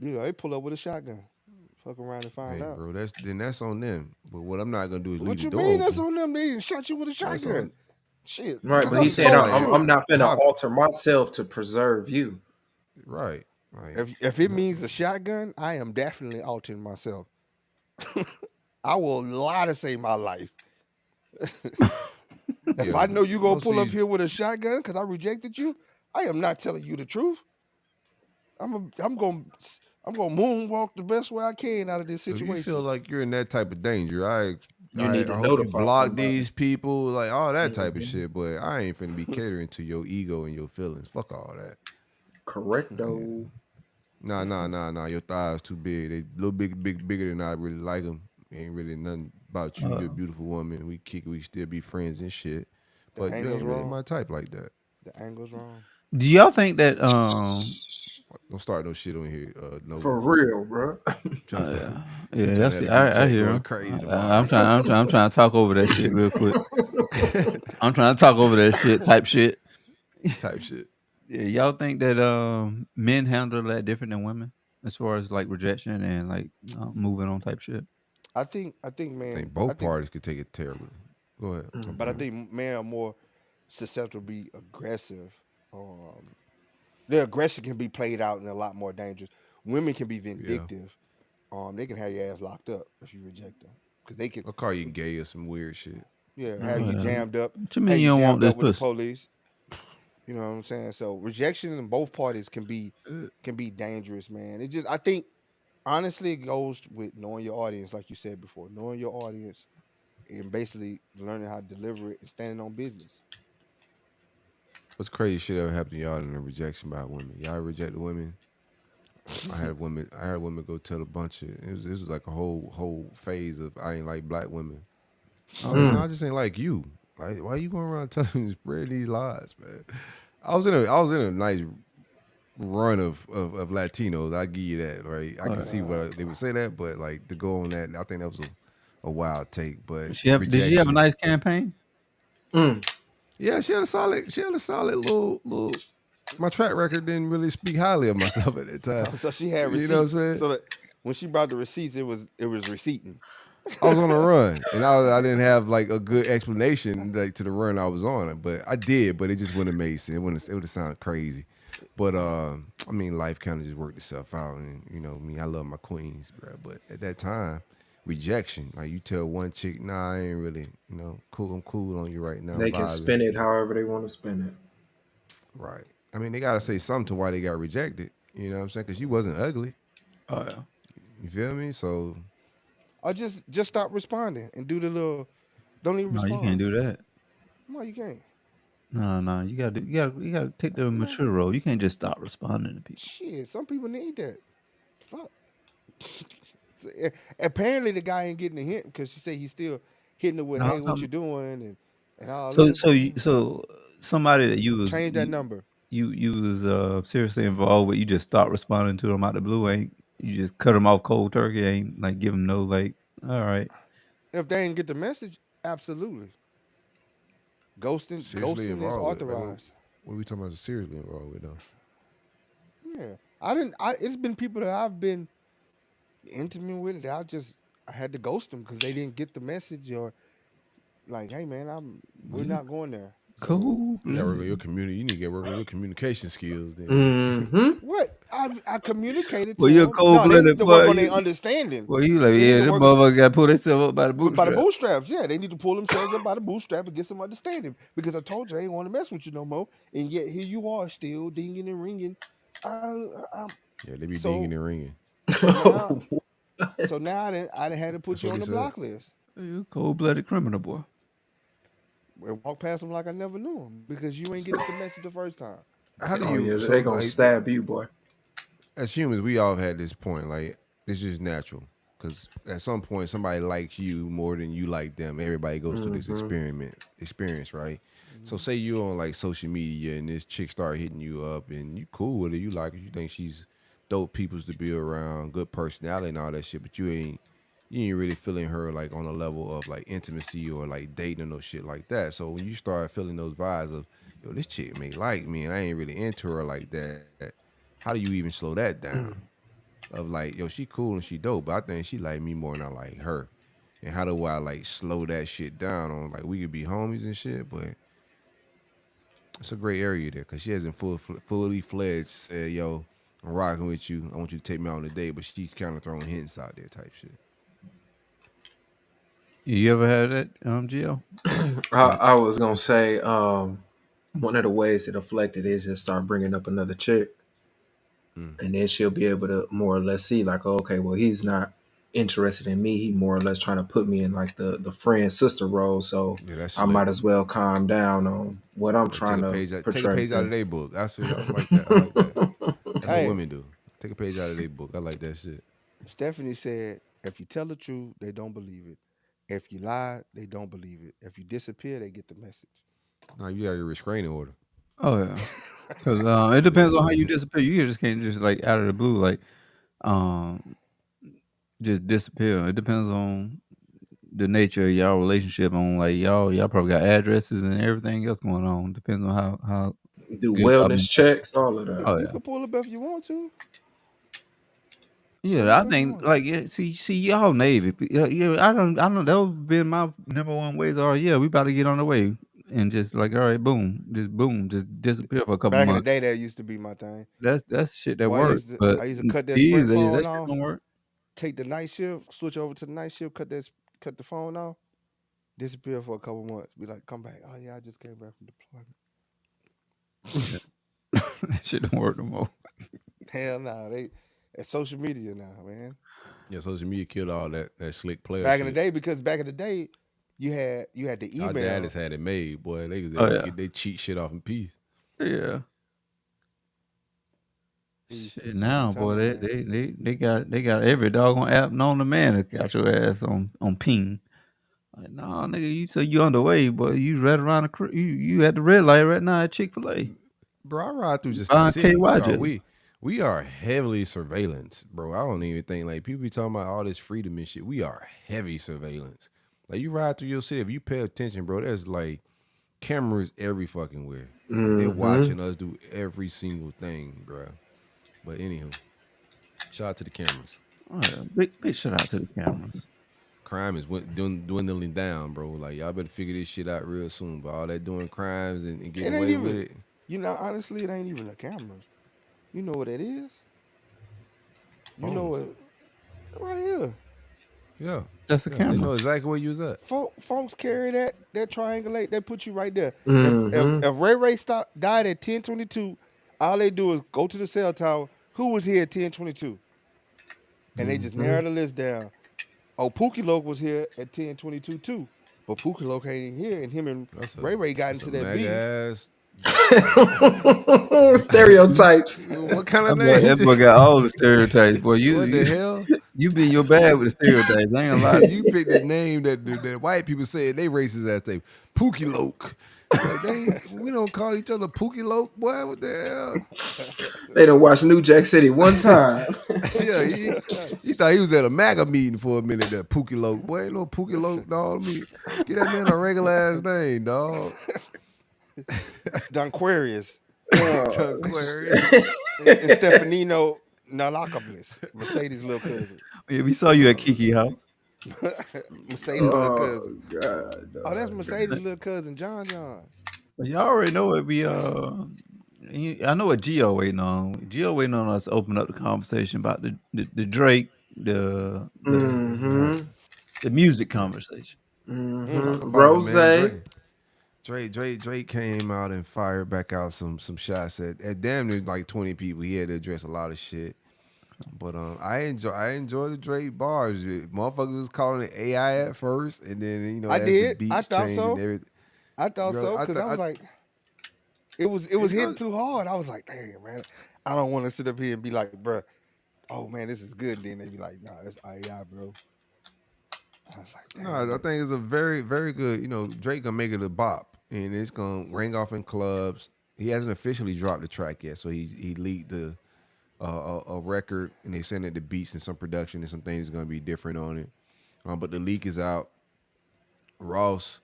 E: You know, they pull up with a shotgun, fuck around and find
C: hey,
E: out.
C: bro, that's on them. But what I'm not gonna do is
E: What
C: leave
E: you
C: the door
E: mean?
C: open.
E: That's on them. They didn't shot you with a
C: That's
E: shotgun.
C: on-
E: Shit.
F: Right,
E: You
F: but he
E: done
F: said,
E: told the
F: I'm
E: truth.
F: not finna
C: How-
F: alter myself to preserve you.
C: Right. Like,
E: If it means a shotgun, I am definitely altering myself. I will lie to save my life. If
C: yeah,
E: I know you gonna
C: most
E: pull
C: of
E: up
C: these-
E: here with a shotgun because I rejected you, I am not telling you the truth. I'm gonna moonwalk the best way I can out of this
C: if you
E: situation.
C: feel like you're in that type of danger, I
F: need to
C: hope you
F: notify
C: block
F: somebody.
C: these people, like all that type of shit. But I ain't finna be catering to your ego and your feelings. Fuck all that.
F: Correcto.
C: Nah. Your thighs too big. They a little bigger than I really like them. Ain't really nothing about you. You're a beautiful woman. We kick it. We still be friends and shit.
E: The
C: But you
E: angle's
C: ain't really
E: wrong.
C: my type like that.
E: The angle's wrong.
D: Do y'all think that
C: Don't start no shit on here. No.
F: For real, bro.
D: yeah,
C: Trying
D: that's
C: to
D: it.
C: have the
D: I
C: group chat
D: hear
C: going
D: him.
C: crazy tomorrow.
D: I'm trying to talk over that shit real quick. I'm trying to talk over that shit type shit.
C: Type shit.
D: Yeah, y'all think that men handle that different than women as far as like rejection and like moving on type shit?
E: I think,
C: I
E: man.
C: think
E: I
C: both
E: think,
C: parties could take it terribly. Go ahead. My
E: but I
C: bad.
E: think men are more susceptible to be aggressive. Um, their aggression can be played out and a lot more dangerous. Women can be
C: Yeah.
E: vindictive. They can have your ass locked up if you reject them because they can,
C: I'll call you gay or some weird shit.
E: yeah, have
D: Oh,
E: you
D: yeah.
E: jammed up,
D: What you mean you don't want this
E: with the
D: pussy?
E: police. You know what I'm saying? So rejection in both parties can be dangerous, man. It just I think honestly it goes with knowing your audience, like you said before, knowing your audience and basically learning how to deliver it and standing on business.
C: What's crazy shit ever happened to y'all in a rejection by women? Y'all rejected women. I had a woman go tell a bunch of it was like a whole phase of I ain't like black women. I was like, no,
F: Mm.
C: I just ain't like you. Like, why you going around telling me spread these lies, man? I was in a nice run of Latinos. I give you that, right? I can see what they would say that, but like to go on that, I think that was a wild take. But
D: Did she have a
C: rejection,
D: nice campaign?
F: Mm.
C: yeah, she had a solid little. My track record didn't really speak highly of myself at that time.
E: So she had
C: You know what I'm
E: receipts.
C: saying?
E: So that when she brought the receipts, it was receipting.
C: I was on a run, and I didn't have like a good explanation like to the run I was on. But I did, but it just wouldn't have made sense. It would have sounded crazy. But I mean, life kind of just worked itself out, and you know me, I love my queens, bro. But at that time, rejection, like you tell one chick, nah, I ain't really, cool. I'm cool on you right now,
F: They can
C: vibing.
F: spin it however they want to spin it.
C: Right. I mean, they gotta say something to why they got rejected. You know what I'm saying? Because you wasn't ugly.
D: Oh yeah.
C: You feel me? So
E: Or just stop responding and do the little. Don't even
D: No, you can't
E: respond.
D: do that.
E: No, you can't.
D: No, you gotta take the
E: Man,
D: mature role. You can't just stop responding to people.
E: shit. Some people need that. Fuck. Apparently the guy ain't getting a hint because she said he's still hitting her with,
D: No,
E: "Hey, what you doing?" and all
D: so
E: this.
D: so you, so somebody that
E: Change that number.
D: you was seriously involved with, you just start responding to them out the blue. Ain't you just cut them off cold turkey? Ain't like give them no like. All right.
E: If they ain't get the message, absolutely. Ghosting,
C: seriously
E: ghosting is
C: involved with, like,
E: authorized.
C: what we talking about? Seriously involved with though?
E: Yeah, I didn't. It's been people that I've been intimate with that I had to ghost them because they didn't get the message or like, hey man, we're not going there. So
D: Cool.
C: You gotta work on your community. You need to get work on your communication skills. Then
F: Mm-hmm.
E: what? I communicated to
D: Well, you're a
E: them.
D: cold
E: No, they need
D: blooded
E: to work
D: boy.
E: on their understanding.
D: Well, you like,
E: They need
D: yeah,
E: to
D: that
E: work
D: motherfucker got to pull themselves up by the
E: by the
D: bootstrap.
E: bootstraps. Yeah, they need to pull themselves up by the bootstrap and get some understanding. Because I told you I ain't want to mess with you no more, and yet here you are still dinging and ringing.
C: yeah, they be
E: So
C: dinging and ringing.
E: so now so now I done had to put
C: That's
E: you
C: what
E: on
C: he
E: the
C: said.
E: block list
D: You a cold blooded criminal boy.
E: and walk past them like I never knew him because you ain't get the message the first time.
C: How do
F: Oh
C: you?
F: yeah,
C: So
F: they gonna
C: like,
F: stab you, boy.
C: as humans, we all had this point. Like it's just natural. Because at some point, somebody likes you more than you like them. Everybody goes through this
F: Mm-hmm.
C: experience, right? So
E: Mhm.
C: say you on like social media and this chick start hitting you up and you cool with her, you like her, you think she's dope peoples to be around, good personality and all that shit, but you ain't really feeling her like on a level of like intimacy or like dating or no shit like that. So when you start feeling those vibes of, yo, this chick may like me and I ain't really into her like that, how do you even slow that down? Of like, yo, she cool and she dope, but I think she like me more than I like her. And how do I like slow that shit down on like we could be homies and shit, but it's a gray area there because she hasn't fully fledged said, yo, I'm rocking with you. I want you to take me on a date, but she's kind of throwing hints out there type shit.
D: You ever had that, Gio?
F: I was gonna say, one of the ways it affected is just start bringing up another chick,
C: Mm.
F: and then she'll be able to more or less see like, okay, well, he's not interested in me. He more or less trying to put me in like the friend sister role. So
C: Yeah, that's
F: I
C: slick.
F: might as well calm down on what I'm
C: Yeah,
F: trying to
C: take a
F: portray.
C: page out of their book. I like that. I like that. That's what
E: Hey,
C: women do. Take a page out of their book. I like that shit.
E: Stephanie said, if you tell the truth, they don't believe it. If you lie, they don't believe it. If you disappear, they get the message.
C: Now you got your restraining order.
D: Oh yeah. Because it depends on how you disappear. You just can't just like out of the blue like um just disappear. It depends on the nature of y'all relationship. On like y'all probably got addresses and everything else going on. Depends on how.
F: Do
D: Good
F: wellness
D: government.
F: checks, all of that.
D: Oh
E: You
D: yeah.
E: can pull up if you want to.
D: Yeah,
E: Pull
D: I
E: up if you
D: think
E: want to.
D: like see y'all Navy. Yeah, I don't. That was been my number one ways. Or yeah, we about to get on the way and just like all right, boom, just disappear for a couple
E: Back in the
D: months.
E: day, that used to be my thing.
D: That's shit that
E: Boy,
D: works. But
E: I used to cut that
D: these
E: sprint
D: days
E: phone
D: that shit
E: off,
D: don't work.
E: take the night shift, switch over to the night shift, cut the phone off, disappear for a couple months. Be like, come back. Oh yeah, I just came back from deployment.
D: That shit don't work no more.
E: Hell no, it's social media now, man.
C: Yeah, social media killed all that slick player
E: Back in the
C: shit.
E: day, because back in the day, you had the
C: Our
E: email.
C: daddies had it made, boy. They was
D: Oh,
C: able to
D: yeah.
C: get they cheat shit off in peace.
D: Yeah.
E: It used to
D: Shit,
E: be.
D: now,
E: I'm
D: boy,
E: telling you,
D: they got every doggone app known to man that got your ass on ping. Like, nah, nigga, you said you underway, but you right around you at the red light right now at Chick-fil-A.
C: Bro, I ride through just the
D: Buying
C: city.
D: KY jelly.
C: We are heavily surveillance, bro. I don't even think like people be talking about all this freedom and shit. We are heavy surveillance. Like you ride through your city, if you pay attention, bro, there's like cameras every fucking where. Like, they're watching us do every single thing, bro. But anywho, shout out to the cameras.
D: Oh, yeah. Big shout out to the cameras.
C: Crime is dwindling down, bro. Like y'all better figure this shit out real soon. But all that doing crimes and
E: it
C: getting
E: ain't
C: away with
E: even.
C: it.
E: Honestly, it ain't even the cameras. You know what it is? You know
C: Phones.
E: what? Right here.
C: Yeah.
D: That's a
C: They
D: camera.
C: know exactly where you was at.
E: Folks carry that triangulate. They put you right there.
F: Mhm.
E: If Ray Ray died at 10:22, all they do is go to the cell tower. Who was here at 10:22? And they just narrow the list down. Oh, Pookie Loke was here at 10:22 too, but Pookie Loke ain't here, and him and Ray Ray got
C: That's
E: into
C: a
E: that
C: mega
E: beef.
C: ass.
F: Stereotypes.
C: What kind of
D: That boy
C: name?
D: got all the stereotypes. Boy,
C: What the hell?
D: you be in your bag with the stereotypes. I ain't gonna lie.
C: You picked the name that white people say they racist ass name. Pookie Loke. Like we don't call each other Pookie Loke, boy. What the
F: They done watched New Jack City one time.
C: hell? Yeah, he thought he was at a MAGA meeting for a minute. That Pookie Loke, boy, ain't no Pookie Loke, dog. Get that man a regular ass name, dog.
E: Donquarius
C: Aquarius.
E: and Stefanino Nalakablis, Mercedes' little cousin.
D: Yeah, we saw you at Kiki house.
E: Mercedes' little
F: Oh
E: cousin.
F: God.
E: Oh, that's Mercedes' little cousin, John.
D: But y'all already know what we I know what Gio waiting on. Gio waiting on us to open up the conversation about the Drake, the music conversation.
F: Rose.
C: Man, Drake came out and fired back out some shots at damn near like 20 people. He had to address a lot of shit. But I enjoy the Drake bars. Motherfuckers was calling it AI at first, and then
E: I
C: as
E: did.
C: the beats
E: I thought
C: changed
E: so.
C: and everything.
E: I thought
C: Bro,
E: so because I was like, it was hitting too hard. I was like, dang man, I don't want to sit up here and be like, bruh, oh man, this is good. Then they be like, nah, it's AI, bro. I was like,
C: No, I think it's a very, very good. Drake gonna make it a bop, and it's gonna ring off in clubs. He hasn't officially dropped the track yet, so he leaked a record, and they sent it the beats and some production and some things gonna be different on it. But the leak is out. Ross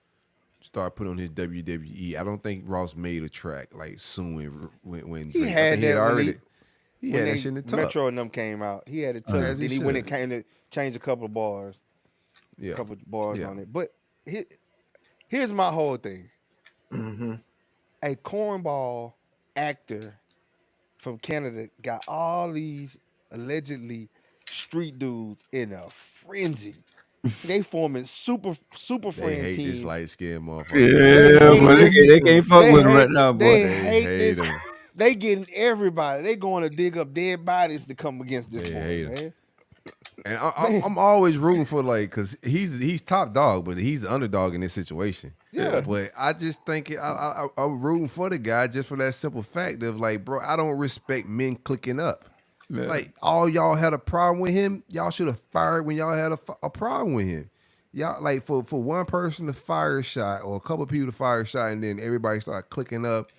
C: started putting on his WWE. I don't think Ross made a track like soon when
E: he
C: Drake,
E: had
C: I think
E: that
C: already.
E: when
C: He
E: when
C: had that
E: they
C: shit in the top.
E: Metro and them came out. He had it tough.
C: As he
E: Then he went and
C: should.
E: came to change a couple of bars.
C: Yeah.
E: A couple of bars
C: Yeah.
E: on it. But here's my whole thing.
F: Mm-hmm.
E: A cornball actor from Canada got all these allegedly street dudes in a frenzy. They forming super
C: They
E: friend
C: hate this
E: teams.
C: light skinned motherfucker.
D: Yeah,
E: hate
D: but
E: this-
D: they can't fuck
E: They
D: with him
E: hate-
D: right now, boy.
E: They
C: They
E: hate
C: hate
E: this.
C: him.
E: They getting everybody. They going to dig up dead bodies to come against this
C: They
E: boy,
C: hate him.
E: man.
C: And I'm always rooting for because he's top dog, but he's the underdog in this situation.
E: Yeah.
C: But I just think I'm rooting for the guy just for that simple fact of like, bro, I don't respect men clicking up.
D: Yeah.
C: Like all y'all had a problem with him, y'all should have fired when y'all had a problem with him. Y'all like for one person to fire a shot or a couple of people to fire a shot and then everybody start clicking up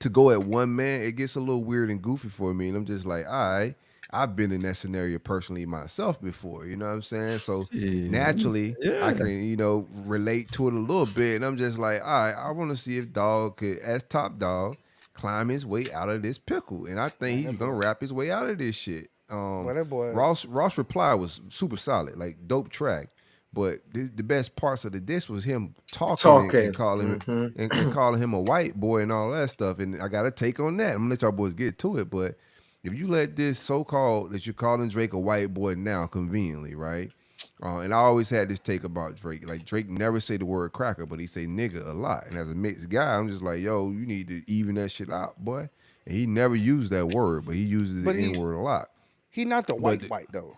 C: to go at one man, it gets a little weird and goofy for me. And I'm just like, all right, I've been in that scenario personally myself before. You know what I'm saying? So naturally, I can, relate to it a little bit. And I'm just like, all right, I want to see if dog could, as top dog, climb his way out of this pickle, and I think
E: Man,
C: he's
E: that
C: gonna
E: boy,
C: rap his way out of this shit.
E: boy, that boy.
C: Ross reply was super solid, like dope track. But the best parts of the diss was him talking and calling and calling him a white boy and all that stuff. And I got a take on that. I'm gonna let y'all boys get to it. But if you let this so-called that you're calling Drake a white boy now conveniently, right? And I always had this take about Drake. Like Drake never say the word cracker, but he say nigga a lot. And as a mixed guy, I'm just like, yo, you need to even that shit out, boy. And he never used that word, but he uses the N word a lot.
E: He not the white though.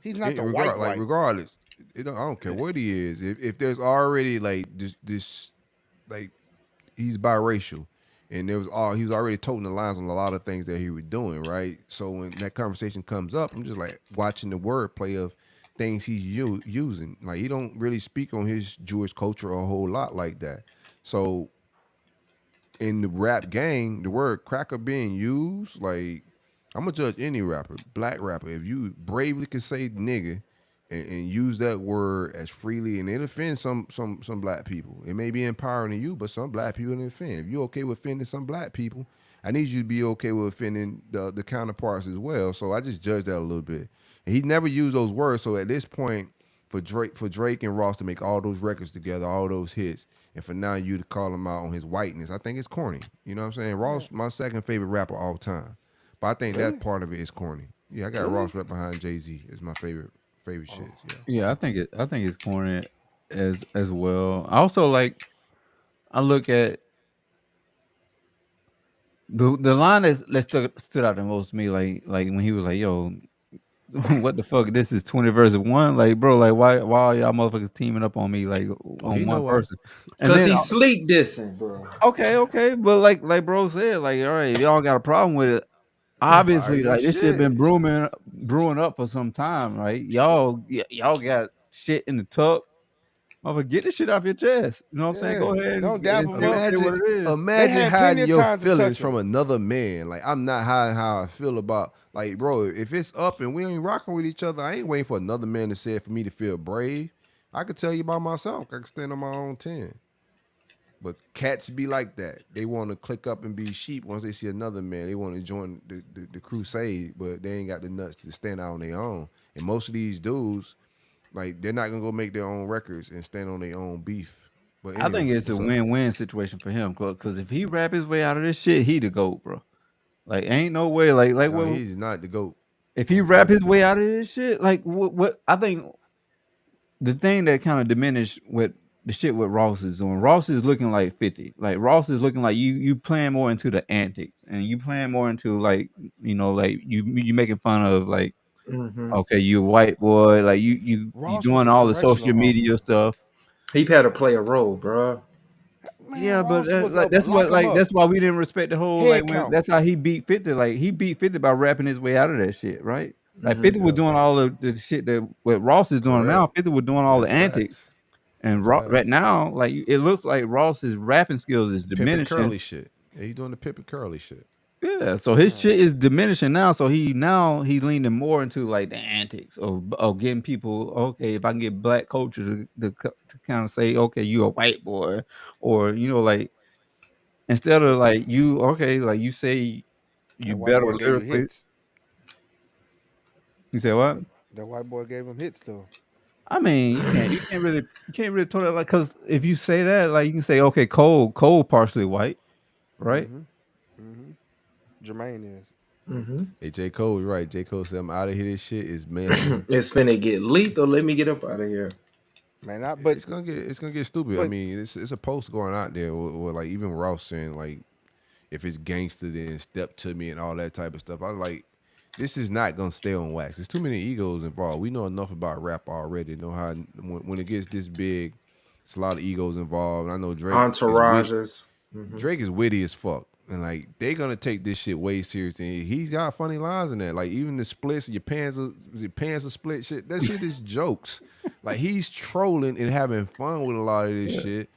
E: He's not the
C: Like
E: white.
C: regardless, I don't care what he is. If there's already like this like he's biracial, and he was already toting the lines on a lot of things that he was doing, right? So when that conversation comes up, I'm just like watching the wordplay of things he's using. Like he don't really speak on his Jewish culture a whole lot like that. So in the rap game, the word cracker being used, like I'm gonna judge any rapper, black rapper. If you bravely can say nigga and use that word as freely, and it offends some black people. It may be empowering to you, but some black people it offend. If you're okay with offending some black people, I need you to be okay with offending the counterparts as well. So I just judge that a little bit. And he never used those words. So at this point, for Drake and Ross to make all those records together, all those hits, and for now you to call him out on his whiteness, I think it's corny. You know what I'm saying? Ross, my second favorite rapper all time. But I think that part of it is corny. Yeah, I got Ross right behind Jay-Z. It's my favorite shit.
D: Yeah, I think it's corny as well. I also like I look at the line that stood out the most to me, like when he was like, "Yo, what the fuck? This is 20 versus 1." Like, bro, like why are y'all motherfuckers teaming up on me like on one person? And
F: Cause
D: then
F: he's sleek dissing, bro.
D: okay, but like bro said, like all right, if y'all got a problem with it. Obviously, like this shit been brewing up for some time, right? Y'all got shit in the tub. Motherfucker, get this shit off your chest. You know what I'm saying? Go ahead
E: Don't
D: and
E: dab
D: say
E: him up.
D: what it is.
C: Imagine
E: had
C: hiding
E: plenty of
C: your
E: time to
C: feelings
E: touch
C: from
E: him.
C: another man. Like I'm not hiding how I feel about like, bro, if it's up and we ain't rocking with each other, I ain't waiting for another man to say it for me to feel brave. I could tell you by myself. I can stand on my own 10. But cats be like that. They want to click up and be sheep once they see another man. They want to join the crusade, but they ain't got the nuts to stand out on their own. And most of these dudes, like, they're not gonna go make their own records and stand on their own beef. But anyway,
D: I think it's a win-win situation for him, because if he rap his way out of this shit, he the GOAT, bro. Like, ain't no way. Like
C: no,
D: what?
C: he's not the GOAT.
D: If he rap his way out of this shit, like what? I think the thing that kind of diminished with the shit what Ross is doing. Ross is looking like 50. Like Ross is looking like you playing more into the antics, and you playing more into like like you making fun of like okay, you a white boy, like you
E: Ross was
D: doing
E: a
D: all the
E: professional
D: social media
E: hustler.
D: stuff.
F: He had to play a role, bro.
E: Man,
D: Yeah, but
E: Ross was
D: like
E: up,
D: that's
E: lock
D: what
E: him
D: like
E: up.
D: that's why we didn't respect the whole
E: Head
D: when
E: count.
D: that's how he beat 50. Like he beat 50 by rapping his way out of that shit, right? Like 50 was doing all of the shit that what Ross is doing now. 50 was doing all the antics.
C: Facts.
D: And
C: That's
D: right
C: facts.
D: now, like it looks like Ross's rapping skills is
C: Pip and
D: diminishing.
C: Curly shit. Yeah, he's doing the Pip and Curly shit.
D: Yeah, so his shit is diminishing now. So he's leaning more into like the antics of getting people. Okay, if I can get black culture to kind of say, okay, you a white boy, or like instead of like you, okay, like you say you
E: That white
D: better
E: boy gave you
D: lyrically.
E: hits.
D: You say what?
E: That white boy gave him hits though.
D: I mean, you can't really tell that like because if you say that, like you can say, okay, Cole partially white, right?
E: Jermaine is.
C: Hey, J. Cole, you're right. J. Cole said, I'm out of here. This shit is man.
F: It's finna get lethal. Let me get up out of here.
E: Man,
C: It's gonna get stupid. I
E: but-
C: mean, it's a post going out there where like even Ross saying like if it's gangster then step to me and all that type of stuff. I was like, this is not gonna stay on wax. There's too many egos involved. We know enough about rap already. Know how when it gets this big, it's a lot of egos involved. I know Drake
F: Entourages.
C: Drake is witty as fuck. And like they gonna take this shit way seriously. He's got funny lines in there. Like even the splits, your pants are split shit. That shit is jokes. Like he's trolling and having fun with a lot of this shit.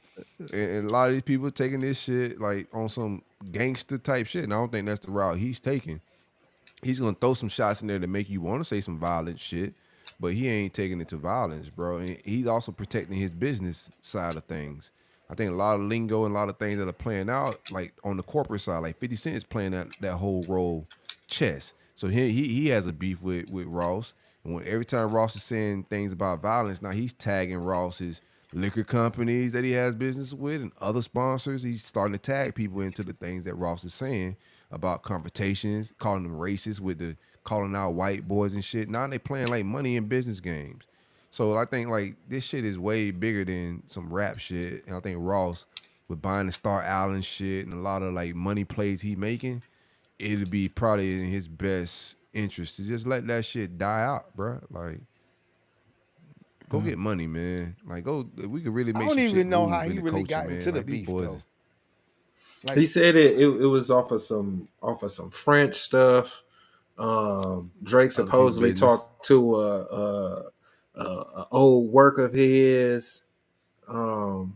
C: And a lot of these people taking this shit like on some gangster type shit. And I don't think that's the route he's taking. He's gonna throw some shots in there to make you want to say some violent shit, but he ain't taking it to violence, bro. And he's also protecting his business side of things. I think a lot of lingo and a lot of things that are playing out, like on the corporate side, like 50 Cent is playing that whole role chess. So he has a beef with Ross. And when every time Ross is saying things about violence, now he's tagging Ross's liquor companies that he has business with and other sponsors. He's starting to tag people into the things that Ross is saying about confrontations, calling them racist with the calling out white boys and shit. Now they playing like money in business games. So I think like this shit is way bigger than some rap shit. And I think Ross with buying the Star Island shit and a lot of like money plays he making, it'd be probably in his best interest to just let that shit die out, bro. Like, go get money, man. Like, go. We could really make.
E: I don't
C: some
E: even
C: shit
E: know
C: move
E: how
C: in
E: he
C: the
E: really
C: culture,
E: got
C: man.
E: into the
C: Like, these
E: beef
C: boys
E: though.
C: is-
E: Like,
F: He said it was off of some French stuff. Drake supposedly
C: business.
F: talked to a old work of his.
E: man,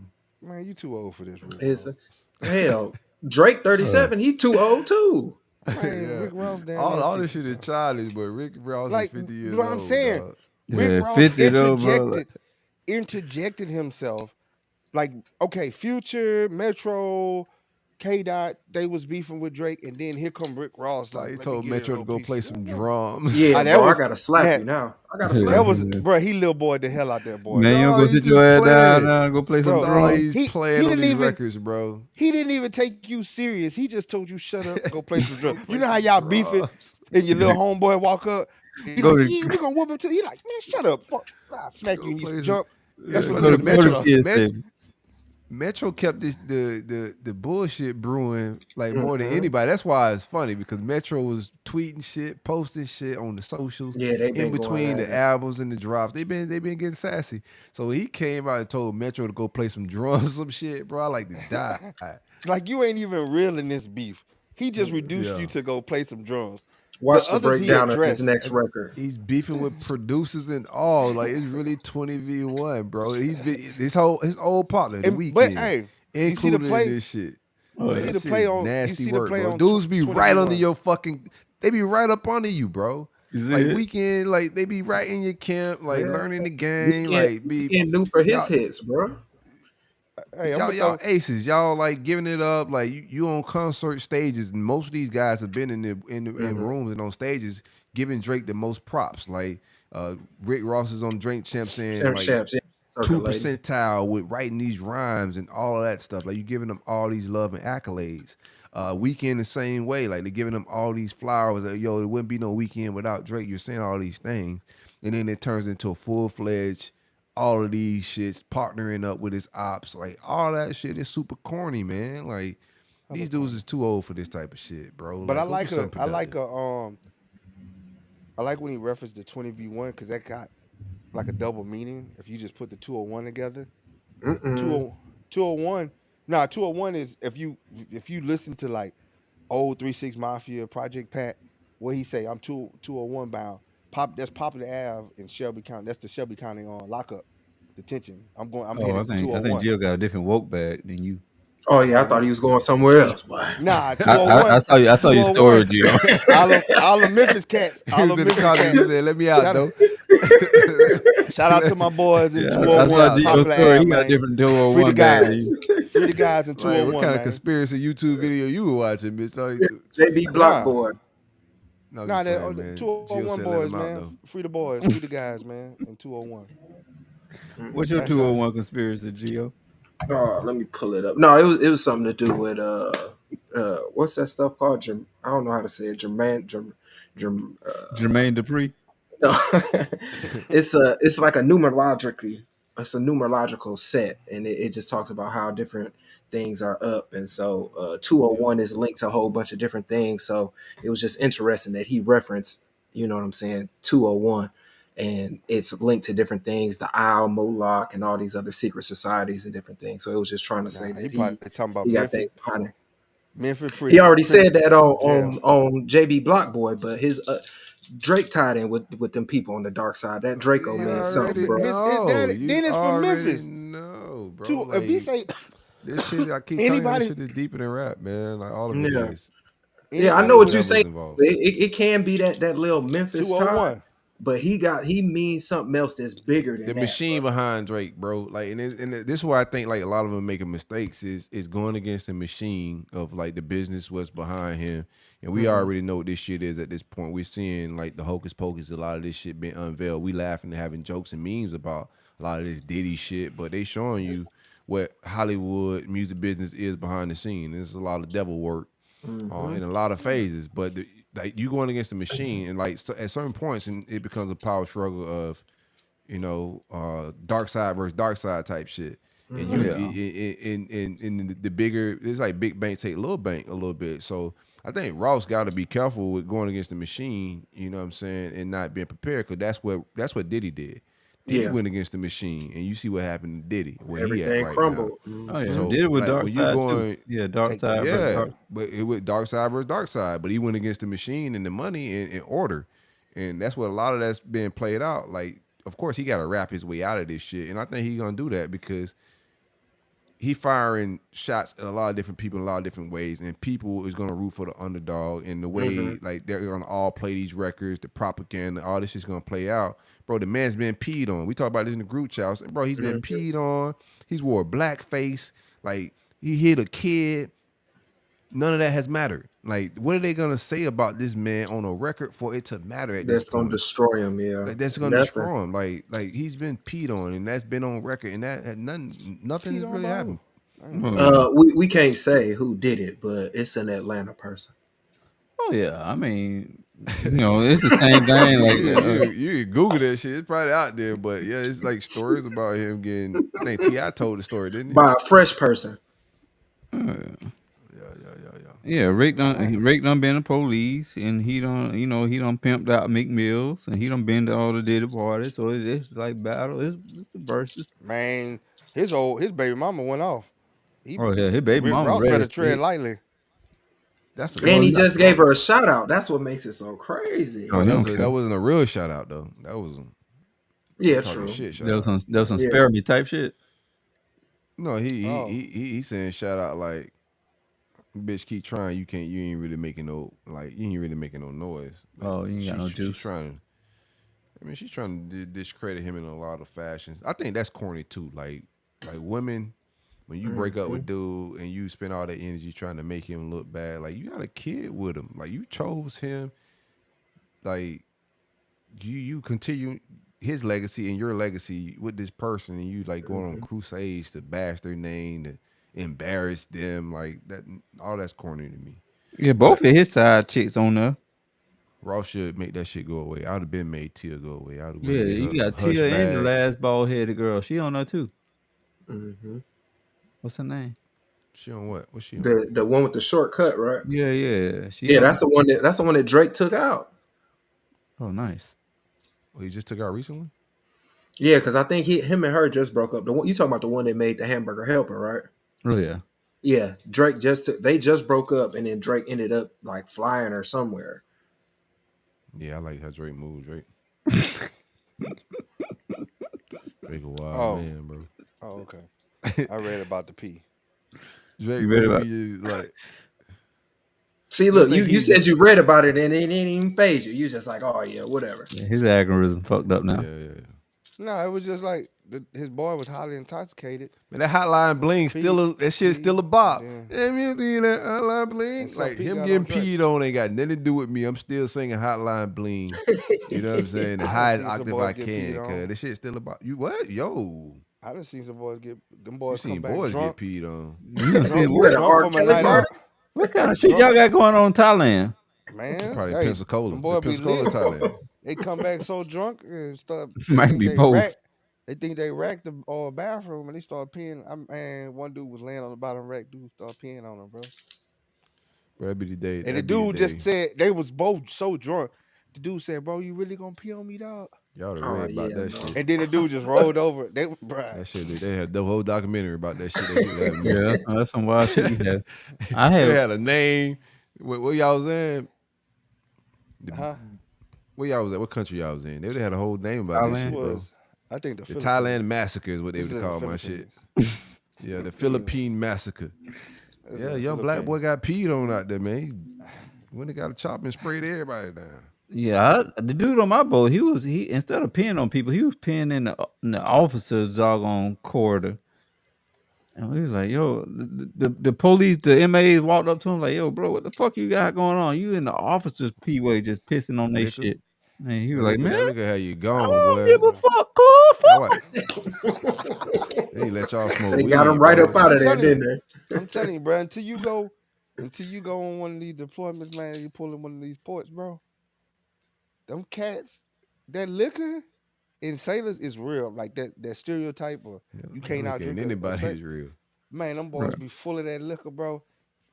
E: you too old for this, Rick
F: His
E: Ross.
F: hell, Drake 37. He too old too.
E: Man,
C: Yeah.
E: Rick Ross down
C: all
E: there
C: this
E: 50,
C: shit is
E: bro.
C: childish, but Rick Ross
E: Like,
C: is 50 years
E: what I'm
C: old.
E: saying.
C: Dog.
E: Rick
D: Yeah,
E: Ross
D: 50 though, bro. Like,
E: interjected himself. Like, okay, Future, Metro, K Dot, they was beefing with Drake, and then here come Rick Ross.
C: Like,
E: Like,
C: he
E: let
C: told
E: me get
C: Metro
E: a
C: to
E: little
C: go
E: piece
C: play
E: of
C: some
E: that.
C: drums.
F: Yeah,
E: that
F: bro,
E: was-
F: I gotta slap
E: man,
F: you now. I gotta slap
E: That
F: you.
E: was, bro. He little boy the hell out that boy.
D: man, you
C: No,
D: don't go
C: he
D: sit
C: just
D: your ass
C: playing.
D: down now and go play some
E: Bro,
C: No,
D: drums.
C: he's
E: He
C: playing on
E: didn't
C: these
E: even-
C: records, bro.
E: He didn't even take you serious. He just told you shut up, go play some drums.
C: Play
E: You know how
C: some
E: y'all beefing,
C: drums.
E: and your little homeboy walk up. He
D: Go
E: like,
D: to-
E: yeah, we gonna whoop him too. He like, man, shut up. Fuck. I'll smack
C: Go
E: you and
C: play
E: you
C: some-
E: jump. That's
C: Yeah,
E: what
D: Go
E: the
D: to
E: Metro.
D: kids
C: Met-
D: table.
C: Metro kept the bullshit brewing like more than
F: Mhm.
C: anybody. That's why it's funny because Metro was tweeting shit, posting shit on the socials.
F: Yeah, they been
C: in between
F: going
C: the
F: at it.
C: albums and the drops. They been getting sassy. So he came out and told Metro to go play some drums, some shit, bro. I like to die.
E: Like you ain't even real in this beef. He just reduced
C: Yeah.
E: you to go play some drums.
F: Watch the
E: others he
F: breakdown of his
E: addressed.
F: next record.
C: He's beefing with producers and all. Like it's really 20v1, bro. His old partner, the
E: And-
C: weekend,
E: but, hey, you see the
C: included
E: play-
C: in this shit.
D: Oh,
E: You
D: yeah.
E: see the
C: That shit
E: play
C: is
E: on.
C: nasty
E: You see the
C: work,
E: play
C: bro.
E: on.
C: Dudes be right under
E: 20v1.
C: your fucking. They be right up under you, bro.
D: You see
C: Like
D: it?
C: weekend, like they be right in your camp, like
F: Yeah.
C: learning the game, like be
F: He new for his
C: y'all-
F: hits, bro.
E: Hey, I'm
C: y'all,
E: gonna
C: y'all
E: throw,
C: aces, y'all like giving it up, like you on concert stages, and most of these guys have been in rooms and on stages giving Drake the most props. Like Rick Ross is on Drink Champ saying like
F: Champs, yeah.
C: 2
F: Circulating.
C: percentile with writing these rhymes and all of that stuff. Like you giving them all these love and accolades. Weekend the same way, like they're giving them all these flowers. Like, yo, it wouldn't be no weekend without Drake. You're saying all these things, and then it turns into a full-fledged all of these shits partnering up with his ops. Like all that shit is super corny, man. Like these dudes is too old for this type of shit, bro.
E: but I
C: go
E: like
C: do
E: a.
C: something
E: I like
C: productive.
E: I like when he referenced the 20v1 because that got like a double meaning. If you just put the 201 together, 201. Nah, 201 is if you listen to like old 3-6 Mafia, Project Pat, what he say? I'm 201 bound. That's Popular Ave in Shelby County. That's the Shelby County lockup detention. I'm
D: Oh, I
E: heading
D: think
E: 201.
D: Jill got a different woke bag than you.
F: Oh yeah, I thought he was going somewhere else. Boy.
E: Nah, 201.
D: I saw your story, Jill.
E: all the Memphis cats.
C: He
E: All
C: was
E: the
C: in the
E: Memphis
C: comments. He
E: cats.
C: said, "Let me out,
E: Shout
C: though."
E: Shout out to my boys in
D: Yeah, I
E: 201.
D: saw Gio's
E: Popular
D: story.
E: Ave,
D: He got a
E: man.
D: different
E: Free the
D: 201 bag than
E: guys.
D: you.
E: Free the guys in
C: Like,
E: 201,
C: what kind of
E: man.
C: conspiracy YouTube video you were watching, bitch?
F: JB Block
E: Nah.
F: Boy.
C: No,
E: Nah,
C: just
E: the
C: playing, man.
E: 201
C: Jill said,
E: boys,
C: let him out,
E: man.
C: though.
E: Free the boys, free the guys, man. In 201.
D: What's your
E: That's
D: 201 conspiracy, Gio?
F: Oh, let me pull it up. No, it was something to do with what's that stuff called? I don't know how to say it.
D: Jermaine Dupri?
F: No. it's like a numerological set, and it just talks about how different things are up, and so 201 is linked to a whole bunch of different things. So it was just interesting that he referenced, you know what I'm saying, 201, and it's linked to different things, the Isle, Moloch, and all these other secret societies and different things. So it was just trying to say
E: Nah,
F: that
E: he probably talking about
F: he got
E: Memphis.
F: things behind it.
E: Memphis free.
F: He already said that
E: jail.
F: on JB Block Boy, but his Drake tied in with them people on the dark side. That Draco
C: You
F: man, something, bro.
E: Then it's from Memphis.
C: No, bro.
E: Too, if he
C: like,
E: say
C: this shit, I keep telling you,
E: Anybody-
C: this shit is deeper than rap, man. Like all of it
F: Yeah.
C: is.
F: Yeah, I know what
C: Whatever's
F: you're saying.
C: involved.
F: It can be that little Memphis tie.
E: 201.
F: but he means something else that's bigger than
C: the
F: that.
C: machine
F: Bro.
C: behind Drake, bro. Like, and this is why I think like a lot of them making mistakes is going against the machine of like the business what's behind him, and we already know what this shit is at this point. We're seeing like the hocus pocus, a lot of this shit being unveiled. We laughing and having jokes and memes about a lot of this Diddy shit, but they showing you what Hollywood music business is behind the scene. There's a lot of devil work in a lot of phases, but like you going against the machine, and like at certain points, and it becomes a power struggle of dark side versus dark side type shit. And you in the bigger, it's like big bank take little bank a little bit. So I think Ross got to be careful with going against the machine. You know what I'm saying, and not being prepared, because that's what Diddy did. Diddy went against the machine, and you see what happened to Diddy. Where
F: Everything
C: he at right
F: crumbled.
C: now.
D: Oh yeah,
C: So,
D: did it with
C: like,
D: dark
C: when
D: side
C: you going,
D: too. Yeah, dark side.
C: yeah,
D: Dark.
C: but it was dark side versus dark side. But he went against the machine and the money and order, and that's what a lot of that's being played out. Like, of course, he got to rap his way out of this shit, and I think he's gonna do that because he firing shots at a lot of different people in a lot of different ways, and people is gonna root for the underdog. And the way like they're gonna all play these records, the propaganda, all this is gonna play out. Bro, the man's been peed on. We talk about this in the group chat. Bro, he's been peed on. He's wore blackface. Like, he hit a kid. None of that has mattered. Like, what are they gonna say about this man on a record for it to matter at this
F: That's gonna
C: point?
F: destroy him. Yeah,
C: Like, that's gonna
F: Nothing.
C: destroy him. Like he's been peed on, and that's been on record, and that had nothing has
E: Peed on
C: really
E: by
C: happened.
F: We can't say who did it, but it's an Atlanta person.
D: Oh yeah, I mean, it's the same thing. Like,
C: You can Google that shit. It's probably out there, but yeah, it's like stories about him getting. I think T.I. told the story, didn't he?
F: By a fresh person.
D: yeah, Rick done been the police, and he done pimped out Meek Mills, and he done been to all the Diddy parties. So it's like battle. It's the verses.
E: Man, his baby mama went off.
D: Oh yeah, his baby
E: Rick
D: mama
E: Ross
D: ready
E: better
D: to
E: tread
D: spit.
E: lightly.
C: That's
F: And he just gave her a shout out. That's what makes it so crazy.
D: Oh,
C: that wasn't a real shout out though. That was
F: Yeah,
C: talking
F: true.
C: shit shout
D: There was
C: out.
D: some spare me type shit.
C: No, he saying shout out like, bitch, keep trying. You ain't really making no noise. Like,
D: Oh, you ain't got no juice.
C: She's trying to discredit him in a lot of fashions. I think that's corny too. Like women, when you break up with dude and you spend all that energy trying to make him look bad, like, you got a kid with him. Like, you chose him. Like, you continue his legacy and your legacy with this person, and you like going on crusades to bash their name, to embarrass them, like that. All that's corny to me.
D: Yeah, both of his side chicks on there.
C: Ross should make that shit go away. I would have been made Tia go away.
D: Yeah, you got Tia and the last bald headed girl. She on there too. What's her name?
C: She on what? What's she on?
F: The one with the shortcut, right?
D: Yeah.
F: That's the one that Drake took out.
D: Oh, nice.
C: Well, he just took out recently?
F: Yeah, because I think him and her just broke up. The one you talking about, the one that made the Hamburger Helper, right?
D: Oh yeah.
F: Yeah, Drake they just broke up, and then Drake ended up like flying her somewhere.
C: Yeah, I like how Drake moves, Drake. Drake a wild man, bro.
E: Oh, okay. I read about the P.
C: Drake
D: You read about-
C: like.
F: See, look, you said you read about it, and it didn't even phase you. You was just like, oh yeah, whatever.
D: Yeah, his algorithm fucked up now.
C: Yeah.
E: No, it was just like his boy was highly intoxicated.
C: Man, that Hotline Bling that shit's still a bop.
E: Yeah.
C: Damn, you see that Hotline Bling?
E: And some
C: Like,
E: P
C: him
E: got
C: getting
E: on Drake.
C: peed on ain't got nothing to do with me. I'm still singing Hotline Bling. You know what I'm saying? The
E: I
C: highest
E: seen some
C: octave
E: boys
C: I
E: get
C: can,
E: peed on.
C: cause this shit's still a bop. You what? Yo,
E: I done seen some boys
C: you
E: come
C: seen
E: back
C: boys
E: drunk.
C: get peed on.
F: You at an R.
E: From a
F: Kelly
E: night
F: party?
E: out.
D: What kind of shit y'all got going on in Thailand?
E: Man,
C: Probably
E: hey,
C: Pensacola.
E: them boys be
C: Pensacola,
E: lit.
C: Thailand.
E: They come back so drunk and start.
D: Might
E: think
D: be
E: they
D: both.
E: They think they racked the bathroom and they start peeing. And one dude was laying on the bottom rack. Dude started peeing on him, bro.
C: Bro, that'd be the day.
E: And the dude just said they was both so drunk. The dude said, "Bro, you really gonna pee on me, dog?"
C: Y'all done read about that shit.
E: And then the dude just rolled over.
C: That shit, they had the whole documentary about that shit. That shit had
D: Yeah, that's some wild shit you had.
C: They had a name. Where y'all was in? Where y'all was at? What country y'all was in? They had a whole name about this shit, bro.
E: I think
C: The Thailand massacre is what they would call my shit. Yeah, the Philippine massacre. Yeah, young black boy got peed on out there, man. When they got a chop and sprayed everybody down.
D: Yeah, the dude on my boat, he instead of peeing on people, he was peeing in the officer's doggone corridor. And we was like, yo, the police, the MAs walked up to him like, yo, bro, what the fuck you got going on? You in the officer's pee way just pissing on their
C: Liquor.
D: shit. And he was like, man,
C: That liquor how you
D: I
C: gone,
D: don't
C: boy.
D: give a fuck, cool,
C: That's
D: fuck.
C: why they ain't let y'all smoke
F: They
C: weed.
F: got him right
C: boy.
F: up out of there,
E: telling
F: didn't
E: you.
F: they?
E: I'm telling you, bro. Until you go on one of these deployments, man, and you pull in one of these ports, bro. Them cats, that liquor in sailors is real. Like that stereotype of you can't
C: Liquor
E: out
C: ain't
E: drink
C: anybody's real.
E: Man, them boys be full of that liquor, bro.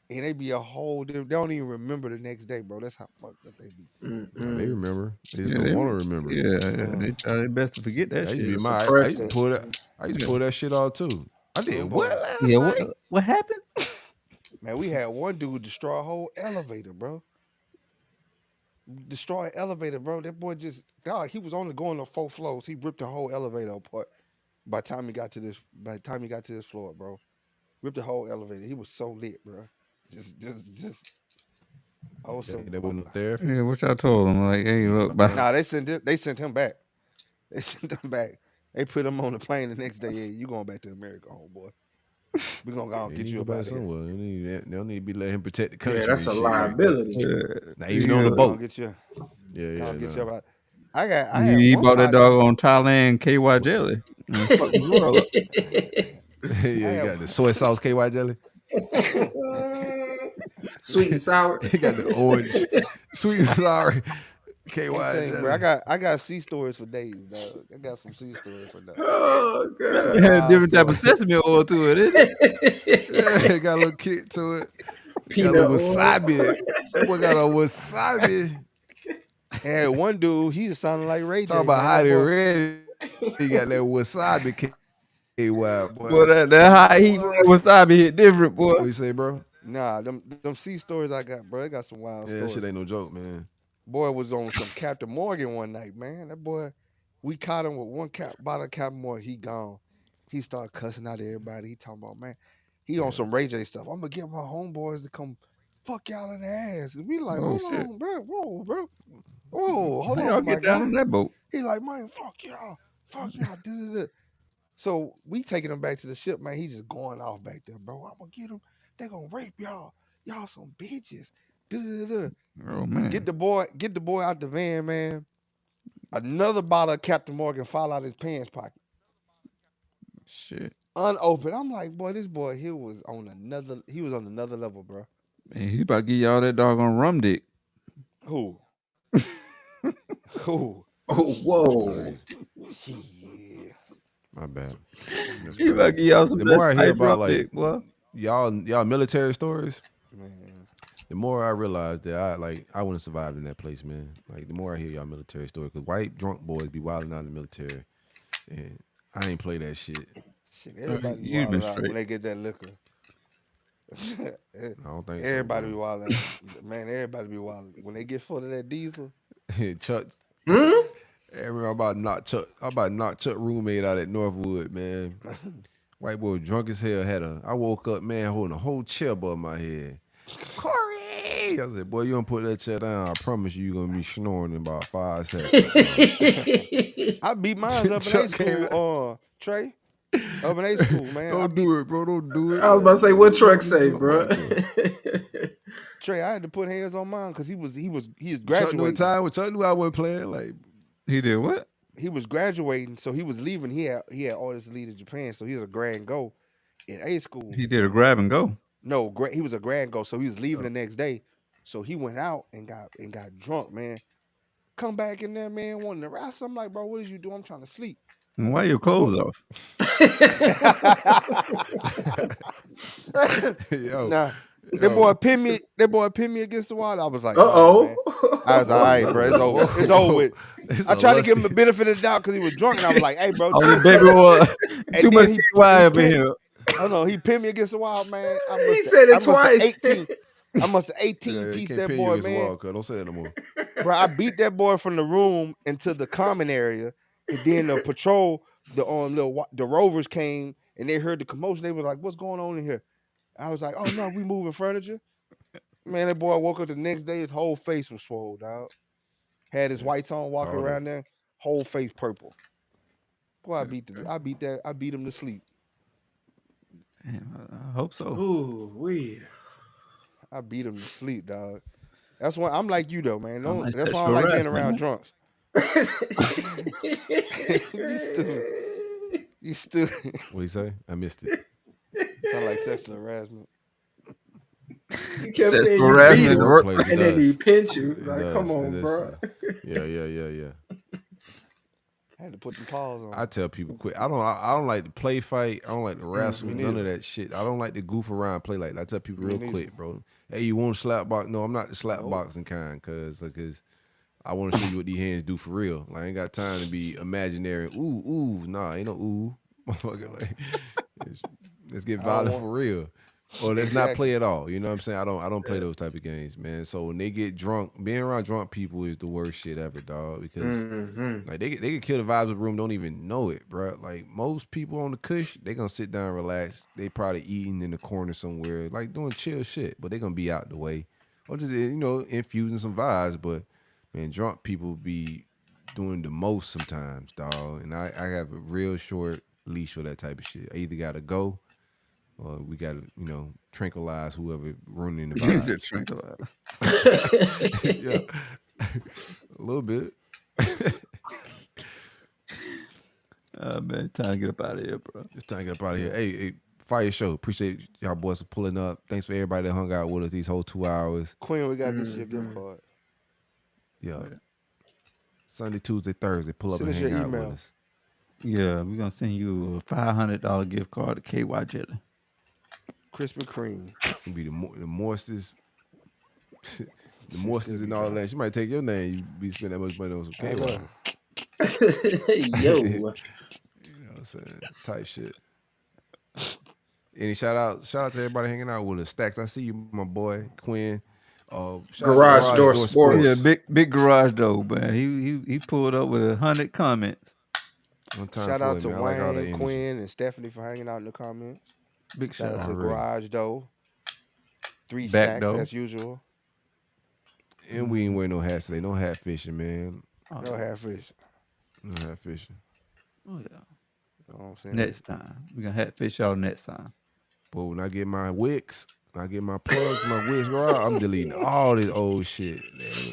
E: And they be a whole they don't even remember the next day, bro. That's how fucked up they be.
C: No, they remember. They just
D: Yeah,
C: don't want to remember.
D: Yeah, they try their best to forget that
C: That
D: shit.
C: used to be I used to
F: suppressant.
C: pull that. I used to pull that shit off too. I did
E: Them
C: what
E: boys.
C: last
D: Yeah,
C: night?
D: what happened?
E: Man, we had one dude destroy a whole elevator, bro. Destroy an elevator, bro. That boy just God, he was only going to 4 floors. He ripped the whole elevator apart. By the time he got to this floor, bro. Ripped the whole elevator. He was so lit, bro. Just awesome.
C: That wasn't no therapy.
D: Yeah, what y'all told him? Like, hey, look, bye.
E: Nah, they sent him back. They sent him back. They put him on the plane the next day. Yeah, you going back to America, homeboy. We gonna go and
C: They
E: get
C: need
E: you
C: to
E: up
C: go
E: out
C: back
E: of here.
C: somewhere. They don't need to be letting him protect the country.
F: Yeah, that's a
C: and shit like that.
F: liability.
C: Now even on the
E: We gonna
C: boat.
E: get you.
C: Yeah,
E: Gonna get
C: nah.
E: you up out. I had
D: He
E: one
D: bought that
E: partner.
D: dog on Thailand KY jelly. And fucked his world up.
C: Yeah, you got the soy sauce KY jelly.
F: Sweet and sour.
C: He got the orange, sweet and sour KY
E: I'm telling you, bro.
C: jelly.
E: I got sea stories for days, dog. I got some sea stories for days.
F: Oh
E: Some
F: god.
D: It had a
E: wild
D: different type of
E: stories.
D: sesame oil to it, isn't it?
C: Yeah, it got a little kick to it. It got a
F: Peanut
C: little
F: oil.
C: wasabi. That boy got a wasabi.
E: And one dude, he just sounded like Ray J.
C: Talk about
E: Man,
C: how
E: that
C: they
E: boy.
C: ready. He got that wasabi KY, boy.
D: Boy, that high heat wasabi hit different, boy.
C: What you say, bro?
E: Nah, them sea stories I got, bro. They got some wild
C: Yeah, that
E: stories.
C: shit ain't no joke, man.
E: Boy was on some Captain Morgan one night, man. That boy, we caught him with one bottle of Captain Morgan. He gone. He started cussing out everybody. He talking about, man, he on some Ray J stuff. I'm gonna get my homeboys to come fuck y'all in the ass. And we like,
D: Oh,
E: hold
D: shit.
E: on, bro. Whoa, bro. Whoa, hold
D: How y'all
E: on, my
D: get down
E: guy.
D: on that boat?
E: He like, man, fuck y'all. Fuck y'all. Duh. So we taking him back to the ship, man. He just going off back there, bro. I'm gonna get him. They gonna rape y'all. Y'all some bitches. Duh.
D: Oh man.
E: Get the boy out the van, man. Another bottle of Captain Morgan fall out his pants pocket.
D: Shit.
E: Unopened. I'm like, boy, this boy here was on another level, bro.
D: Man, he about to give y'all that doggone rum dick.
E: Who? Who?
F: Oh, whoa.
E: Yeah.
C: My bad. That's
D: He about to
C: crazy.
D: give y'all some
C: The
D: of that
C: more I hear
D: spice
C: about
D: rum
C: like
D: dick, boy.
C: y'all military stories,
E: Man.
C: the more I realize that I wouldn't survive in that place, man. Like the more I hear y'all military stories, because white drunk boys be wilding out in the military, and I ain't play that shit.
E: Shit, everybody be
D: you been
E: wilding out when
D: straight.
E: they get that liquor.
C: I don't think
E: Everybody
C: so,
E: be
C: bro.
E: wilding. Man, everybody be wilding. When they get full of that diesel,
C: Chuck,
F: Hmm?
C: I'm about to knock Chuck roommate out at Northwood, man. White boy drunk as hell. I woke up, man, holding a whole chair above my head. Corey! I said, boy, you don't put that chair down. I promise you're gonna be snoring in about 5 seconds.
E: I beat mine up in A
C: Chuck came
E: school, Trey. Up in A school, man.
C: Don't do it, bro. Don't do it.
F: I was about to say, what truck
C: Don't
F: say,
C: do
F: bro?
C: it.
E: Trey, I had to put hands on mine because he was
C: Chuck knew
E: graduating.
C: time when Chuck knew I wasn't playing. Like,
D: He did what?
E: He was graduating, so he was leaving. He had orders to leave to Japan, so he was a grand go in A school.
D: He did a grab and go.
E: No, he was a grand go, so he was leaving the next day. So he went out and got drunk, man. Come back in there, man, wanting to wrestle. I'm like, bro, what did you do? I'm trying to sleep.
D: And why your clothes off?
C: yo,
E: Nah, that boy pinned me against the wall. I was like,
F: Uh-oh.
E: man. I was like, all right, bro, it's over. It's over with.
C: It's
E: I
C: a
E: tried to give him
C: lusty-
E: the benefit of the doubt because he was drunk, and I was like, hey, bro,
D: Oh,
E: chill.
D: the baby boy.
E: And
D: Too
E: then
D: much
E: he
D: KY up in
E: pinned-
D: here.
E: Oh no, he pinned me against the wall, man.
F: He said it
E: I must have
F: twice.
E: 18. I must have
C: Yeah,
E: 18
C: you
E: piece
C: can't
E: that
C: pin you
E: boy,
C: against the
E: man.
C: wall, cuz. Don't say it no more.
E: Bro, I beat that boy from the room into the common area, and then the patrol, the rovers came and they heard the commotion. They were like, "What's going on in here?" I was like, "Oh no, we moving furniture." Man, that boy woke up the next day, his whole face was swole, dog. had his whites on, walking
C: All that.
E: around there, whole face purple. Boy, I beat him to sleep.
D: Damn, I hope so.
F: Ooh, we.
E: I beat him to sleep, dog. That's why I'm like you though, man.
D: Sound like
E: That's why I
D: sexual
E: don't like being
D: harassment,
E: around
D: man.
E: drunks. You stupid. You stupid.
C: What you say? I missed it.
E: Sound like sexual harassment.
F: You kept saying
D: Sexual
F: you beat
D: harassment in
F: him,
D: the
C: Workplace,
D: workplace.
C: it
F: and then he
C: does.
F: pinch you.
C: It
F: Like,
C: does.
F: come
C: It
F: on,
C: does.
F: bro.
C: Yeah.
E: I had to put the paws on.
C: I tell people quick. I don't like to play fight. I don't like to wrestle.
E: Me
C: None of
E: neither.
C: that shit. I don't like to goof around, play like that. I tell people
E: Me
C: real
E: neither.
C: quick, bro. Hey, you want to slap box? No, I'm not the slap
E: Nope.
C: boxing kind, cause I want to show you what these hands do for real. Like, I ain't got time to be imaginary. Ooh, nah, ain't no ooh. Motherfucker, like, let's get
E: I don't
C: violent
E: want-
C: for real. Or let's not
E: Exactly.
C: play at all. You know what I'm saying? I don't play those type of games, man. So when they get drunk, being around drunk people is the worst shit ever, dog. Because like they can kill the vibes of the room, don't even know it, bro. Like most people on the cush, they gonna sit down, relax. They probably eating in the corner somewhere, like doing chill shit, but they gonna be out the way. Or just infusing some vibes. But man, drunk people be doing the most sometimes, dog. And I have a real short leash for that type of shit. I either gotta go or we gotta, tranquilize whoever ruining the
D: Use it
C: vibes.
D: tranquilize.
C: Yeah. A little bit.
D: Man, time to get up out of here, bro.
C: Just trying to get up out of here. Hey, fire show. Appreciate y'all boys for pulling up. Thanks for everybody that hung out with us these whole 2 hours.
E: Queen, we got this your gift card.
C: Yeah. Sunday, Tuesday, Thursday. Pull up
E: Send
C: and
E: us
C: hang
E: your
C: out
E: email.
C: with us.
D: Yeah, we're gonna send you a $500 gift card to KY Jelly.
E: Krispy Kreme.
C: You be the moistest. The
E: Shit
C: moistest
E: still
C: and
E: be
C: all
E: dry.
C: that. She might take your name. You be spending that much money on some
E: I
C: KY.
E: know.
F: Yo.
C: You know what I'm saying? Type shit. Any shout out to everybody hanging out with us. Stacks, I see you, my boy. Quinn. Shout out to
F: Garage Door Sports.
D: Yeah, big garage door, man. He pulled up with 100 comments.
C: One time
E: Shout
C: for
E: out
C: it,
E: to
C: man. I like all that
E: Wayne,
C: energy.
E: Quinn, and Stephanie for hanging out in the comments.
D: Big
E: Shout
D: shout
E: out
D: out.
E: to
C: Already.
E: Garage Dough. 3
D: Back
E: stacks
D: door.
E: as usual.
C: And we ain't wearing no hats today. No hat fishing, man.
E: No half fish.
C: No hat fishing.
D: Oh yeah.
E: You know what I'm saying?
D: Next time we gonna hat fish y'all next time.
C: But when I get my wicks, when I get my plugs, my wicks go out, I'm deleting all this old shit.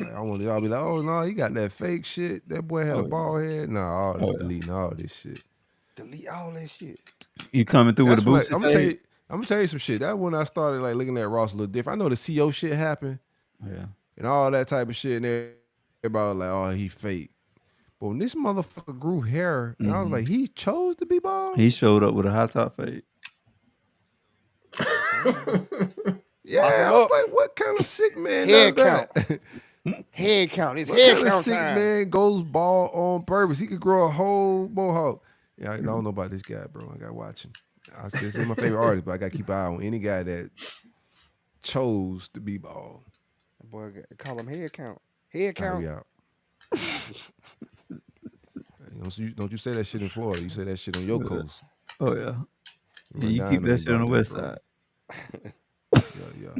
C: Like, I want y'all to be like, oh no, you got that fake shit. That boy had a bald head. Nah, deleting all this shit.
E: Delete all that shit.
D: You coming through
C: That's
D: with a
C: when
D: booster?
C: I'm gonna tell you some shit. That when I started like looking at Ross a little different. I know the CO shit happened
D: Yeah.
C: and all that type of shit, and everybody was like, oh, he fake. But when this motherfucker grew hair, and I was like, he chose to be bald.
D: He showed up with a high top fade.
C: Yeah,
E: Lock
C: I
E: him
C: was
E: up.
C: like, what kind of sick man
E: Head
C: does that?
E: Head count. It's
C: What
E: head
C: kind of
E: count
C: sick
E: time.
C: man goes bald on purpose? He could grow a whole mohawk. Yeah, I don't know about this guy, bro. I gotta watch him. This is my favorite artist, but I gotta keep an eye on any guy that chose to be bald.
E: That boy, call him head count. Head
C: All right,
E: count.
C: we out. Don't you say that shit in Florida. You say that shit on your coast.
D: Oh yeah.
C: Run
D: You
C: down
D: keep that
C: me
D: shit on the
C: about
D: west
C: bro.
D: side.
C: Yeah.